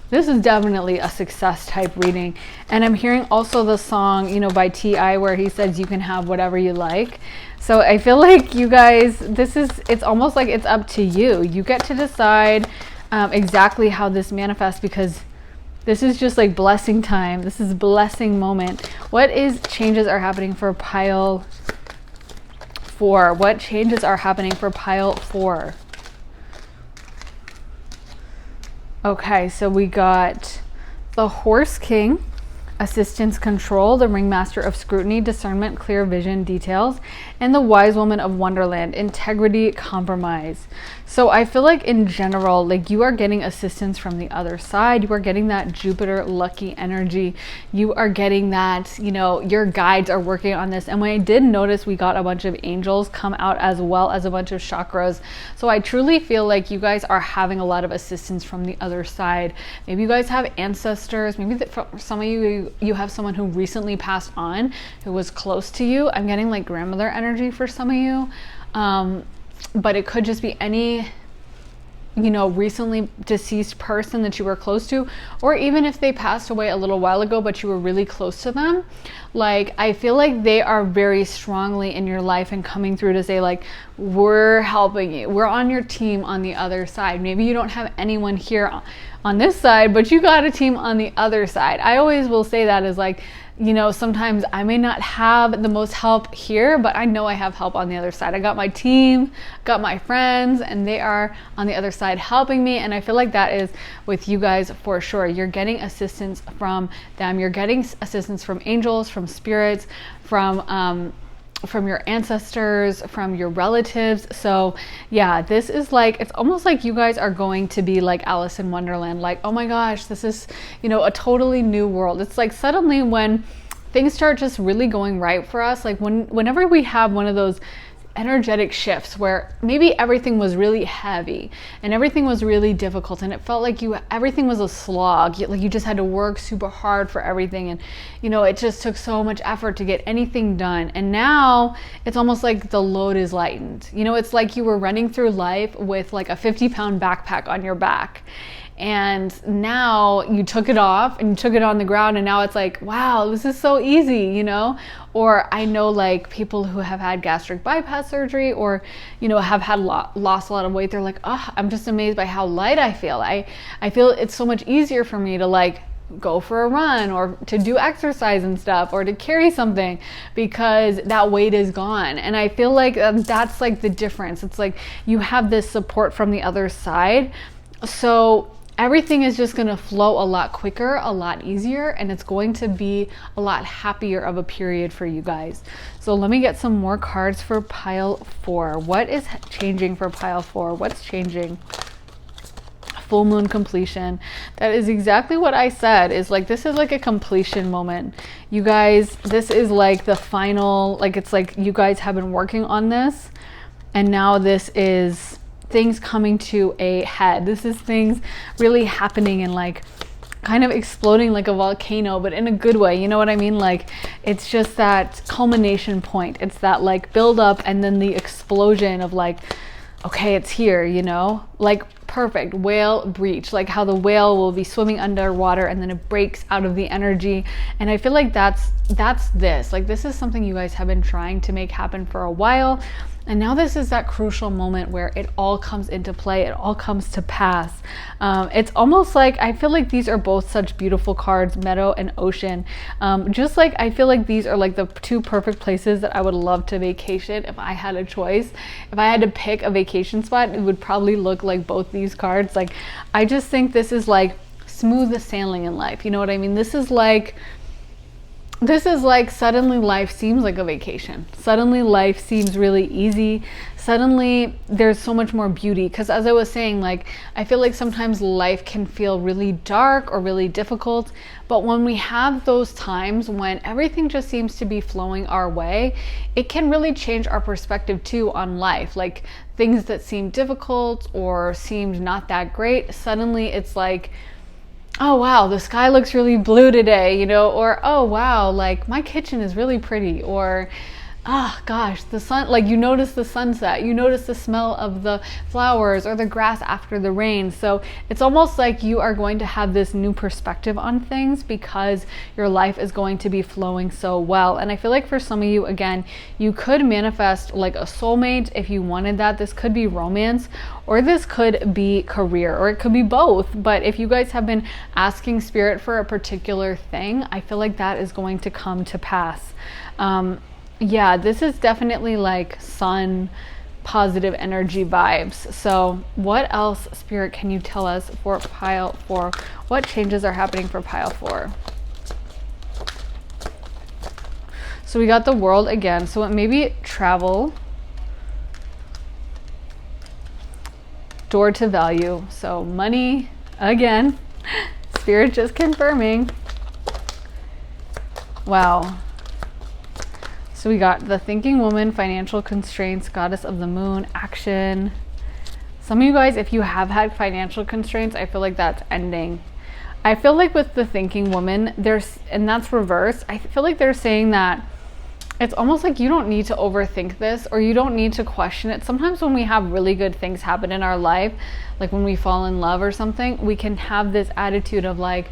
A: this is definitely a success type reading. And I'm hearing also the song, you know, by T.I. where he says you can have whatever you like. So I feel like you guys, it's almost like it's up to you. You get to decide exactly how this manifests, because this is just like blessing time. This is blessing moment. What changes are happening for pile 4? What changes are happening for pile 4? Okay, so we got the Horse King, Assistance Control, the Ringmaster of Scrutiny, Discernment, Clear Vision, Details, and the Wise Woman of Wonderland, Integrity, Compromise. So I feel like in general, like you are getting assistance from the other side. You are getting that Jupiter lucky energy. You are getting that, you know, your guides are working on this. And when I did notice, we got a bunch of angels come out as well as a bunch of chakras. So I truly feel like you guys are having a lot of assistance from the other side. Maybe you guys have ancestors. Maybe for some of you, you have someone who recently passed on who was close to you. I'm getting like grandmother energy for some of you. But it could just be any you know, recently deceased person that you were close to, or even if they passed away a little while ago but you were really close to them, like I feel like they are very strongly in your life and coming through to say like, we're helping you, we're on your team on the other side. Maybe you don't have anyone here on this side, but you got a team on the other side. I always will say that is like, you know, sometimes I may not have the most help here, but I know I have help on the other side. I got my team, got my friends, and they are on the other side helping me. And I feel like that is with you guys for sure. You're getting assistance from them. You're getting assistance from angels, from spirits, from your ancestors, from your relatives. So yeah, this is like, it's almost like you guys are going to be like Alice in Wonderland, like, oh my gosh, this is, you know, a totally new world. It's like suddenly when things start just really going right for us, like whenever we have one of those energetic shifts where maybe everything was really heavy and everything was really difficult and it felt like everything was a slog, like you just had to work super hard for everything, and you know, it just took so much effort to get anything done. And now it's almost like the load is lightened. You know, it's like you were running through life with like a 50-pound backpack on your back, and now you took it off and you took it on the ground, and now it's like, wow, this is so easy, you know? Or I know like people who have had gastric bypass surgery, or, you know, have had lost a lot of weight. They're like, oh, I'm just amazed by how light I feel. I feel it's so much easier for me to like go for a run or to do exercise and stuff, or to carry something, because that weight is gone. And I feel like that's like the difference. It's like you have this support from the other side. So everything is just going to flow a lot quicker, a lot easier, and it's going to be a lot happier of a period for you guys. So let me get some more cards for pile 4. What is changing for pile 4? What's changing? Full moon completion. That is exactly what I said, is like, this is like a completion moment. You guys, this is like the final, like it's like you guys have been working on this, and now this is things coming to a head. This is things really happening and like kind of exploding like a volcano, but in a good way. You know what I mean? Like it's just that culmination point. It's that like build up and then the explosion of like, okay, it's here, you know? Like perfect whale breach, like how the whale will be swimming underwater and then it breaks out of the energy. And I feel like that's this. Like this is something you guys have been trying to make happen for a while. And now this is that crucial moment where it all comes into play. It all comes to pass. It's almost like, I feel like these are both such beautiful cards, Meadow and Ocean. Just like, I feel like these are like the two perfect places that I would love to vacation if I had a choice. If I had to pick a vacation spot, it would probably look like both these cards. Like, I just think this is like smooth sailing in life. You know what I mean? This is like suddenly life seems like a vacation. Suddenly life seems really easy. Suddenly there's so much more beauty. Because as I was saying, like, I feel like sometimes life can feel really dark or really difficult. But when we have those times when everything just seems to be flowing our way, it can really change our perspective too on life. Like things that seemed difficult or seemed not that great, suddenly it's like, oh wow, the sky looks really blue today, you know, or oh wow, like my kitchen is really pretty, or oh gosh, the sun, like you notice the sunset, you notice the smell of the flowers or the grass after the rain. So it's almost like you are going to have this new perspective on things because your life is going to be flowing so well. And I feel like for some of you, again, you could manifest like a soulmate if you wanted that. This could be romance, or this could be career, or it could be both. But if you guys have been asking spirit for a particular thing, I feel like that is going to come to pass. Yeah, this is definitely like sun, positive energy vibes. So what else, Spirit, can you tell us for pile 4? What changes are happening for pile 4? So we got the World again. So maybe travel, door to value. So money again. Spirit just confirming. Wow. So we got the Thinking Woman, financial constraints, Goddess of the Moon, action. Some of you guys, if you have had financial constraints, I feel like that's ending. I feel like with the Thinking Woman, and that's reverse. I feel like they're saying that it's almost like you don't need to overthink this, or you don't need to question it. Sometimes when we have really good things happen in our life, like when we fall in love or something, we can have this attitude of like,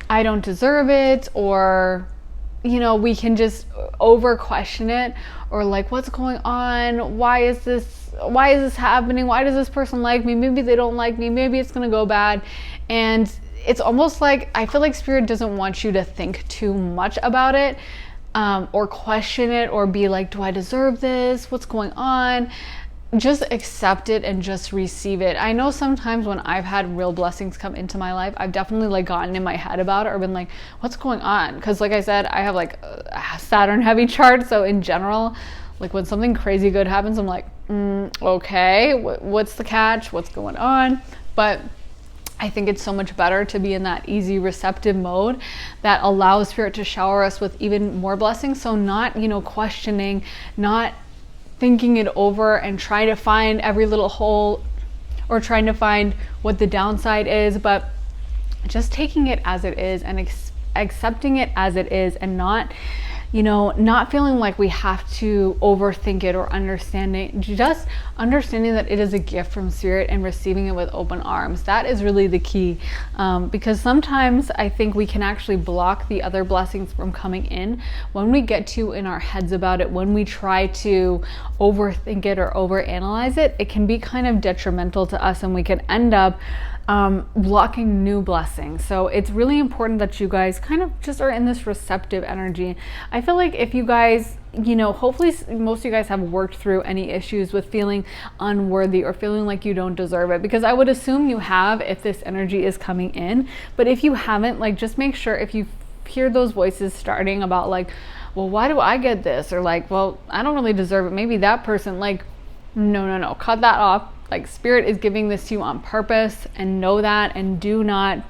A: I don't deserve it, or we can just over question it, or like, what's going on? Why is this happening? Why does this person like me? Maybe they don't like me. Maybe it's gonna go bad. And it's almost like, I feel like Spirit doesn't want you to think too much about it, or question it, or be like, do I deserve this? What's going on? Just accept it and just receive it. I know sometimes when I've had real blessings come into my life, I've definitely like gotten in my head about it, or been like, what's going on? Because like I said, I have like a Saturn heavy chart. So in general, like when something crazy good happens, I'm like, okay, what's the catch? What's going on? But I think it's so much better to be in that easy, receptive mode that allows Spirit to shower us with even more blessings. So not, questioning, not thinking it over and trying to find every little hole, or trying to find what the downside is, but just taking it as it is and accepting it as it is, and not feeling like we have to overthink it or just understanding that it is a gift from Spirit and receiving it with open arms. That is really the key, because sometimes I think we can actually block the other blessings from coming in when we get too in our heads about it. When we try to overthink it or overanalyze it, it can be kind of detrimental to us, and we can end up blocking new blessings. So it's really important that you guys kind of just are in this receptive energy. I feel like if you guys, hopefully most of you guys have worked through any issues with feeling unworthy or feeling like you don't deserve it, because I would assume you have if this energy is coming in. But if you haven't, like, just make sure, if you hear those voices starting about like, well, why do I get this? Or like, well, I don't really deserve it. Maybe that person, like, no, cut that off. Like, Spirit is giving this to you on purpose, and know that, and do not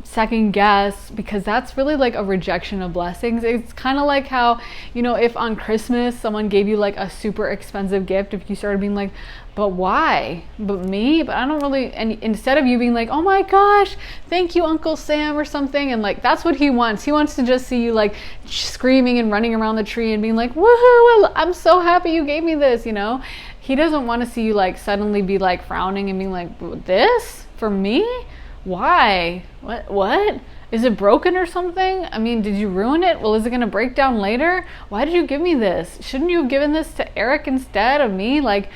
A: second guess, because that's really like a rejection of blessings. It's kind of like how, if on Christmas someone gave you like a super expensive gift, if you started being like, but why? But me? But I don't really, and instead of you being like, oh my gosh, thank you, Uncle Sam, or something, and like, that's what he wants. He wants to just see you like screaming and running around the tree and being like, woohoo, I'm so happy you gave me this, He doesn't want to see you like suddenly be like frowning and being like, this for me? Why? What? Is it broken or something? I mean, did you ruin it? Well, is it going to break down later? Why did you give me this? Shouldn't you have given this to Eric instead of me? Like,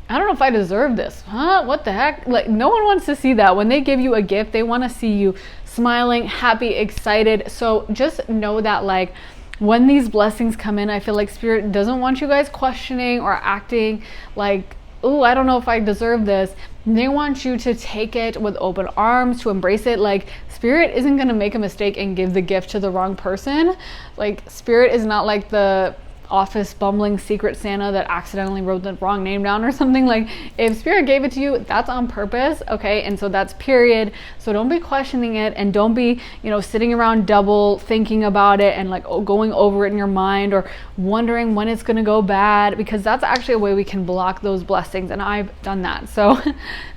A: I don't know if I deserve this. Huh? What the heck? Like, no one wants to see that. When they give you a gift, they want to see you smiling, happy, excited. So just know that, like, when these blessings come in, I feel like Spirit doesn't want you guys questioning or acting like, oh, I don't know if I deserve this. They want you to take it with open arms, to embrace it. Like, Spirit isn't going to make a mistake and give the gift to the wrong person. Like, Spirit is not like the office bumbling secret Santa that accidentally wrote the wrong name down or something. Like, if Spirit gave it to you, that's on purpose, okay? And so that's period. So don't be questioning it, and don't be, sitting around double thinking about it and like going over it in your mind, or wondering when it's going to go bad, because that's actually a way we can block those blessings, and I've done that. So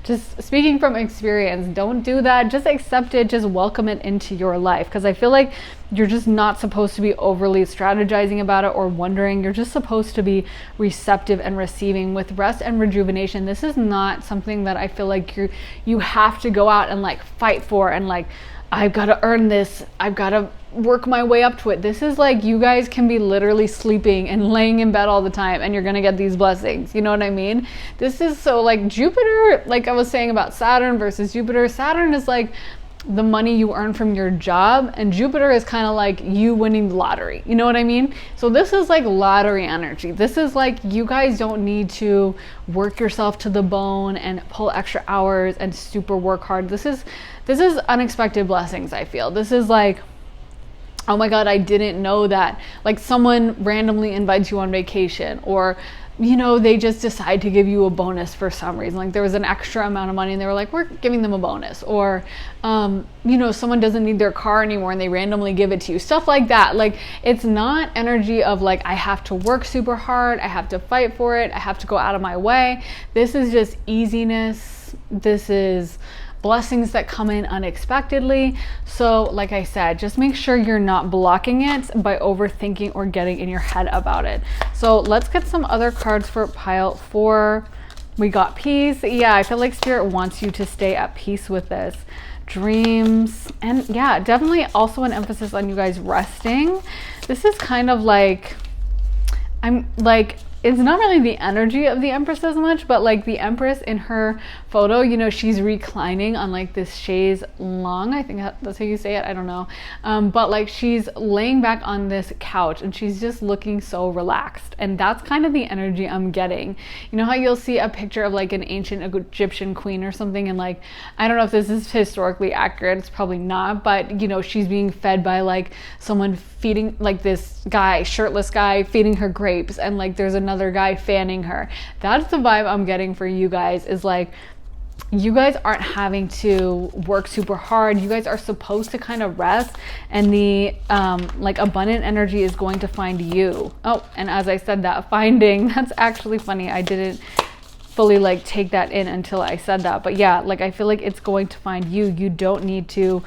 A: just speaking from experience, don't do that. Just accept it, just welcome it into your life, because I feel like you're just not supposed to be overly strategizing about it or wondering. You're just supposed to be receptive and receiving with rest and rejuvenation. This is not something that I feel like you have to go out and like fight for, and like, I've got to earn this, I've got to work my way up to it. This is like, you guys can be literally sleeping and laying in bed all the time, and you're gonna get these blessings. You know what I mean? This is so like Jupiter, like I was saying about Saturn versus Jupiter. Saturn is like the money you earn from your job, and Jupiter is kind of like you winning the lottery. You know what I mean? So this is like lottery energy. This is like, you guys don't need to work yourself to the bone and pull extra hours and super work hard. This is unexpected blessings, I feel. This is like, oh my God, I didn't know that. Like, someone randomly invites you on vacation, or they just decide to give you a bonus for some reason. Like, there was an extra amount of money and they were like, we're giving them a bonus. Or, someone doesn't need their car anymore and they randomly give it to you. Stuff like that. Like, it's not energy of like, I have to work super hard, I have to fight for it, I have to go out of my way. This is just easiness. This is blessings that come in unexpectedly. So like I said, just make sure you're not blocking it by overthinking or getting in your head about it. So let's get some other cards for pile 4. We got peace. Yeah, I feel like Spirit wants you to stay at peace with this. Dreams, and yeah, definitely also an emphasis on you guys resting. This is kind of like, I'm like, it's not really the energy of the Empress as much, but like the Empress in her photo, you know, she's reclining on like this chaise longue. I think that's how you say it. I don't know. But like she's laying back on this couch and she's just looking so relaxed. And that's kind of the energy I'm getting. You know how you'll see a picture of like an ancient Egyptian queen or something, and like, I don't know if this is historically accurate. It's probably not, but you know, she's being fed by like someone feeding, like this guy, shirtless guy feeding her grapes, and like there's another guy fanning her. That's the vibe I'm getting for you guys, is like, you guys aren't having to work super hard. You guys are supposed to kind of rest, and the like abundant energy is going to find you. Oh, and as I said that, finding, that's actually funny. I didn't fully like take that in until I said that, but yeah, like I feel like it's going to find you. You don't need to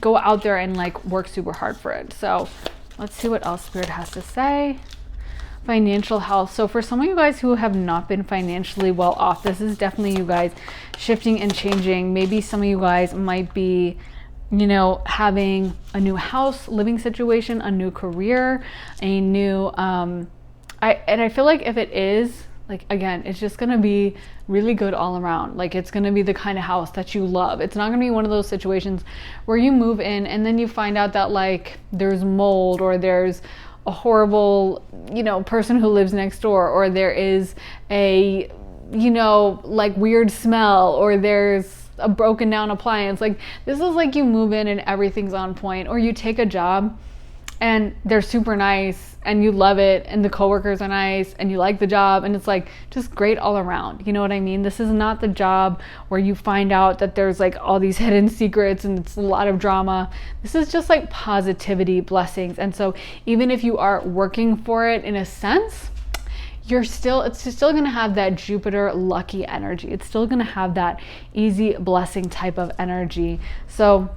A: go out there and like work super hard for it. So let's see what else Spirit has to say. Financial health. So for some of you guys who have not been financially well off, this is definitely you guys shifting and changing. Maybe some of you guys might be, you know, having a new house, living situation, a new career, a new, I feel like if it is, like, again, it's just going to be really good all around. Like, it's going to be the kind of house that you love. It's not going to be one of those situations where you move in and then you find out that like there's mold, or there's a horrible, you know, person who lives next door, or there is a, you know, like weird smell, or there's a broken down appliance. Like, this is like you move in and everything's on point, or you take a job and they're super nice and you love it, and the coworkers are nice and you like the job, and it's like just great all around. You know what I mean? This is not the job where you find out that there's like all these hidden secrets and it's a lot of drama. This is just like positivity, blessings. And so even if you are working for it in a sense, it's still going to have that Jupiter lucky energy. It's still going to have that easy blessing type of energy. So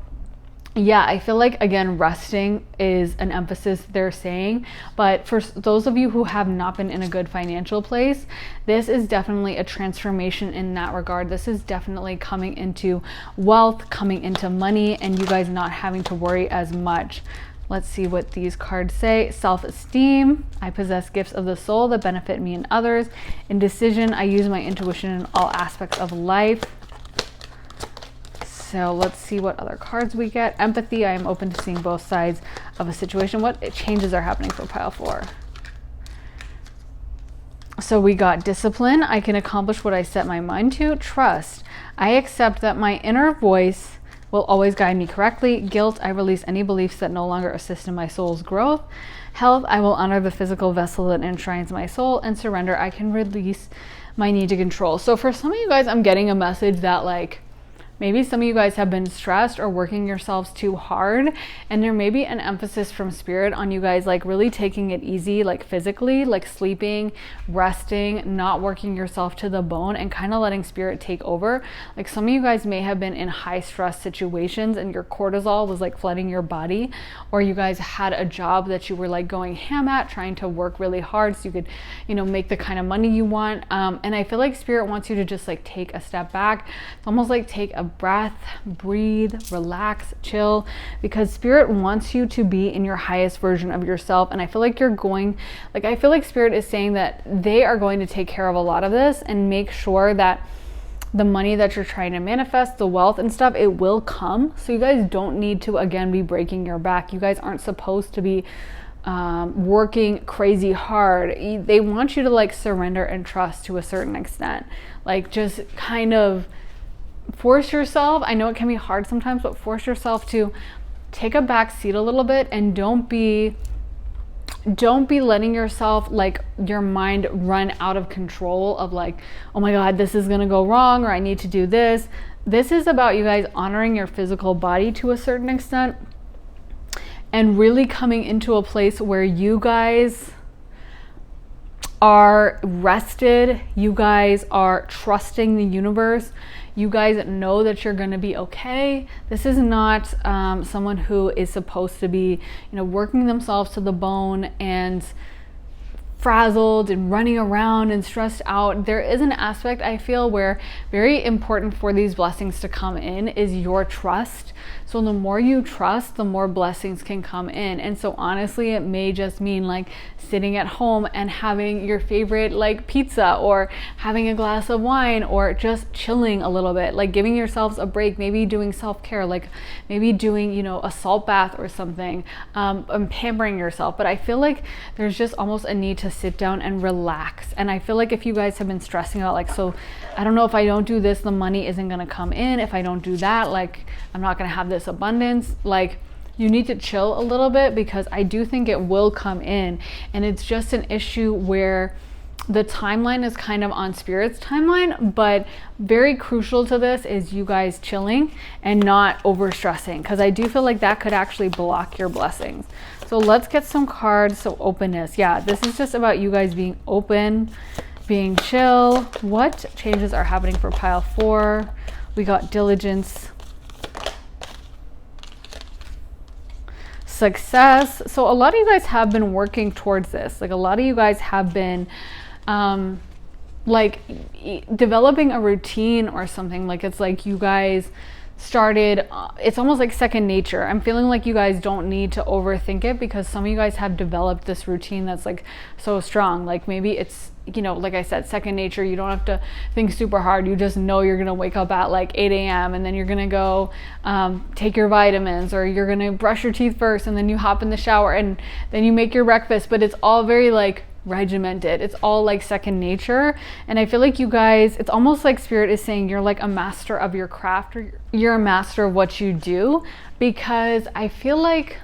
A: yeah, I feel like, again, resting is an emphasis they're saying. But for those of you who have not been in a good financial place, this is definitely a transformation in that regard. This is definitely coming into wealth, coming into money, and you guys not having to worry as much. Let's see what these cards say. Self-esteem. I possess gifts of the soul that benefit me and others. Indecision. I use my intuition in all aspects of life. So let's see what other cards we get. Empathy. I am open to seeing both sides of a situation. What changes are happening for pile 4? So we got discipline. I can accomplish what I set my mind to. Trust. I accept that my inner voice will always guide me correctly. Guilt. I release any beliefs that no longer assist in my soul's growth. Health. I will honor the physical vessel that enshrines my soul. And surrender. I can release my need to control. So for some of you guys, I'm getting a message that like, maybe some of you guys have been stressed or working yourselves too hard, and there may be an emphasis from Spirit on you guys like really taking it easy, like physically, like sleeping, resting, not working yourself to the bone, and kind of letting Spirit take over. Like, some of you guys may have been in high stress situations and your cortisol was like flooding your body, or you guys had a job that you were like going ham at, trying to work really hard so you could, you know, make the kind of money you want. And I feel like Spirit wants you to just like take a step back. It's almost like take a breath, breathe, relax, chill, because Spirit wants you to be in your highest version of yourself. And I feel like I feel like Spirit is saying that they are going to take care of a lot of this and make sure that the money that you're trying to manifest, the wealth and stuff, it will come. So you guys don't need to, again, be breaking your back. You guys aren't supposed to be working crazy hard. They want you to like surrender and trust to a certain extent. Like, just kind of force yourself. I know it can be hard sometimes, but force yourself to take a back seat a little bit, and don't be letting yourself, like, your mind run out of control of like, oh my God, this is gonna go wrong, or I need to do this. This is about you guys honoring your physical body to a certain extent, and really coming into a place where you guys are rested. You guys are trusting the universe. You guys know that you're going to be okay. This is not someone who is supposed to be, working themselves to the bone and frazzled and running around and stressed out. There is an aspect, I feel, where very important for these blessings to come in is your trust. So the more you trust, the more blessings can come in. And so honestly, it may just mean like sitting at home and having your favorite like pizza, or having a glass of wine, or just chilling a little bit, like giving yourselves a break, maybe doing self-care, like maybe doing, a salt bath or something, and pampering yourself. But I feel like there's just almost a need to sit down and relax. And I feel like if you guys have been stressing out, like, so I don't know, if I don't do this, the money isn't going to come in. If I don't do that, like, I'm not going to have this abundance. Like, you need to chill a little bit, because I do think it will come in. And it's just an issue where the timeline is kind of on Spirit's timeline, but very crucial to this is you guys chilling and not over stressing, because I do feel like that could actually block your blessings. So let's get some cards. So openness. Yeah, this is just about you guys being open, being chill. What changes are happening for pile 4? We got diligence, success. So a lot of you guys have been working towards this. Like, a lot of you guys have been like developing a routine or something. Like, it's like you guys started, it's almost like second nature. I'm feeling like you guys don't need to overthink it, because some of you guys have developed this routine that's like so strong. Like, maybe it's, like I said, second nature. You don't have to think super hard. You just know you're gonna wake up at like 8 a.m. and then you're gonna go take your vitamins, or you're gonna brush your teeth first, and then you hop in the shower, and then you make your breakfast. But it's all very like regimented. It's all like second nature. And I feel like you guys, it's almost like Spirit is saying you're like a master of your craft, or you're a master of what you do, because I feel like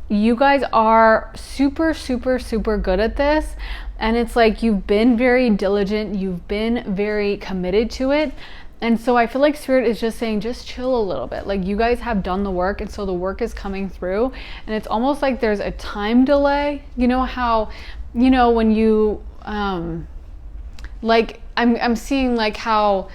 A: you guys are super, super, super good at this. And it's like you've been very diligent, you've been very committed to it. And so I feel like Spirit is just saying, just chill a little bit. Like, you guys have done the work, and so the work is coming through. And it's almost like there's a time delay. You know how, when you, like, I'm seeing like how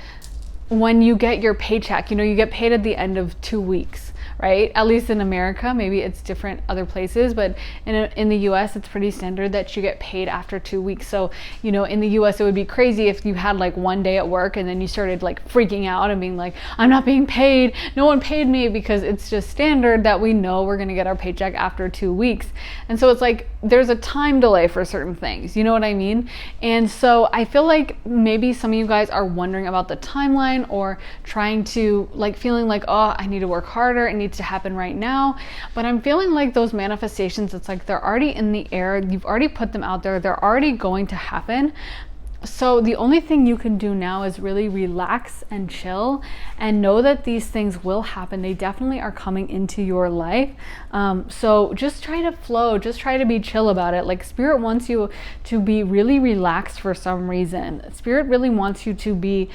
A: when you get your paycheck, you get paid at the end of 2 weeks. Right? At least in America, maybe it's different other places, but in the US, it's pretty standard that you get paid after 2 weeks. So, in the US, it would be crazy if you had like one day at work and then you started like freaking out and being like, I'm not being paid. No one paid me, because it's just standard that we know we're going to get our paycheck after 2 weeks. And so it's like, there's a time delay for certain things. You know what I mean? And so I feel like maybe some of you guys are wondering about the timeline, or trying to like feeling like, oh, I need to work harder. It needs to happen right now. But I'm feeling like those manifestations, it's like they're already in the air. You've already put them out there. They're already going to happen. So the only thing you can do now is really relax and chill, and know that these things will happen. They definitely are coming into your life. So just try to flow, just try to be chill about it. Like, Spirit wants you to be really relaxed for some reason. Spirit really wants you to be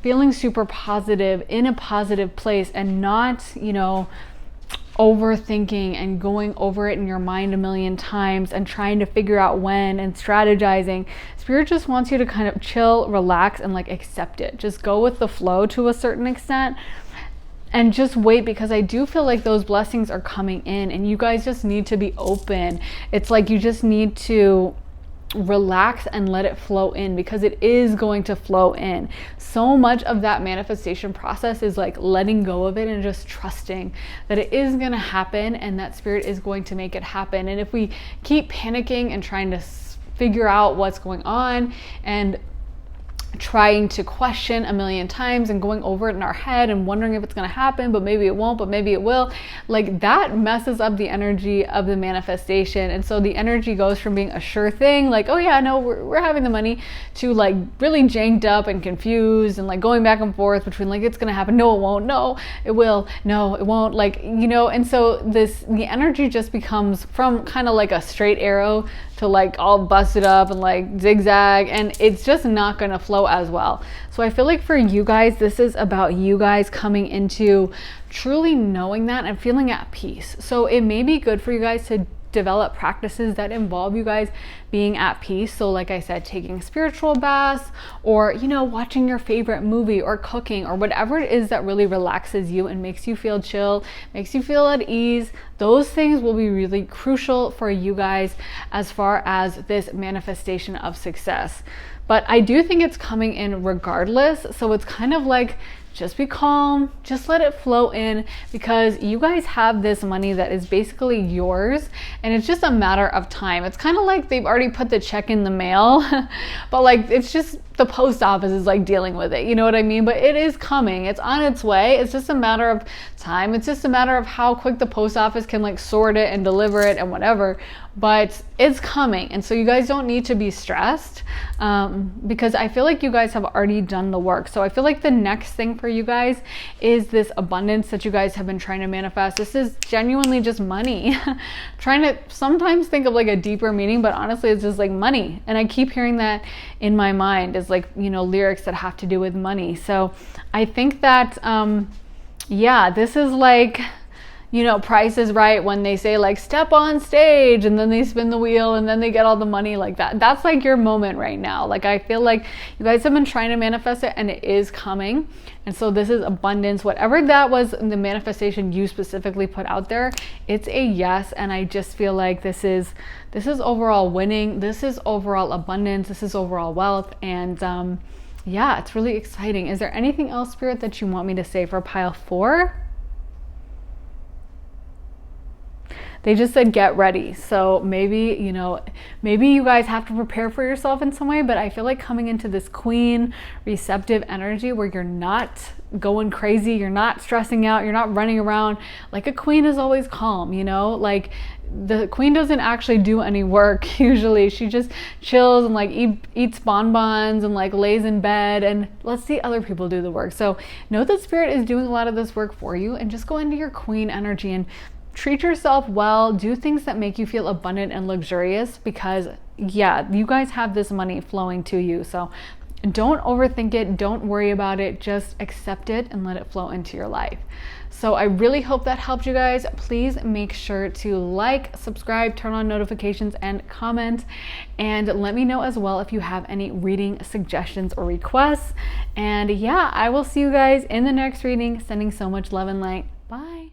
A: feeling super positive, in a positive place, and not, overthinking and going over it in your mind a million times and trying to figure out when and strategizing. Spirit just wants you to kind of chill, relax, and like accept it. Just go with the flow to a certain extent, and just wait, because I do feel like those blessings are coming in, and you guys just need to be open. It's like you just need to relax and let it flow in, because it is going to flow in. So much of that manifestation process is like letting go of it and just trusting that it is going to happen, and that Spirit is going to make it happen. And if we keep panicking and trying to figure out what's going on, and trying to question a million times and going over it in our head and wondering if it's going to happen, but maybe it won't, but maybe it will, like, that messes up the energy of the manifestation. And so the energy goes from being a sure thing, like, oh yeah, no, we're having the money, to like really janked up and confused, and like going back and forth between like, it's going to happen, no it won't, no it will, no it won't, like, and so the energy just becomes from kind of like a straight arrow to like all busted up and like zigzag, and it's just not going to flow as well. So I feel like for you guys, this is about you guys coming into truly knowing that and feeling at peace. So it may be good for you guys to develop practices that involve you guys being at peace. So like I said, taking spiritual baths, or watching your favorite movie, or cooking, or whatever it is that really relaxes you and makes you feel chill, makes you feel at ease. Those things will be really crucial for you guys as far as this manifestation of success. But I do think it's coming in regardless. So it's kind of like, just be calm, just let it flow in, because you guys have this money that is basically yours, and it's just a matter of time. It's kind of like they've already put the check in the mail, but like it's just the post office is like dealing with it, you know what I mean? But it is coming, it's on its way. It's just a matter of time. It's just a matter of how quick the post office can like sort it and deliver it and whatever, but it's coming. And so you guys don't need to be stressed, because I feel like you guys have already done the work. So I feel like the next thing for you guys is this abundance that you guys have been trying to manifest. This is genuinely just money. Trying to sometimes think of like a deeper meaning, but honestly it's just like money. And I keep hearing that in my mind is like, lyrics that have to do with money. So I think that, this is like, Price is Right when they say like step on stage and then they spin the wheel and then they get all the money like that. That's like your moment right now. Like I feel like you guys have been trying to manifest it and it is coming. And so this is abundance. Whatever that was the manifestation you specifically put out there, it's a yes. And I just feel like this is overall winning. This is overall abundance. This is overall wealth. And it's really exciting. Is there anything else, Spirit, that you want me to say for pile 4? They just said get ready. So maybe you guys have to prepare for yourself in some way, but I feel like coming into this queen receptive energy where you're not going crazy, you're not stressing out, you're not running around. Like a queen is always calm, like the queen doesn't actually do any work usually. She just chills and like eats bonbons and like lays in bed and lets the other people do the work. So know that Spirit is doing a lot of this work for you, and just go into your queen energy and treat yourself well, do things that make you feel abundant and luxurious, because you guys have this money flowing to you. So don't overthink it, don't worry about it, just accept it and let it flow into your life. So I really hope that helped you guys. Please make sure to like, subscribe, turn on notifications, and comment. And let me know as well if you have any reading suggestions or requests. And I will see you guys in the next reading. Sending so much love and light. Bye.